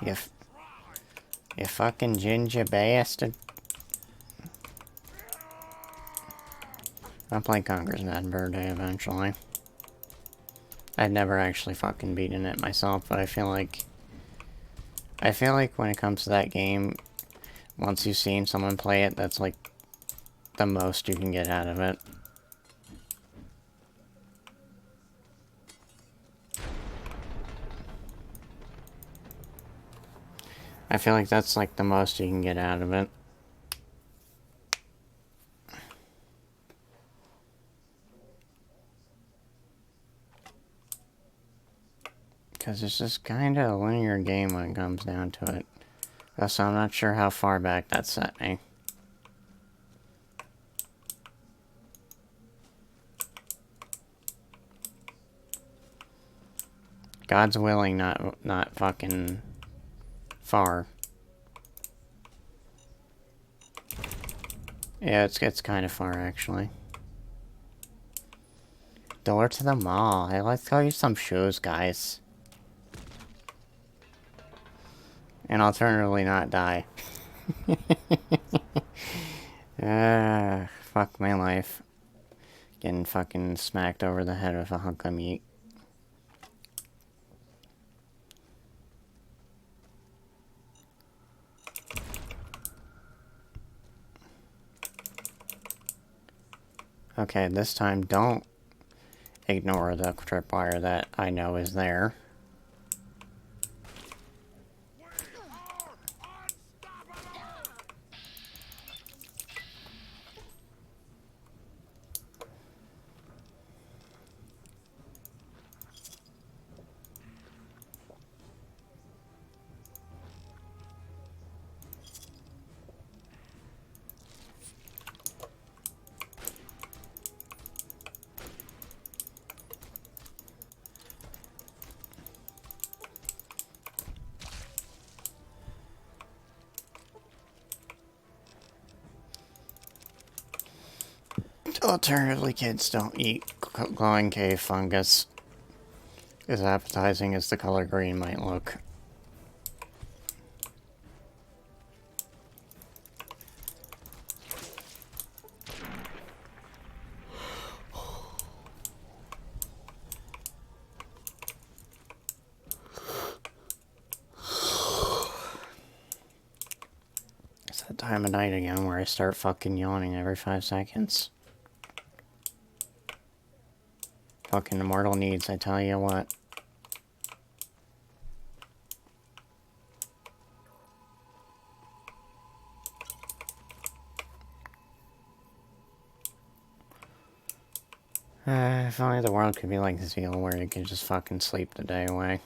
You fucking ginger bastard. I'll play Conker's Bad Birthday eventually. I've never actually fucking beaten it myself, but I feel like when it comes to that game, once you've seen someone play it, that's like the most you can get out of it. I feel like that's like the most you can get out of it. Because it's just kind of a linear game when it comes down to it. So I'm not sure how far back that set me. God's willing, not fucking far. Yeah, it's kind of far actually. Door to the mall. Hey, let's go use some shoes, guys. And alternatively not die. Fuck my life. Getting fucking smacked over the head with a hunk of meat. Okay, this time don't ignore the tripwire that I know is there. Alternatively, kids don't eat glowing cave fungus. As appetizing as the color green might look. It's that time of night again where I start fucking yawning every 5 seconds. Fucking immortal needs, I tell you what. If only the world could be like Zeal, where you could just fucking sleep the day away.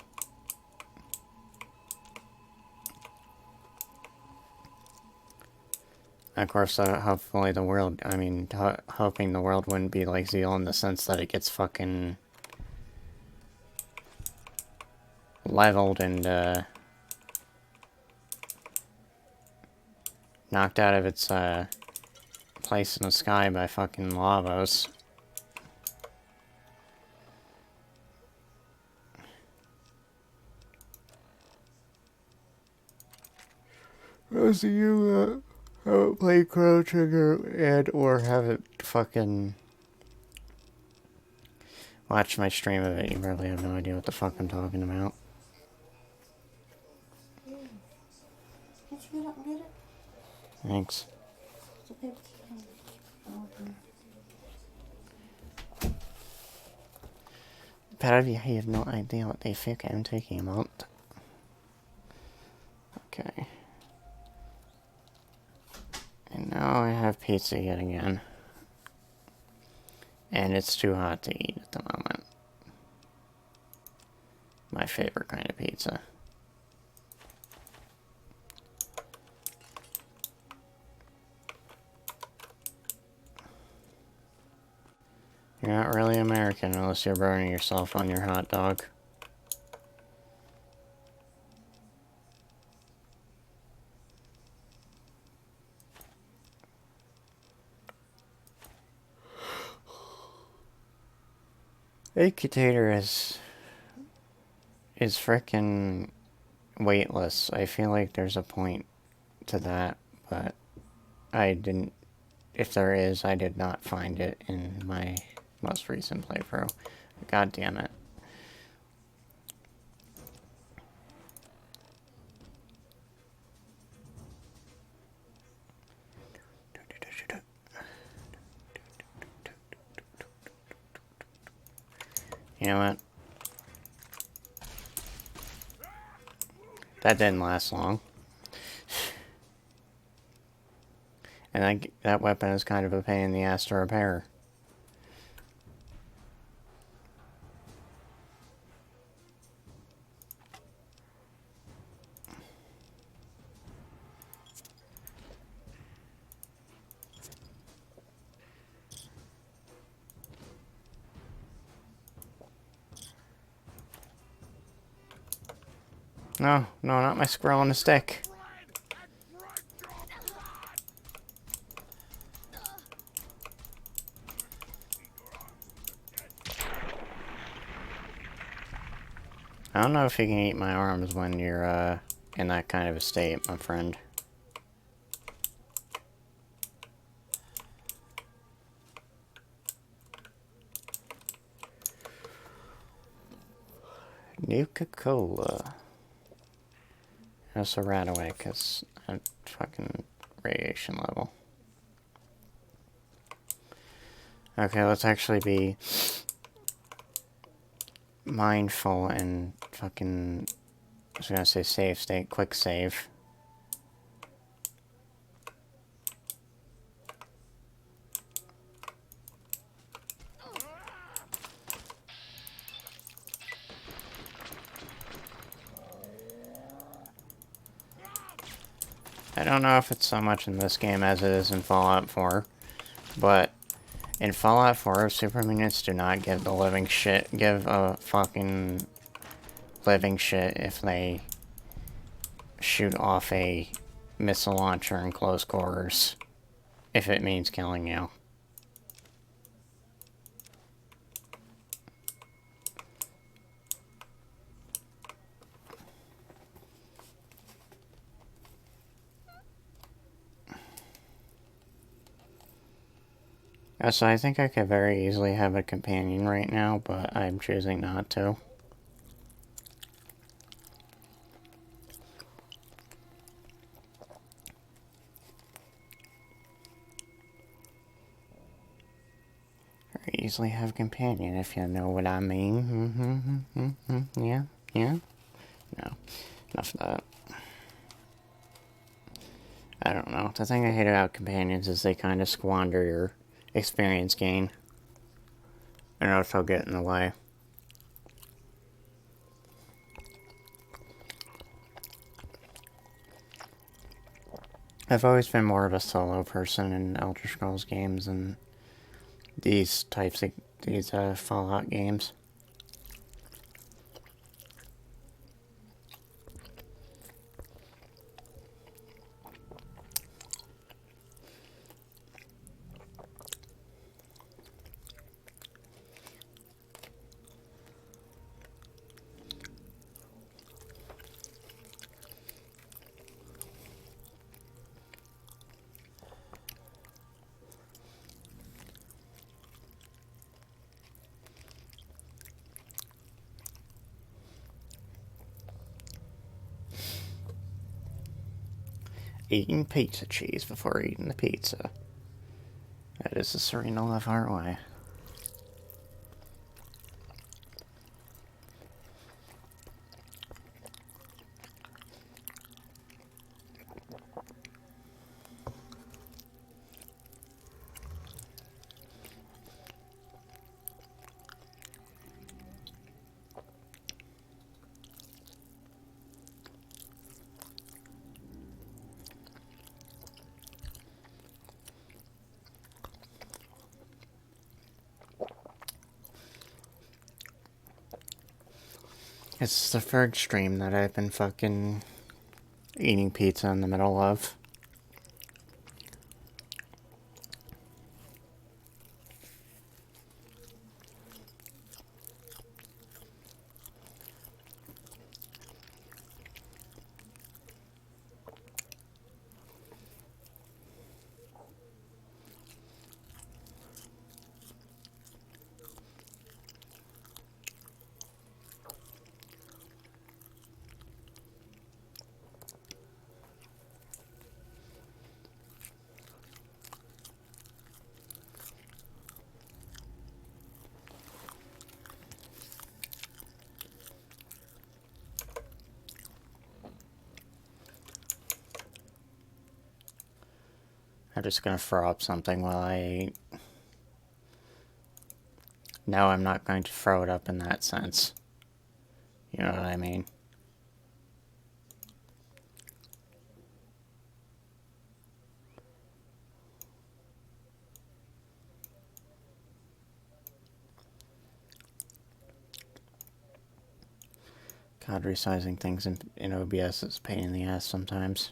Of course, hopefully the world, I mean, hoping the world wouldn't be like Zeal in the sense that it gets fucking leveled and, knocked out of its, place in the sky by fucking lavos. Most of you, haven't played Chrono Trigger and or haven't fucking watched my stream of it, you probably have no idea what the fuck I'm talking about. Can't you get up and get it? Thanks. It's a paper towel. But you have no idea what the fuck I'm talking about. Okay. And now I have pizza yet again. And it's too hot to eat at the moment. My favorite kind of pizza. You're not really American unless you're burning yourself on your hot dog. Incubator is frickin' weightless. I feel like there's a point to that, but I didn't. If there is, I did not find it in my most recent playthrough. God damn it. You know what? That didn't last long. And that weapon is kind of a pain in the ass to repair. No, no, not my squirrel on a stick. I don't know if you can eat my arms when you're, in that kind of a state, my friend. Nuka-Cola. That's a rat away, because I'm fucking radiation level. Okay, let's actually be mindful and fucking, I was gonna say save state, quick save. I don't know if it's so much in this game as it is in Fallout 4, but in Fallout 4, super mutants do not give a fucking living shit if they shoot off a missile launcher in close quarters, if it means killing you. So I think I could very easily have a companion right now, but I'm choosing not to. Very easily have a companion, if you know what I mean. Yeah, yeah. No, enough of that. I don't know. The thing I hate about companions is they kind of squander your experience gain, and also get in the way. I've always been more of a solo person in Elder Scrolls games and these types of Fallout games. Eating pizza cheese before eating the pizza. That is the Serena Lovehart way. It's the third stream that I've been fucking eating pizza in the middle of. I'm just gonna throw up something while I eat. No, I'm not going to throw it up in that sense. You know what I mean? God, resizing things in OBS is a pain in the ass sometimes.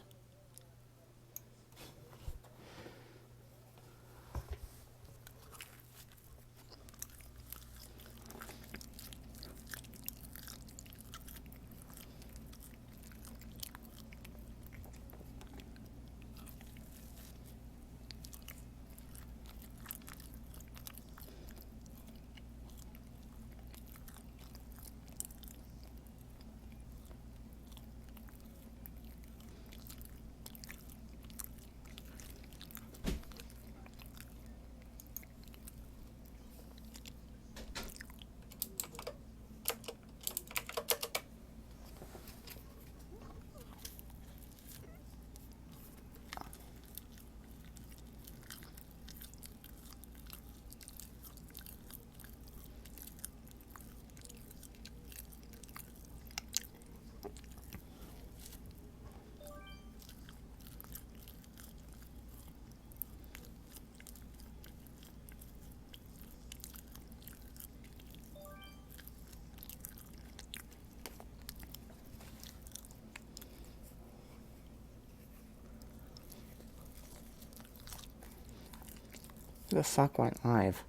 Who the fuck went live?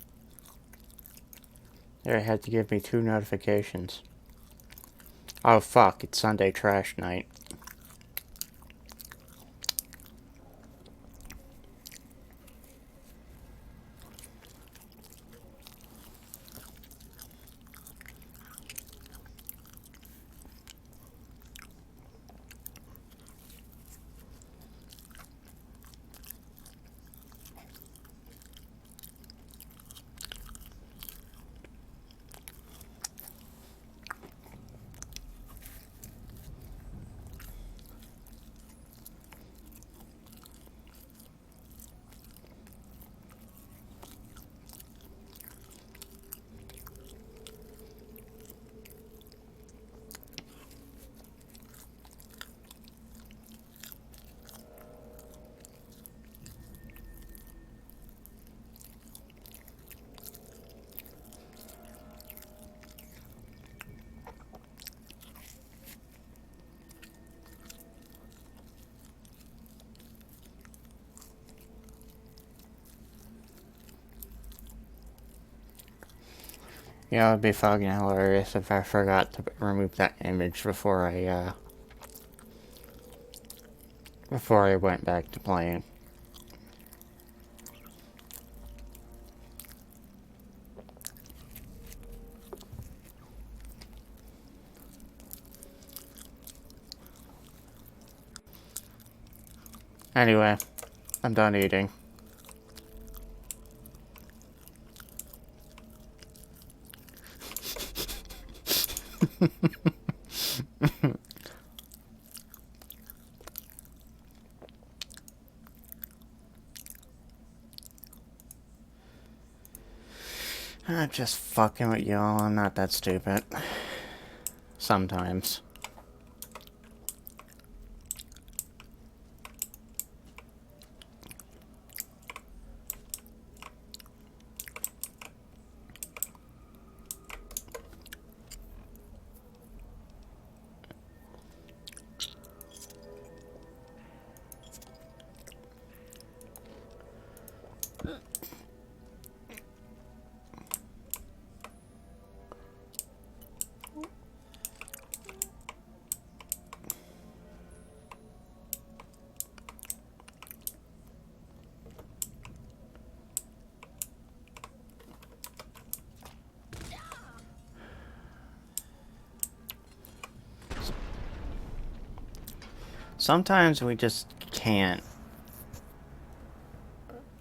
There, it had to give me 2 notifications. Oh fuck, it's Sunday trash night. Yeah, it would be fucking hilarious if I forgot to remove that image before I went back to playing. Anyway, I'm done eating. I'm just fucking with y'all. I'm not that stupid. Sometimes. Sometimes we just can't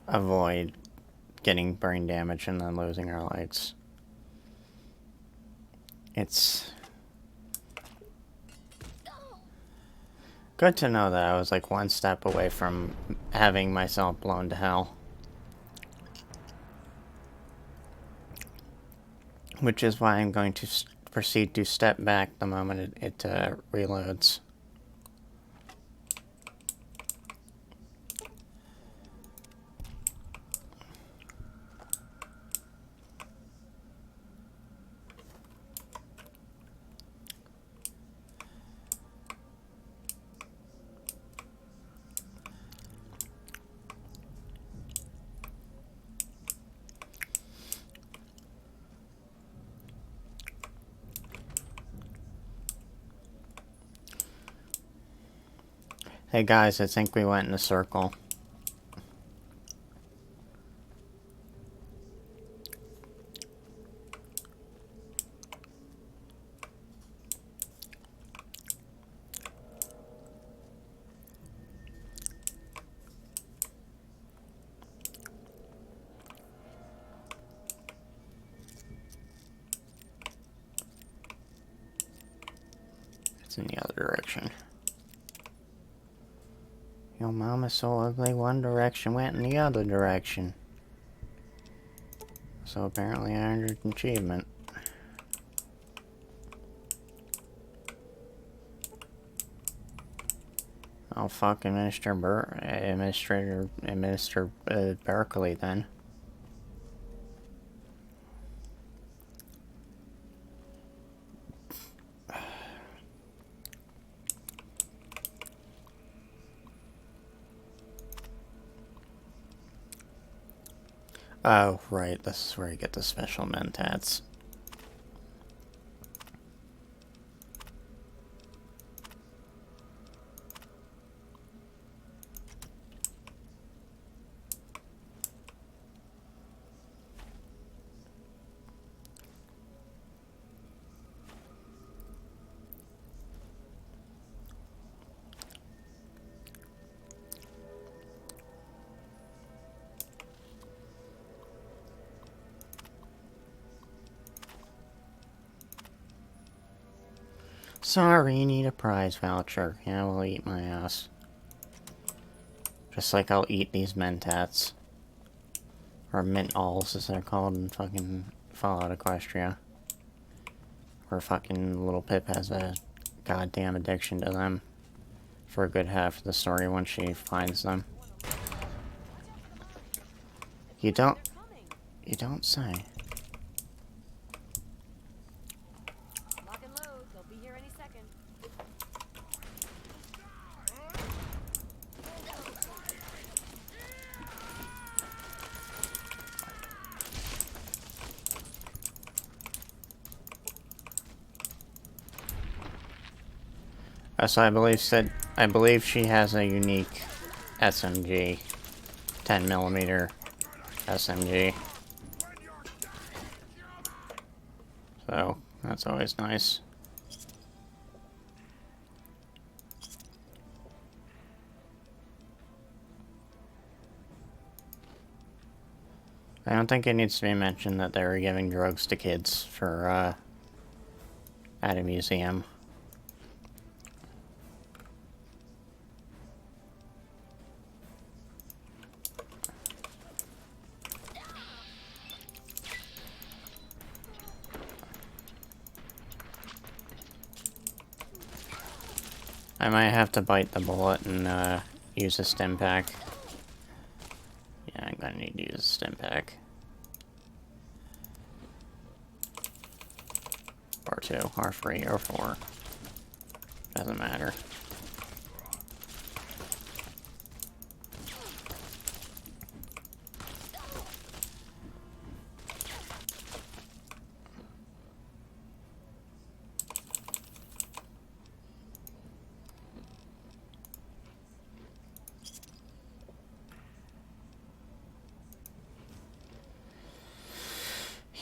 avoid getting brain damage and then losing our legs. Good to know that I was like one step away from having myself blown to hell. Which is why I'm going to proceed to step back the moment it reloads. Hey guys, I think we went in a circle. It's in the other direction. Your mama's so ugly, one direction went in the other direction. So apparently I earned an achievement. Oh fucking Minister Berkeley then. Oh, right, this is where you get the special mentats. Sorry, you need a prize voucher. Yeah, we'll eat my ass. Just like I'll eat these mentats. Or mint-alls, as they're called in fucking Fallout Equestria. Where fucking little Pip has a goddamn addiction to them. For a good half of the story when she finds them. You don't say. Lock and load. They'll be here any second. So I believe she has a unique SMG. 10mm SMG. So, that's always nice. I don't think it needs to be mentioned that they were giving drugs to kids for, at a museum. I might have to bite the bullet and, use a stim pack. Yeah, I'm gonna need to use a stim pack. Or 2, or 3, or 4. Doesn't matter.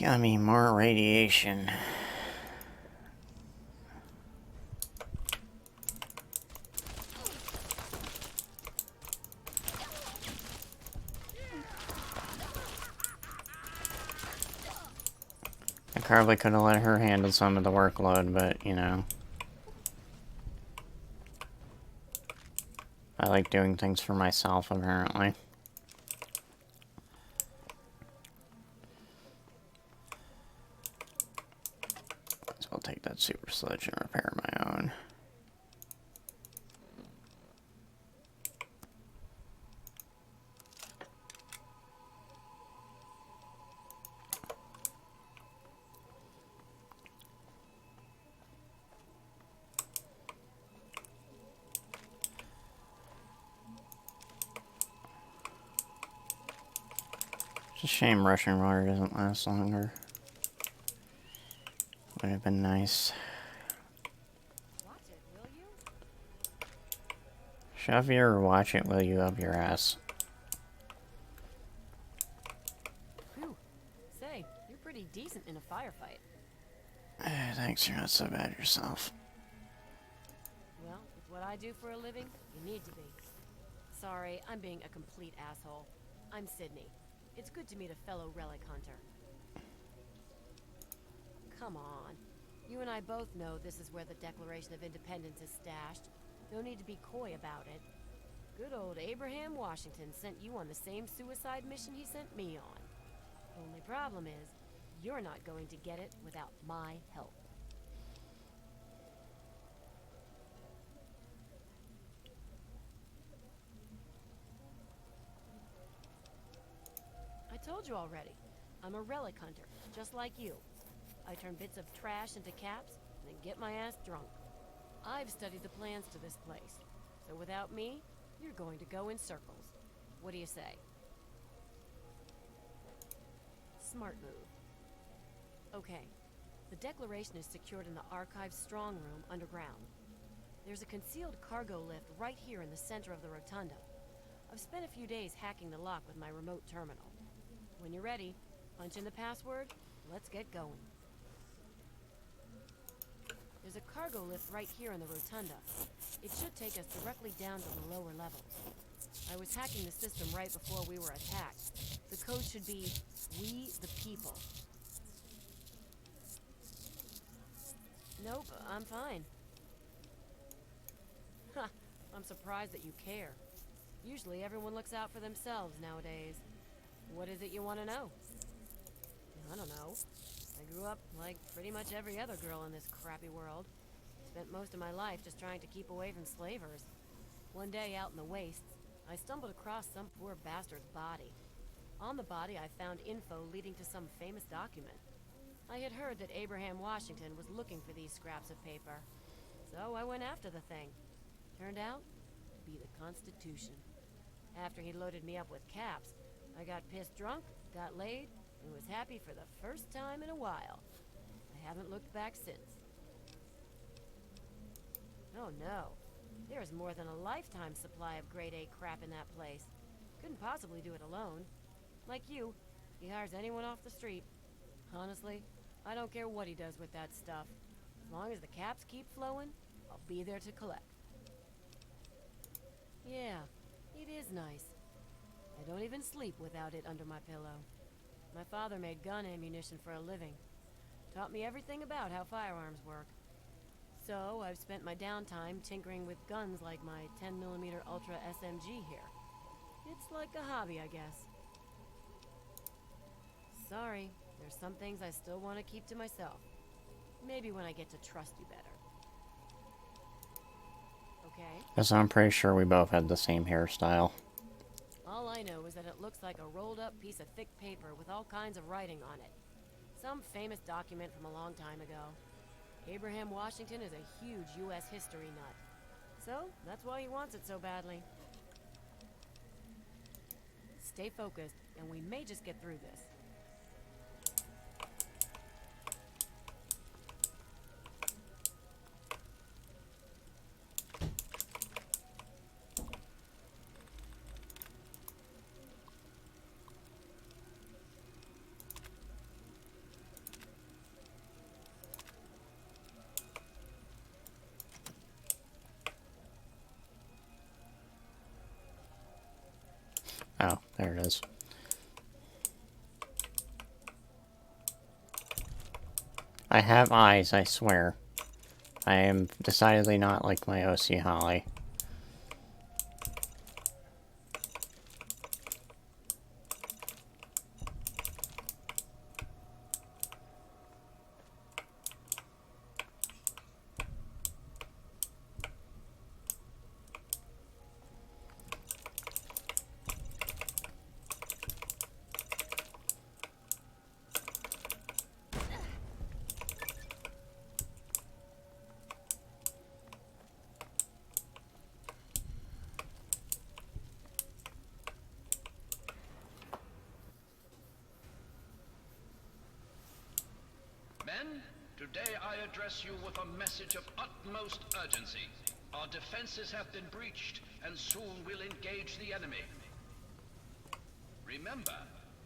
Yummy, more radiation. I probably could have let her handle some of the workload, but, you know. I like doing things for myself, apparently. So I'll take that super sledge and repair my own. It's a shame rushing water doesn't last longer. Would have been nice. Watch it, will you? Shove your or watch it, will you, up your ass? Whew. Say, you're pretty decent in a firefight. Thanks, you're not so bad yourself. Well, with what I do for a living, you need to be. Sorry, I'm being a complete asshole. I'm Sydney. It's good to meet a fellow relic hunter. Come on. You and I both know this is where the Declaration of Independence is stashed. No need to be coy about it. Good old Abraham Washington sent you on the same suicide mission he sent me on. Only problem is, you're not going to get it without my help. I told you already. I'm a relic hunter, just like you. I turn bits of trash into caps, and then get my ass drunk. I've studied the plans to this place, so without me, you're going to go in circles. What do you say? Smart move. Okay, the Declaration is secured in the Archive's strong room underground. There's a concealed cargo lift right here in the center of the rotunda. I've spent a few days hacking the lock with my remote terminal. When you're ready, punch in the password, let's get going. There's a cargo lift right here in the rotunda. It should take us directly down to the lower levels. I was hacking the system right before we were attacked. The code should be, "We the People." Nope, I'm fine. Ha, I'm surprised that you care. Usually everyone looks out for themselves nowadays. What is it you want to know? I don't know. I grew up like pretty much every other girl in this crappy world. Spent most of my life just trying to keep away from slavers. One day out in the wastes, I stumbled across some poor bastard's body. On the body, I found info leading to some famous document. I had heard that Abraham Washington was looking for these scraps of paper. So I went after the thing. Turned out to be the Constitution. After he loaded me up with caps, I got pissed drunk, got laid, and was happy for the first time in a while. I haven't looked back since. Oh no. There is more than a lifetime supply of grade A crap in that place. Couldn't possibly do it alone. Like you, he hires anyone off the street. Honestly, I don't care what he does with that stuff. As long as the caps keep flowing, I'll be there to collect. Yeah, it is nice. I don't even sleep without it under my pillow. My father made gun ammunition for a living. Taught me everything about how firearms work. So I've spent my downtime tinkering with guns like my 10mm Ultra SMG here. It's like a hobby, I guess. Sorry, there's some things I still want to keep to myself. Maybe when I get to trust you better. Okay? Because I'm pretty sure we both had the same hairstyle. All I know is that it looks like a rolled-up piece of thick paper with all kinds of writing on it. Some famous document from a long time ago. Abraham Washington is a huge U.S. history nut. So, that's why he wants it so badly. Stay focused, and we may just get through this. Oh, there it is. I have eyes, I swear. I am decidedly not like my OC Holly. Men, today I address you with a message of utmost urgency. Our defenses have been breached, and soon we'll engage the enemy. Remember,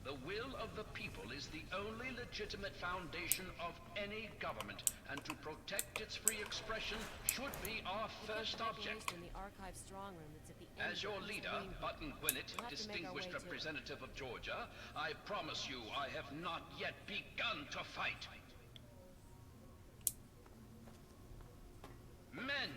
the will of the people is the only legitimate foundation of any government, and to protect its free expression should be our first object. In the archive strong room that's at the end As your of the leader, wing. Button Gwinnett, We'll have to make our way distinguished to it. representative of Georgia, I promise you I have not yet begun to fight. Men,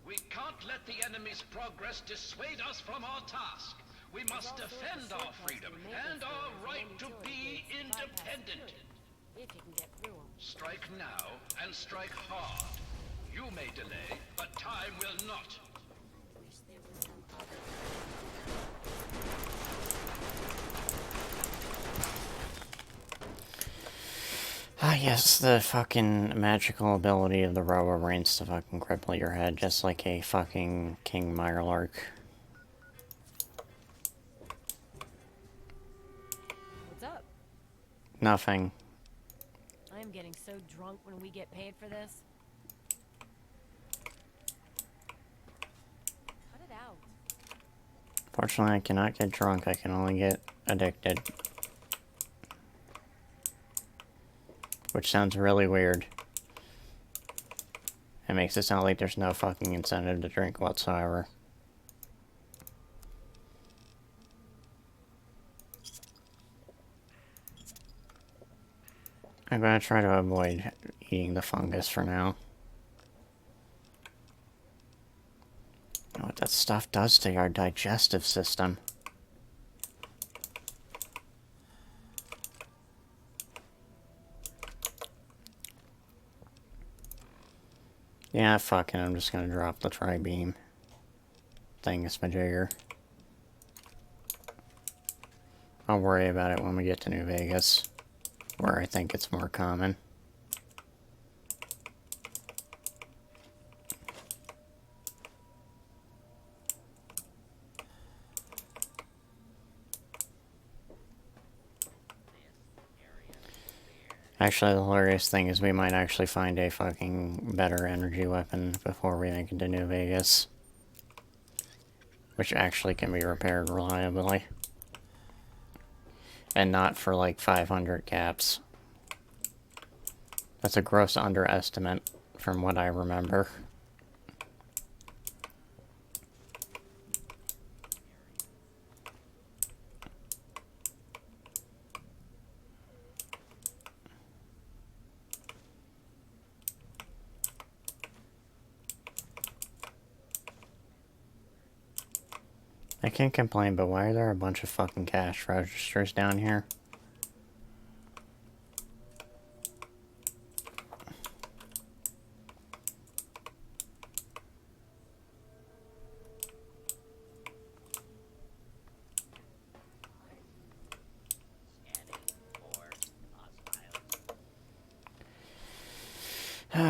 we can't let the enemy's progress dissuade us from our task. We must defend our freedom and our right to be independent. If you can get through 'em. Strike now and strike hard. You may delay, but time will not. Wish there was some other. Ah, yes, the fucking magical ability of the Robo Brains to fucking cripple your head, just like a fucking King Mirelurk. What's up? Nothing. I'm getting so drunk when we get paid for this. Cut it out. Fortunately, I cannot get drunk, I can only get addicted. Which sounds really weird. It makes it sound like there's no fucking incentive to drink whatsoever. I'm gonna try to avoid eating the fungus for now. You know what that stuff does to our digestive system. Yeah, fuck it, I'm just gonna drop the tri-beam thingamajigger. I'll worry about it when we get to New Vegas, where I think it's more common. Actually, the hilarious thing is we might actually find a fucking better energy weapon before we make it to New Vegas. Which actually can be repaired reliably. And not for like 500 caps. That's a gross underestimate from what I remember. I can't complain, but why are there a bunch of fucking cash registers down here?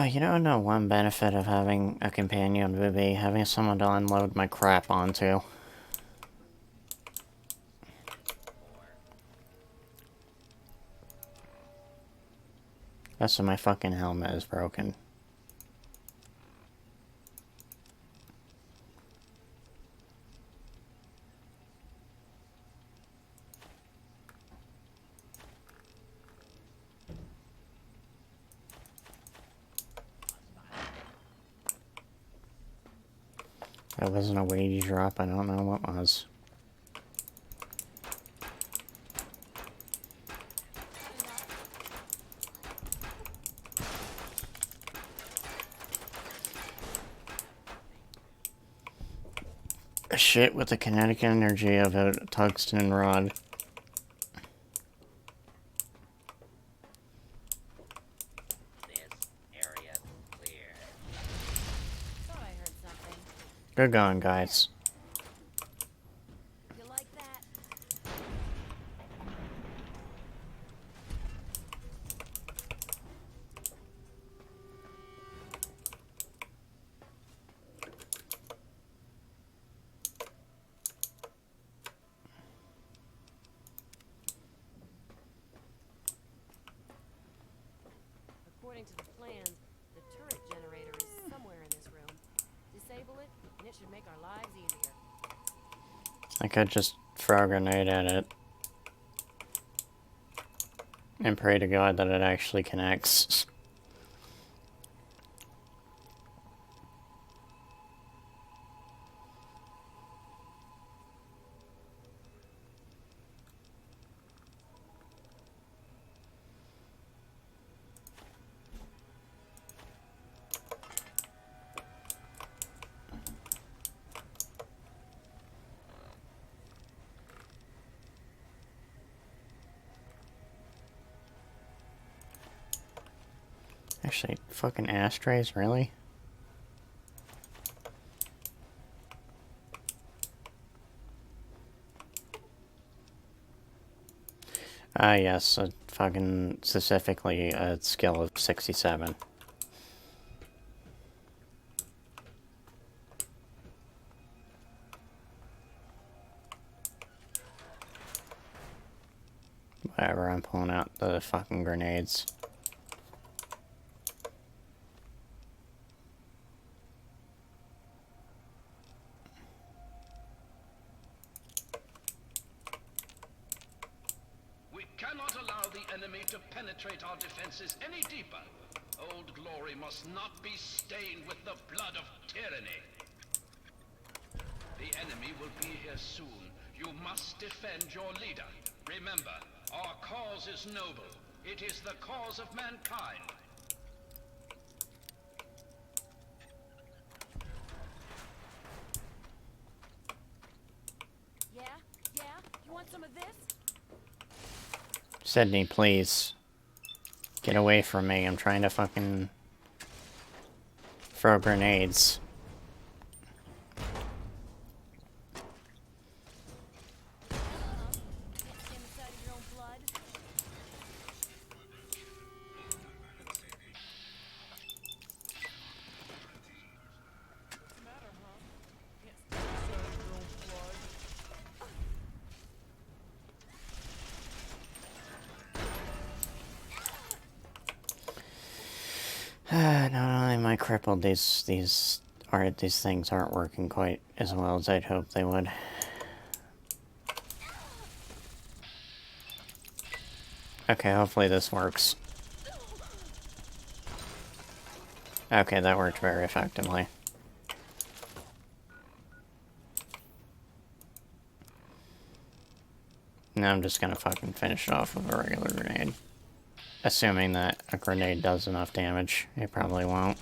You know, no one benefit of having a companion would be having someone to unload my crap onto. That's why my fucking helmet is broken. That wasn't a weighty drop, I don't know what was. Shit with the kinetic energy of a tungsten rod. Good going, guys. You like that? I could just throw a grenade at it. And pray to God that it actually connects. Actually, fucking ashtrays, really? Ah, yes, fucking specifically a skill of 67. Whatever, I'm pulling out the fucking grenades. We cannot allow the enemy to penetrate our defenses any deeper. Old Glory must not be stained with the blood of tyranny. The enemy will be here soon. You must defend your leader. Remember, our cause is noble. It is the cause of mankind. Yeah? Yeah? You want some of this? Sydney, please. Get away from me. I'm trying to fucking throw grenades. Not only am I crippled, these things aren't working quite as well as I'd hoped they would. Okay, hopefully this works. Okay, that worked very effectively. Now I'm just gonna fucking finish it off with a regular grenade. Assuming that a grenade does enough damage. It probably won't.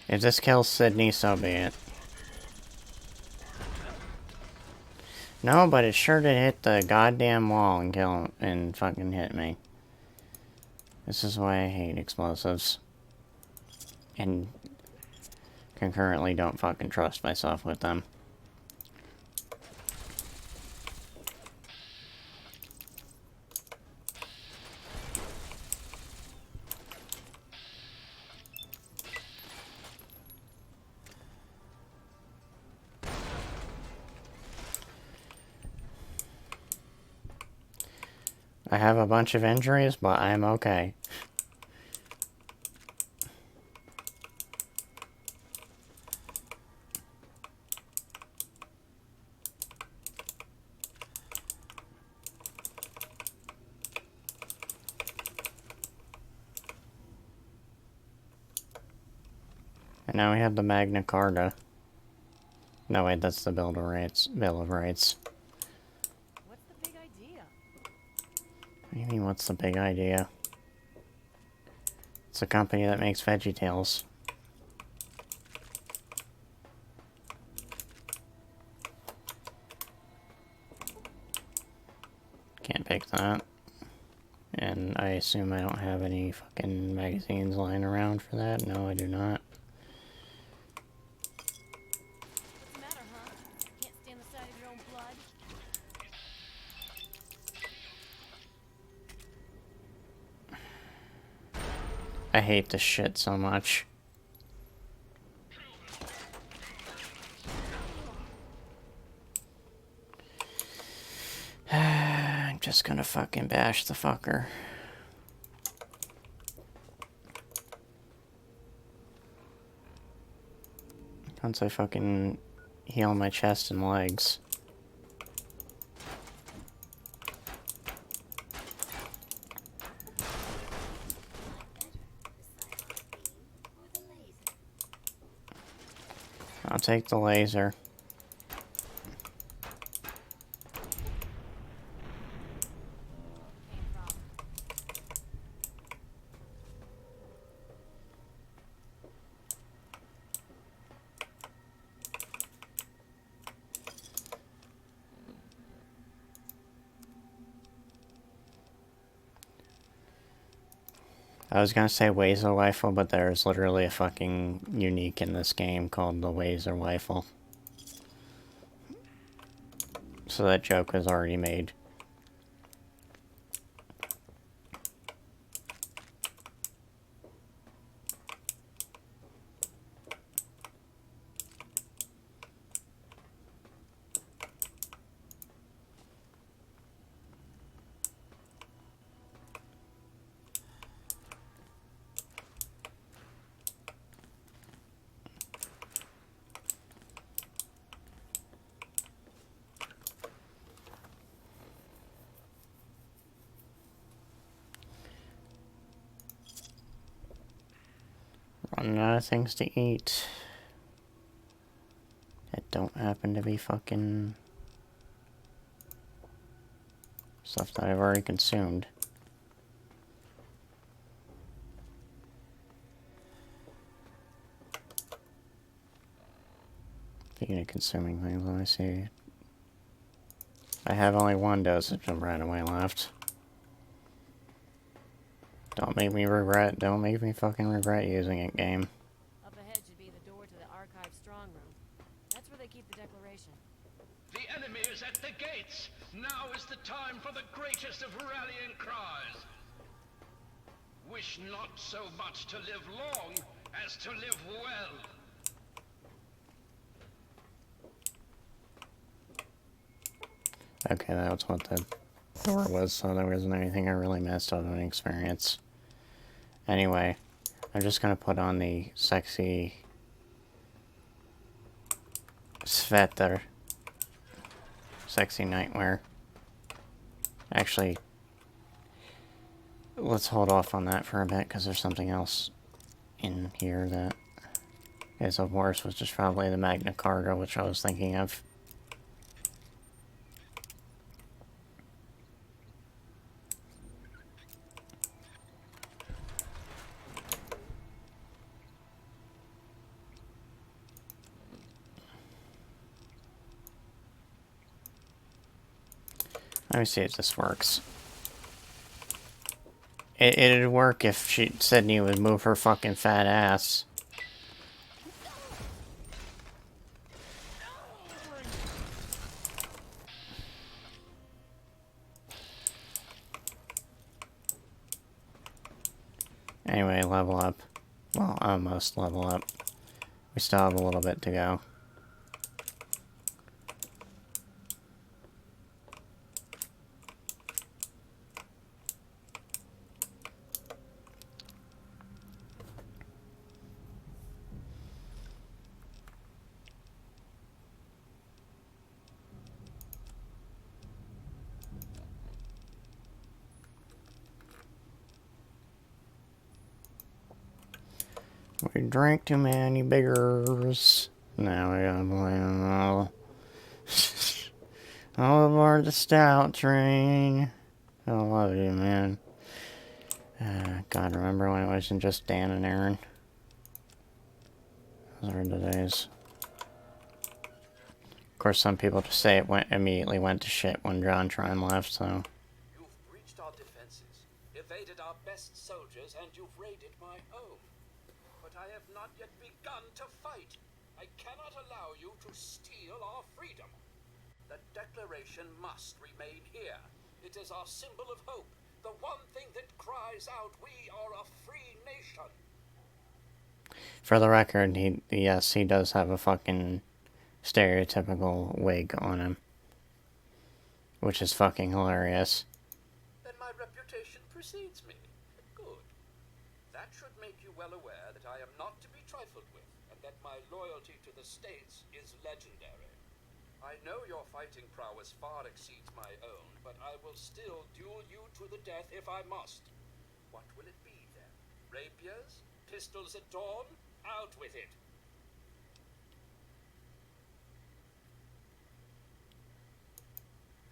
If this kills Sydney, so be it. No, but it sure did hit the goddamn wall and kill and fucking hit me. This is why I hate explosives. And concurrently don't fucking trust myself with them. I have a bunch of injuries, but I'm okay. And now we have the Magna Carta. No, wait, that's the Bill of Rights. What's the big idea? What do you mean, what's the big idea? It's a company that makes VeggieTales. Can't pick that. And I assume I don't have any fucking magazines lying around for that. No, I do not. What's the matter, huh? Can't stand the sight of your own blood? I hate this shit so much. just gonna fucking bash the fucker. Once I fucking heal my chest and legs. I'll take the laser. I was gonna say Wazer Rifle, but there's literally a fucking unique in this game called the Wazer Rifle. So that joke was already made. Running out of things to eat. That don't happen to be fucking stuff that I've already consumed. Speaking of consuming things, let me see. I have only one dosage of right away left. Don't make me fucking regret using it, game. Up ahead should be the door to the archive strong room. That's where they keep the declaration. The enemy is at the gates. Now is the time for the greatest of rallying cries. Wish not so much to live long as to live well. Okay, that was what the door was, so there wasn't anything I really missed out of an experience. Anyway, I'm just gonna put on the sexy sweater. Sexy nightwear. Actually, let's hold off on that for a bit, because there's something else in here that is of worse, which is probably the Magna Carta, which I was thinking of. Let me see if this works. It'd work if Sydney would move her fucking fat ass. Anyway, level up. Well, almost level up. We still have a little bit to go. We drank too many beers. Now we gotta blame all aboard the stout train. I love you, man. God, remember when it wasn't just Dan and Aaron? Those are the days. Of course, some people just say it immediately went to shit when JonTron left, so... You've breached our defenses, evaded our best soldiers, and you've raided my home. But I have not yet begun to fight. I cannot allow you to steal our freedom. The Declaration must remain here. It is our symbol of hope, the one thing that cries out, we are a free nation. For the record, yes, he does have a fucking stereotypical wig on him. Which is fucking hilarious. precedes me. Good. That should make you well aware that I am not to be trifled with, and that my loyalty to the States is legendary. I know your fighting prowess far exceeds my own, but I will still duel you to the death if I must. What will it be, then? Rapiers? Pistols at dawn? Out with it!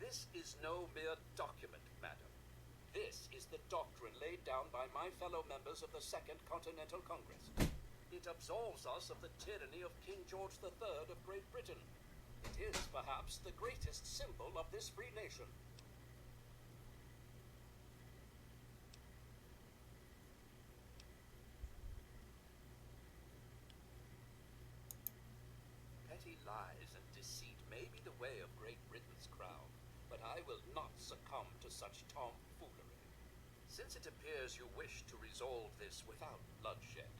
This is no mere document, madam. This is the doctrine laid down by my fellow members of the Second Continental Congress. It absolves us of the tyranny of King George III of Great Britain. It is, perhaps, the greatest symbol of this free nation. Petty lies and deceit may be the way of Great Britain's crown, but I will not succumb to such tomfoolery. Since it appears you wish to resolve this without bloodshed,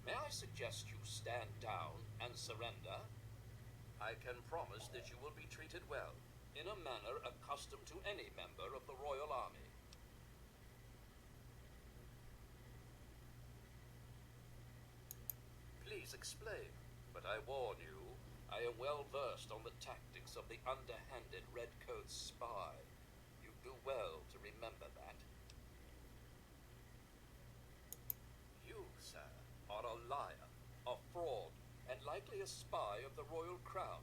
may I suggest you stand down and surrender? I can promise that you will be treated well, in a manner accustomed to any member of the Royal Army. Please explain, but I warn you, I am well versed on the tactics of the underhanded redcoat spy. You do well to remember that. You, sir, are a liar, a fraud, and likely a spy of the royal crown.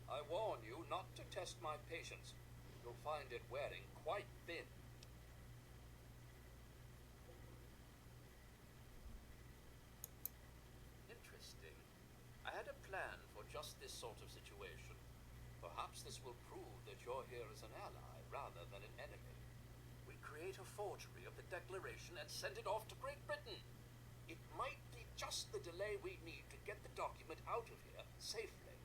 I warn you not to test my patience. You'll find it wearing quite thin. Interesting. I had a plan for just this sort of situation. Perhaps this will prove that you're here as an ally rather than an enemy. We create a forgery of the Declaration and send it off to Great Britain. It might be just the delay we need to get the document out of here safely.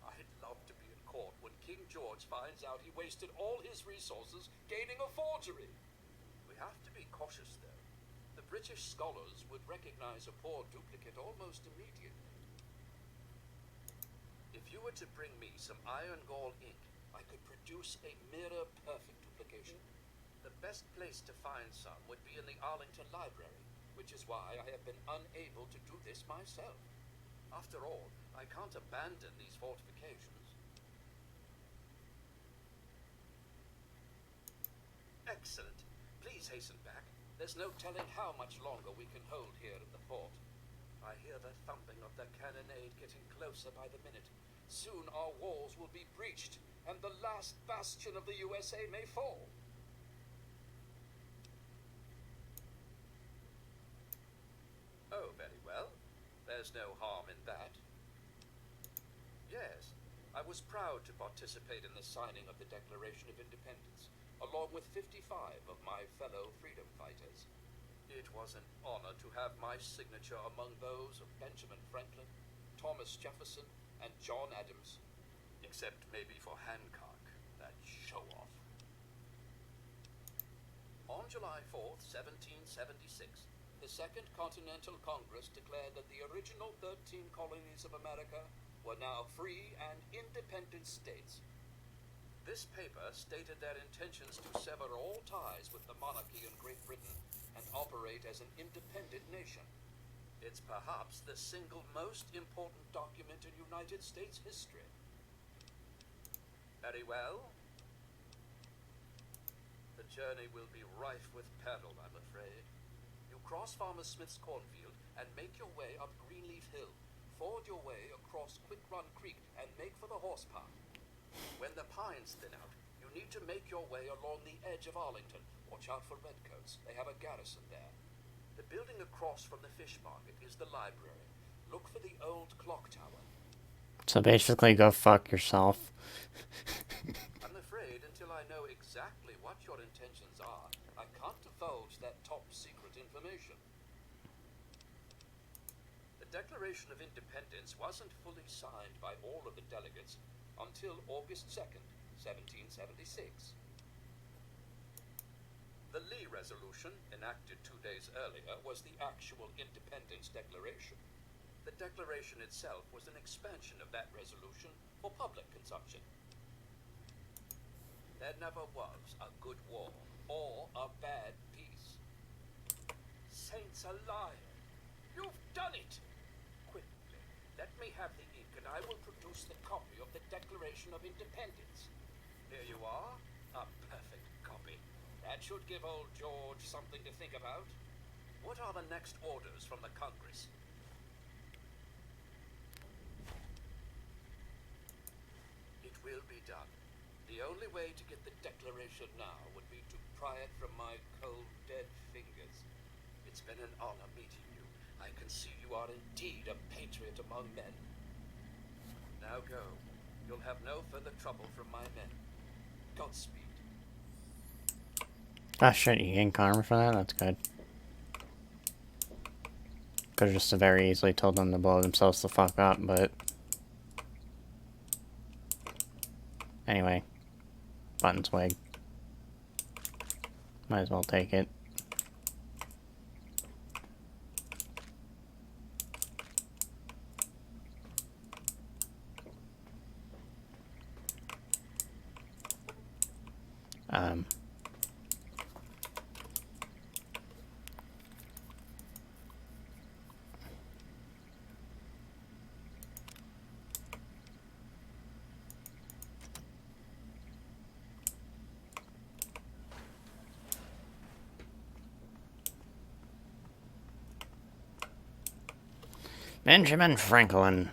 I'd love to be in court when King George finds out he wasted all his resources gaining a forgery. We have to be cautious, though. The British scholars would recognize a poor duplicate almost immediately. If you were to bring me some iron gall ink, I could produce a mirror-perfect duplication. The best place to find some would be in the Arlington Library, which is why I have been unable to do this myself. After all, I can't abandon these fortifications. Excellent. Please hasten back. There's no telling how much longer we can hold here in the fort. I hear the thumping of the cannonade getting closer by the minute. Soon our walls will be breached, and the last bastion of the USA may fall. Oh, very well. There's no harm in that. Yes, I was proud to participate in the signing of the Declaration of Independence, along with 55 of my fellow freedom fighters. It was an honor to have my signature among those of Benjamin Franklin, Thomas Jefferson, and John Adams. Except maybe for Hancock, that show-off. On July 4th, 1776, the Second Continental Congress declared that the original 13 colonies of America were now free and independent states. This paper stated their intentions to sever all ties with the monarchy in Great Britain and operate as an independent nation. It's perhaps the single most important document in United States history. Very well. The journey will be rife with peril, I'm afraid. You cross Farmer Smith's cornfield and make your way up Greenleaf Hill. Ford your way across Quick Run Creek and make for the horse path. When the pines thin out, you need to make your way along the edge of Arlington. Watch out for redcoats. They have a garrison there. The building across from the fish market is the library. Look for the old clock tower. So basically, go fuck yourself. I'm afraid until I know exactly what your intentions are, I can't divulge that top secret information. The Declaration of Independence wasn't fully signed by all of the delegates until August 2nd, 1776. The Lee Resolution, enacted 2 days earlier, was the actual Independence Declaration. The Declaration itself was an expansion of that resolution for public consumption. There never was a good war or a bad peace. saints alive! You've done it! Quickly, let me have the ink and I will produce the copy of the Declaration of Independence. Here you are, a perfect copy. That should give old George something to think about. What are the next orders from the Congress? It will be done. The only way to get the Declaration now would be to pry it from my cold, dead fingers. It's been an honor meeting you. I can see you are indeed a patriot among men. Now go. You'll have no further trouble from my men. Godspeed. Ah, shit, you gain karma for that? That's good. Could've just very easily told them to blow themselves the fuck up, but... Anyway. Button's wig. Might as well take it. Benjamin Franklin.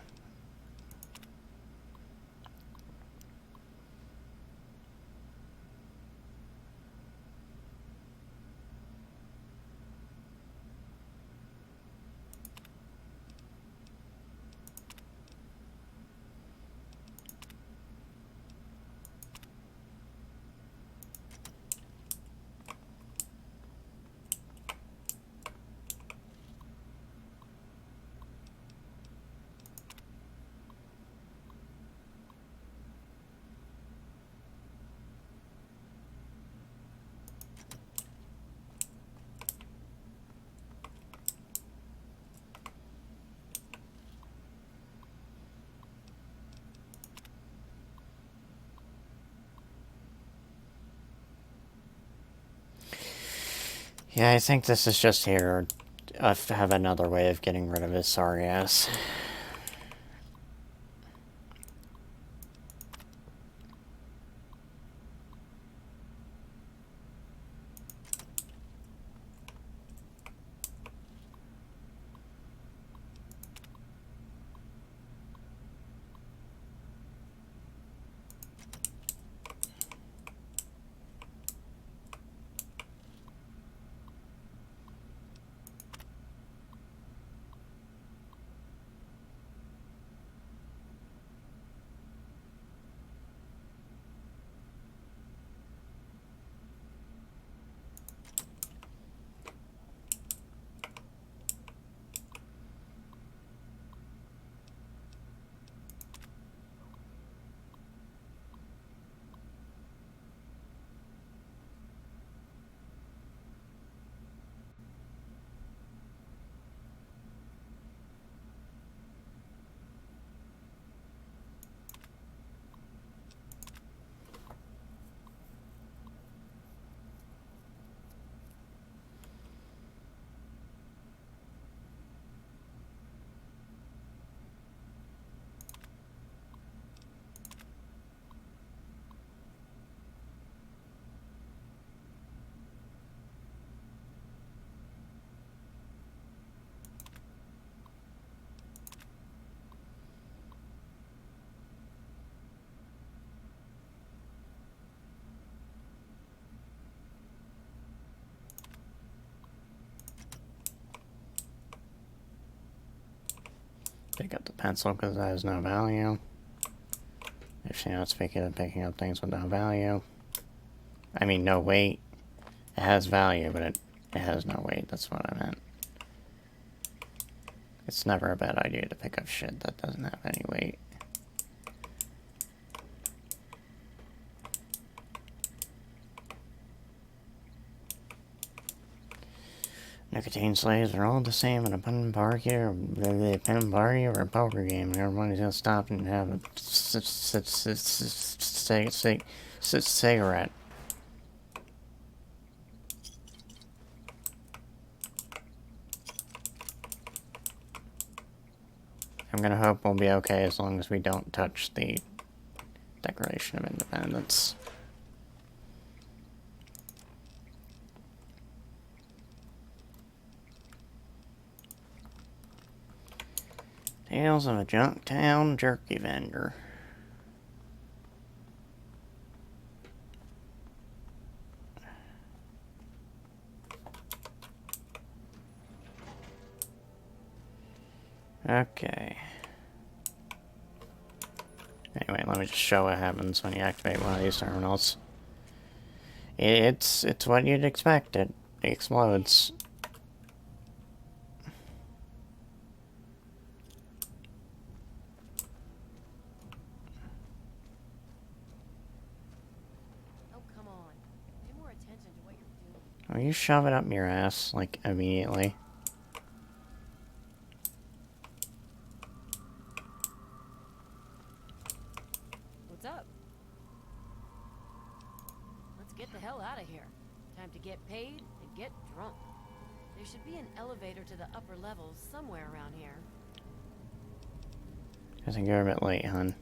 Yeah, I think this is just here. I have another way of getting rid of his sorry ass. Pick up the pencil because that has no value. If you're not speaking of picking up things with no value. I mean, no weight. It has value, but it has no weight. That's what I meant. It's never a bad idea to pick up shit that doesn't have any weight. Nicotine slaves are all the same in a pen party or a poker game. Everybody's gonna stop and have a cigarette. I'm gonna hope we'll be okay as long as we don't touch the Declaration of Independence. Tales of a Junktown jerky vendor. Okay. Anyway, let me just show what happens when you activate one of these terminals. It's what you'd expect. It explodes. Oh, come on. Pay more attention to what you're doing. Will you shove it up your ass, like, immediately? What's up? Let's get the hell out of here. Time to get paid and get drunk. There should be an elevator to the upper levels somewhere around here. I think you're a bit late, hun.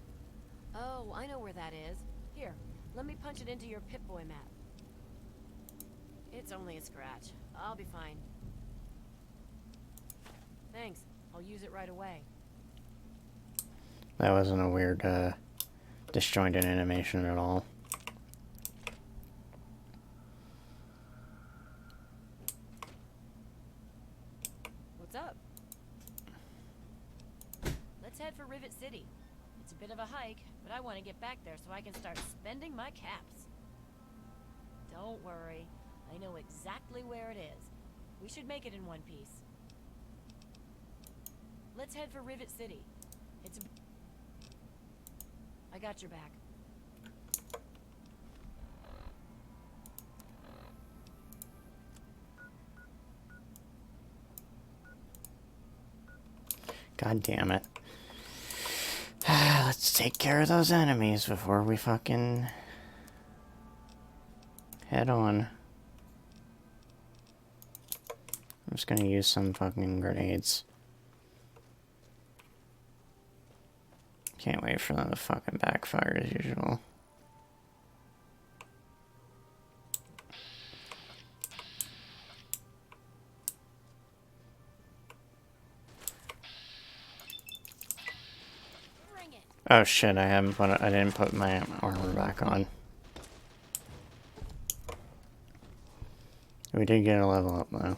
Oh, I know where that is. Here, let me punch it into your Pip-Boy map. It's only a scratch. I'll be fine. Thanks. I'll use it right away. That wasn't a weird, disjointed animation at all. What's up? Let's head for Rivet City. It's a bit of a hike, but I want to get back there so I can start spending my caps. Don't worry. I know exactly where it is. We should make it in one piece. Let's head for Rivet City. It's I got your back. God damn it. Let's take care of those enemies before we fucking head on. I'm just gonna use some fucking grenades. Can't wait for them to fucking backfire as usual. Oh shit, I didn't put my armor back on. We did get a level up though.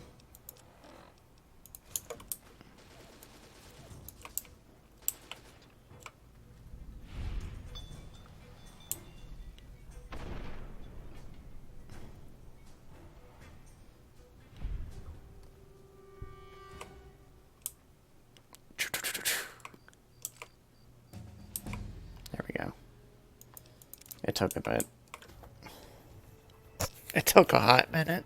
There we go. It took a bit. It took a hot minute.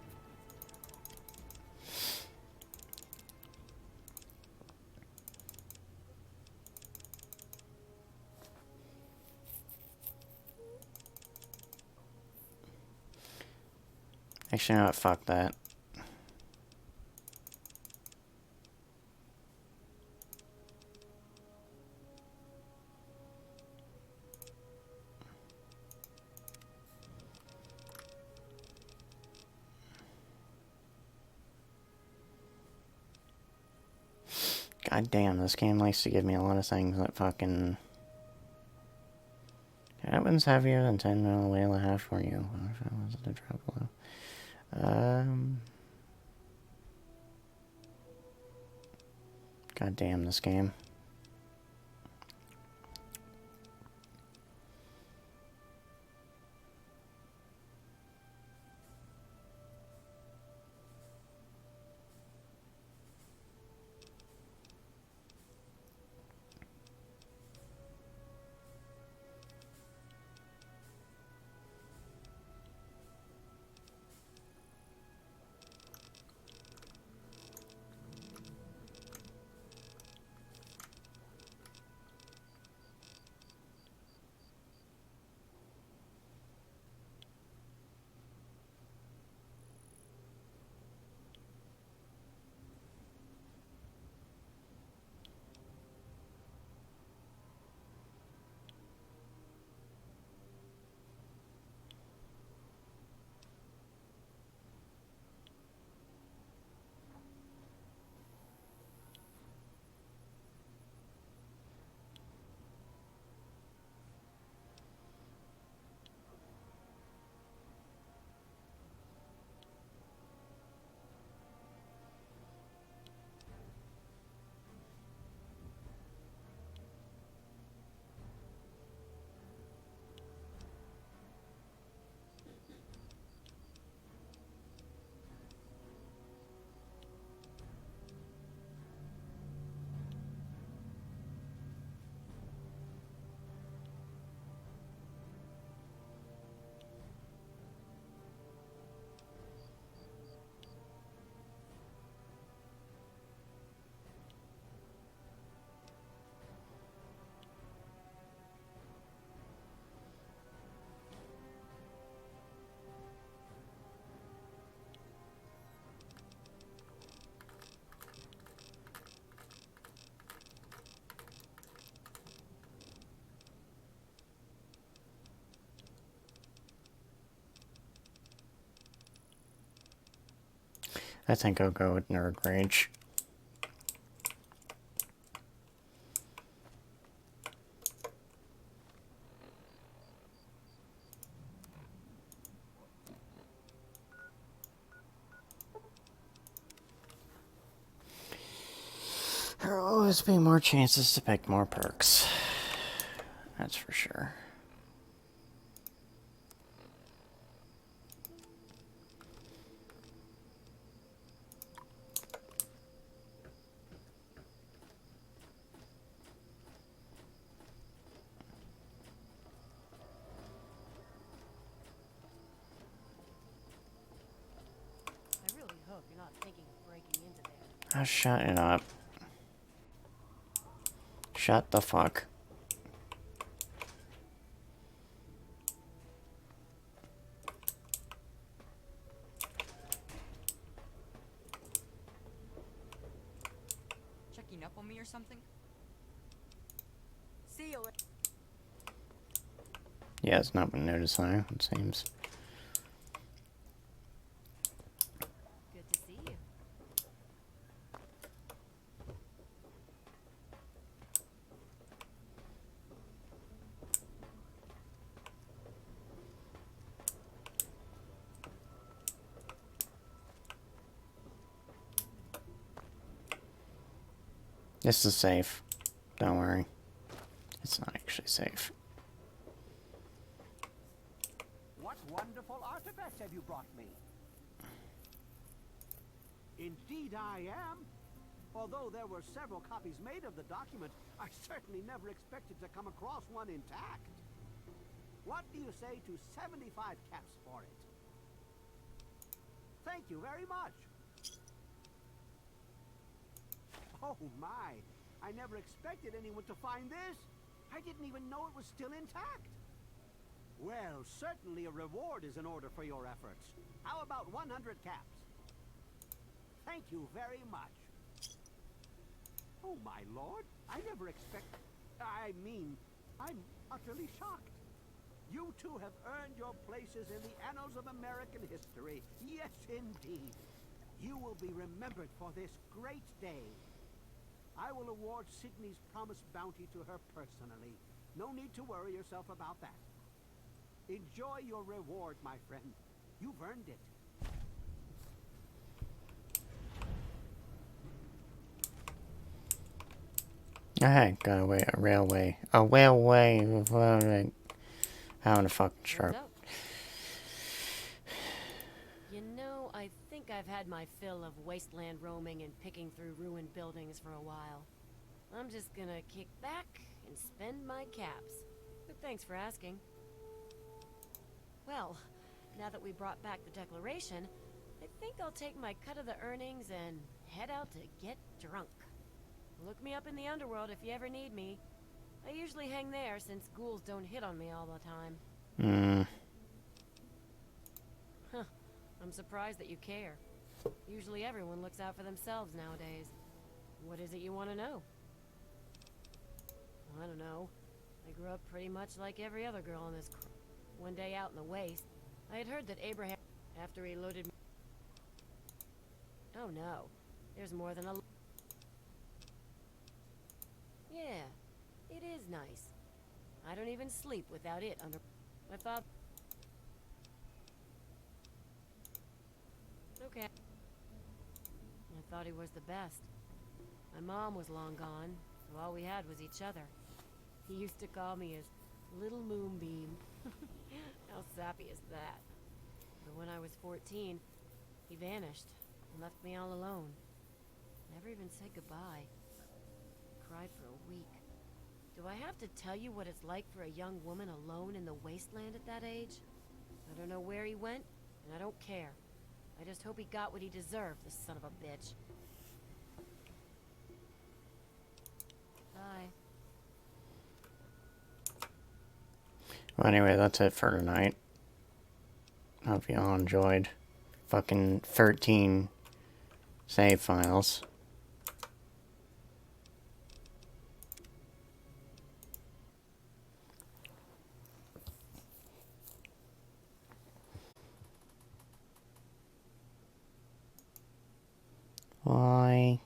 Actually, no, fuck that. God damn, this game likes to give me a lot of things that fucking... Cabin's heavier than 10 mil away and a half for you. What if I was to drop below? God damn this game. I think I'll go with Nerd Rage. There will always be more chances to pick more perks. That's for sure. I really hope you're not thinking of breaking into there. Oh, shut it up. Shut the fuck. Checking up on me or something? See you later. Yeah, it's not been noticing, it seems. Good to see you. This is safe. Don't worry. It's not actually safe. What wonderful artifacts have you brought me? Indeed I am. Although there were several copies made of the document, I certainly never expected to come across one intact. What do you say to 75 caps for it? Thank you very much. Oh my, I never expected anyone to find this. I didn't even know it was still intact. Well, certainly a reward is in order for your efforts. How about 100 caps? Thank you very much. Oh my lord, I never expected... I'm utterly shocked. You two have earned your places in the annals of American history. Yes, indeed. You will be remembered for this great day. I will award Sydney's promised bounty to her personally. No need to worry yourself about that. Enjoy your reward, my friend. You've earned it. Hey, got a railway. A railway. How in the fucking sharp. You know, I think I've had my fill of wasteland roaming and picking through ruined buildings for a while. I'm just gonna kick back and spend my caps. But thanks for asking. Well, now that we brought back the declaration, I think I'll take my cut of the earnings and head out to get drunk. Look me up in the underworld if you ever need me. I usually hang there since ghouls don't hit on me all the time. Huh. I'm surprised that you care. Usually everyone looks out for themselves nowadays. What is it you want to know? I don't know. I grew up pretty much like every other girl in this one day out in the waste, I had heard that Abraham, after he loaded me... Oh no. There's more than a... Yeah. It is nice. I don't even sleep without it under... I thought... Okay. I thought he was the best. My mom was long gone, so all we had was each other. He used to call me his little moonbeam. How sappy is that? But when I was 14, he vanished and left me all alone. Never even said goodbye. Cried for a week. Do I have to tell you what it's like for a young woman alone in the wasteland at that age? I don't know where he went, and I don't care. I just hope he got what he deserved, the son of a bitch. Bye. Well, anyway, that's it for tonight. Hope you all enjoyed. Fucking 13 save files. Bye.